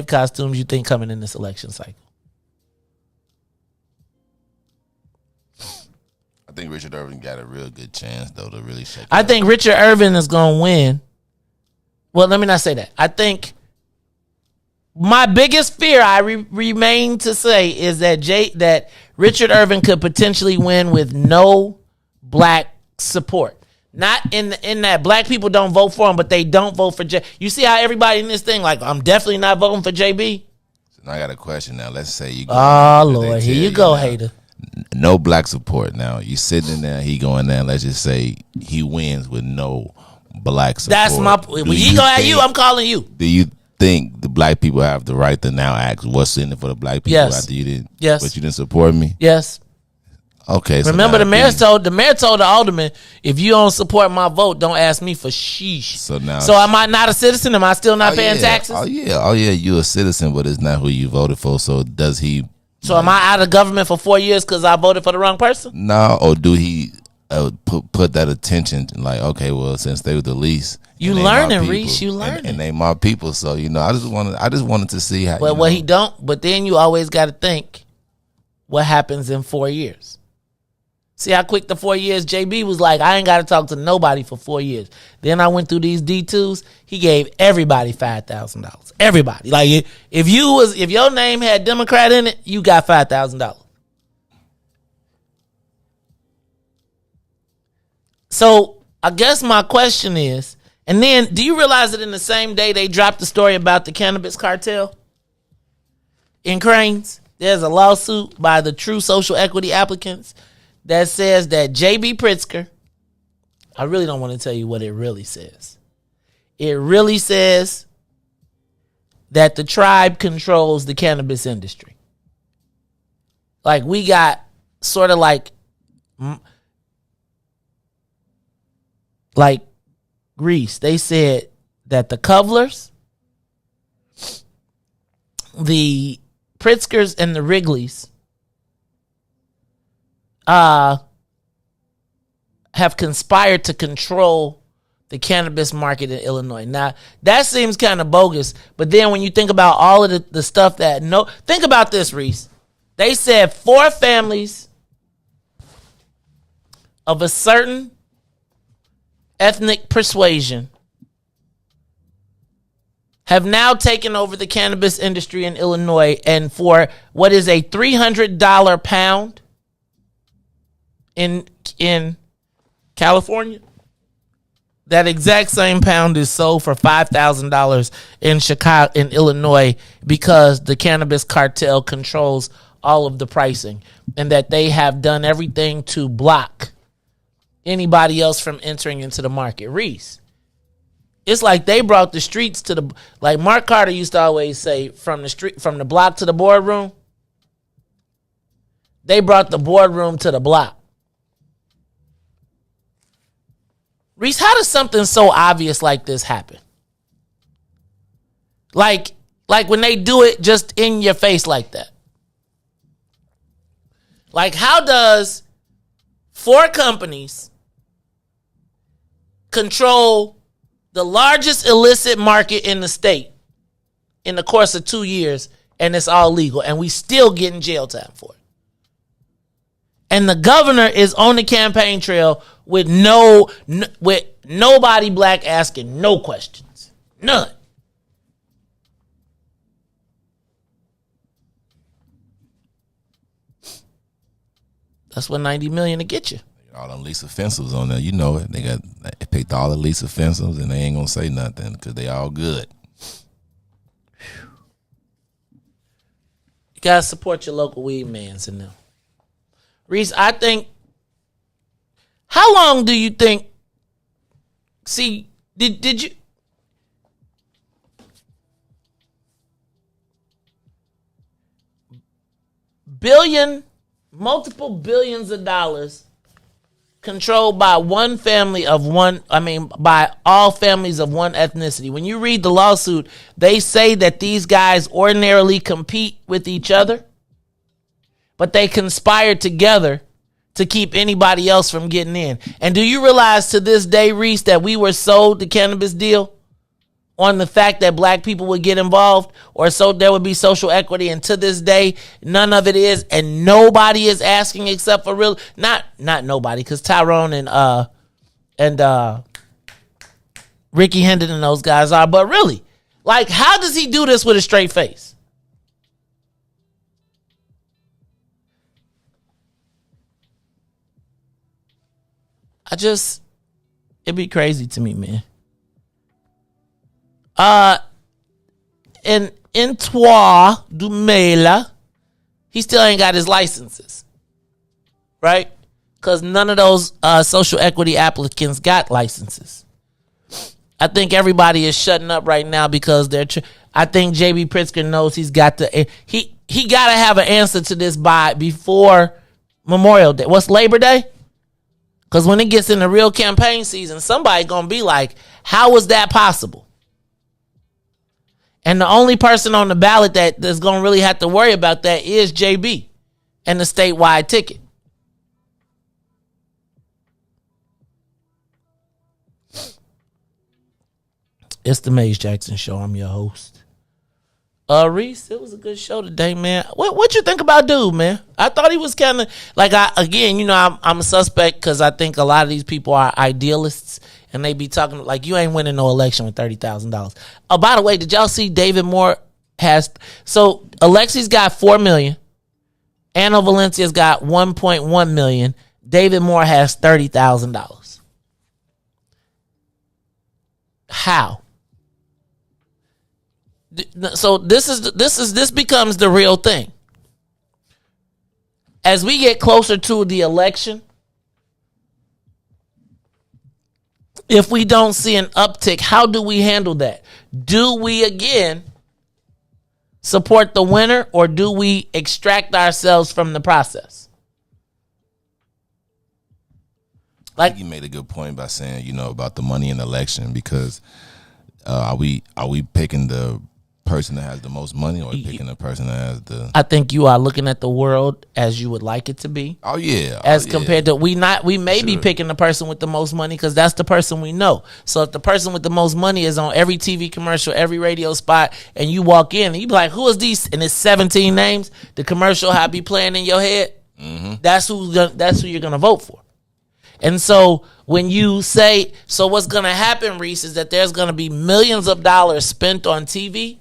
costumes you think coming in this election cycle? I think Richard Irvin got a real good chance, though, to really shake it I up. think Richard Irvin is going to win. Well, let me not say that. I think my biggest fear, I remain to say, is that Richard Irvin could potentially win with no black support. Not in that black people don't vote for him, but they don't vote for J. You see how everybody in this thing, like, I'm definitely not voting for JB? So now I got a question now. Let's say you go. Oh, Lord. Here you go, hater. No black support. Now, you sitting in there, he going there, let's just say he wins with no black support. That's my... When he go at you, I'm calling you. Do you think the black people have the right to now ask what's in it for the black people after you didn't? Yes. But you didn't support me? Yes. Okay. So remember, the mayor told the alderman, if you don't support my vote, don't ask me for sheesh. So am I not a citizen? Am I still not paying taxes? Oh yeah. You're a citizen, but it's not who you voted for. So does he? So am I out of government for 4 years because I voted for the wrong person? No, or do he put that attention? Like, okay, well, since they were the least, you learning, Riis. You learning, and they my people. So I just wanted to see how. Well, what he don't. But then you always got to think, what happens in 4 years? See how quick the 4 years JB was like, I ain't got to talk to nobody for 4 years. Then I went through these D2s. He gave everybody $5,000. Everybody. Like, if your name had Democrat in it, you got $5,000. So I guess my question is, and then do you realize that in the same day they dropped the story about the cannabis cartel in Cranes? There's a lawsuit by the True Social Equity applicants that says that J.B. Pritzker, I really don't want to tell you what it really says. It really says that the tribe controls the cannabis industry. Like we got sort of like Riis. They said that the Covlers, the Pritzkers, and the Wrigleys have conspired to control the cannabis market in Illinois. Now, that seems kind of bogus, but then when you think about all of the stuff that think about this, Riis. They said 4 families of a certain ethnic persuasion have now taken over the cannabis industry in Illinois, and for what is a $300 pound in California, that exact same pound is sold for $5,000 in Chicago, in Illinois, because the cannabis cartel controls all of the pricing, and that they have done everything to block anybody else from entering into the market. Riis, it's like they brought the streets to the, like Mark Carter used to always say, from the block to the boardroom. They brought the boardroom to the block. Riis, how does something so obvious like this happen? Like when they do it just in your face like that. Like, how does 4 companies control the largest illicit market in the state in the course of 2 years, and it's all legal, and we still getting jail time for it? And the governor is on the campaign trail with nobody black asking no questions. None. That's what $90 million to get you. All them lease offensives on there, you know it. They picked all the lease offensives, and they ain't gonna say nothing because they all good. You gotta support your local weed mans in them. Riis, I think. How long do you think? See, did you? Multiple billions of dollars controlled by one family of one, by all families of one ethnicity. When you read the lawsuit, they say that these guys ordinarily compete with each other, but they conspired together to keep anybody else from getting in. And do you realize to this day, Riis, that we were sold the cannabis deal on the fact that black people would get involved, or so there would be social equity, and to this day, none of it is, and nobody is asking except for not nobody, because Tyrone and Ricky Hendon and those guys are, but really, like, how does he do this with a straight face? It'd be crazy to me, man. In Trois Dumela, he still ain't got his licenses, right? Because none of those social equity applicants got licenses. I think everybody is shutting up right now because I think J.B. Pritzker knows he's got to. He got to have an answer to this before Memorial Day. What's Labor Day? Because when it gets into real campaign season, somebody gonna be like, "How was that possible?" And the only person on the ballot that's going to really have to worry about that is JB and the statewide ticket. It's the Maze Jackson Show. I'm your host. Riis, it was a good show today, man. What you think about dude, man? I thought he was kind of like, I'm a suspect because I think a lot of these people are idealists. And they be talking like, you ain't winning no election with $30,000. Oh, by the way, did y'all see David Moore so Alexi's got $4 million. Anna Valencia's got $1.1 million. David Moore has $30,000. How? So this becomes the real thing. As we get closer to the election, if we don't see an uptick, how do we handle that? Do we again support the winner, or do we extract ourselves from the process? Like, you made a good point by saying, about the money in the election, because are we picking the person that has the most money, or picking the person that has the... I think you are looking at the world as you would like it to be. Oh yeah. Compared to we may be picking the person with the most money because that's the person we know. So if the person with the most money is on every TV commercial, every radio spot, and you walk in and you be like, who is these? And it's 17 names. The commercial I be playing in your head. Mm-hmm. That's who you're gonna vote for. And so when you say, so what's gonna happen, Riis, is that there's gonna be millions of dollars spent on TV.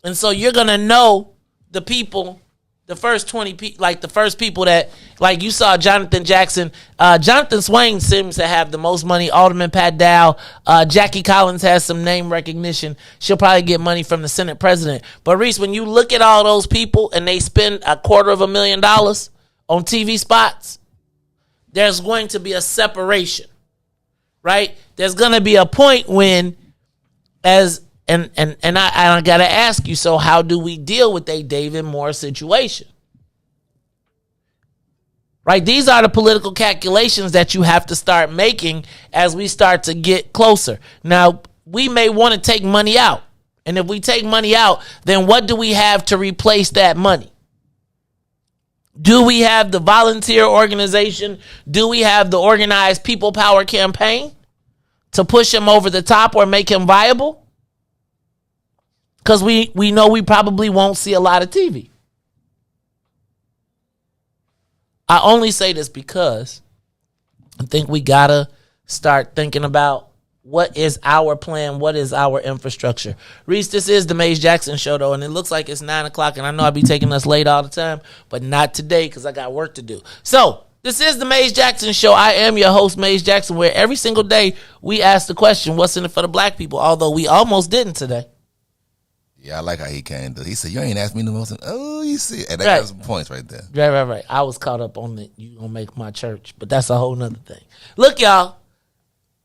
And so you're going to know the people, the first 20 people, like the first people that, like you saw Jonathan Jackson. Jonathan Swain seems to have the most money. Alderman Pat Dow. Jackie Collins has some name recognition. She'll probably get money from the Senate president. But Riis, when you look at all those people and they spend $250,000 on TV spots, there's going to be a separation, right? There's going to be a point when And I got to ask you, so how do we deal with a David Moore situation? Right? These are the political calculations that you have to start making as we start to get closer. Now, we may want to take money out. And if we take money out, then what do we have to replace that money? Do we have the volunteer organization? Do we have the organized people power campaign to push him over the top or make him viable? Because we know we probably won't see a lot of TV. I only say this because I think we got to start thinking about what is our plan, what is our infrastructure. Riis, this is the Maze Jackson Show, though, and it looks like it's 9 o'clock, and I know I'll be taking us late all the time, but not today because I got work to do. So, this is the Maze Jackson Show. I am your host, Maze Jackson, where every single day we ask the question, what's in it for the black people? Although we almost didn't today. Yeah, I like how he came. He said, you ain't asked me the most. Oh, you see. And that got some points right there. Right. I was caught up on you going to make my church. But that's a whole nother thing. Look, y'all.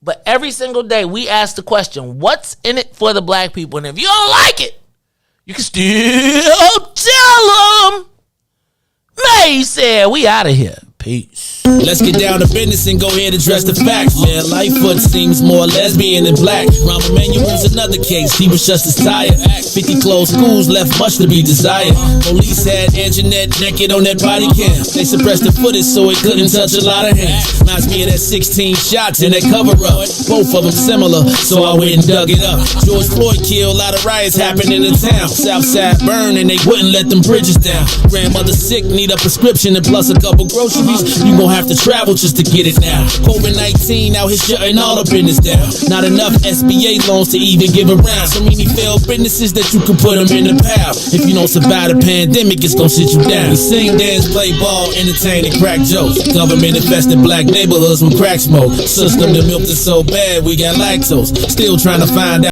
But every single day we ask the question, what's in it for the black people? And if you don't like it, you can still tell them. Maze said, we out of here. Peace. Let's get down to business and go ahead and address the facts, man. Lightfoot seems more lesbian than black. Rahm Emanuel's another case. He was just as tired. 50 closed schools left much to be desired. Police had Anjanette naked on that body cam. They suppressed the footage so it couldn't touch a lot of hands. Reminds me of that 16 shots in that cover up. Both of them similar, so I went and dug it up. George Floyd killed, a lot of riots happened in the town. Southside burned and they wouldn't let them bridges down. Grandmother sick, need a prescription and plus a couple groceries. You gon' have to travel just to get it now. COVID-19 out here shutting all the business down. Not enough SBA loans to even give around. So many failed businesses that you can put them in the pile. If you don't survive the pandemic, it's gon' sit you down. We sing, dance, play ball, entertain, and crack jokes. Government infested black neighborhoods with crack smoke. System that milked us so bad we got lactose. Still trying to find out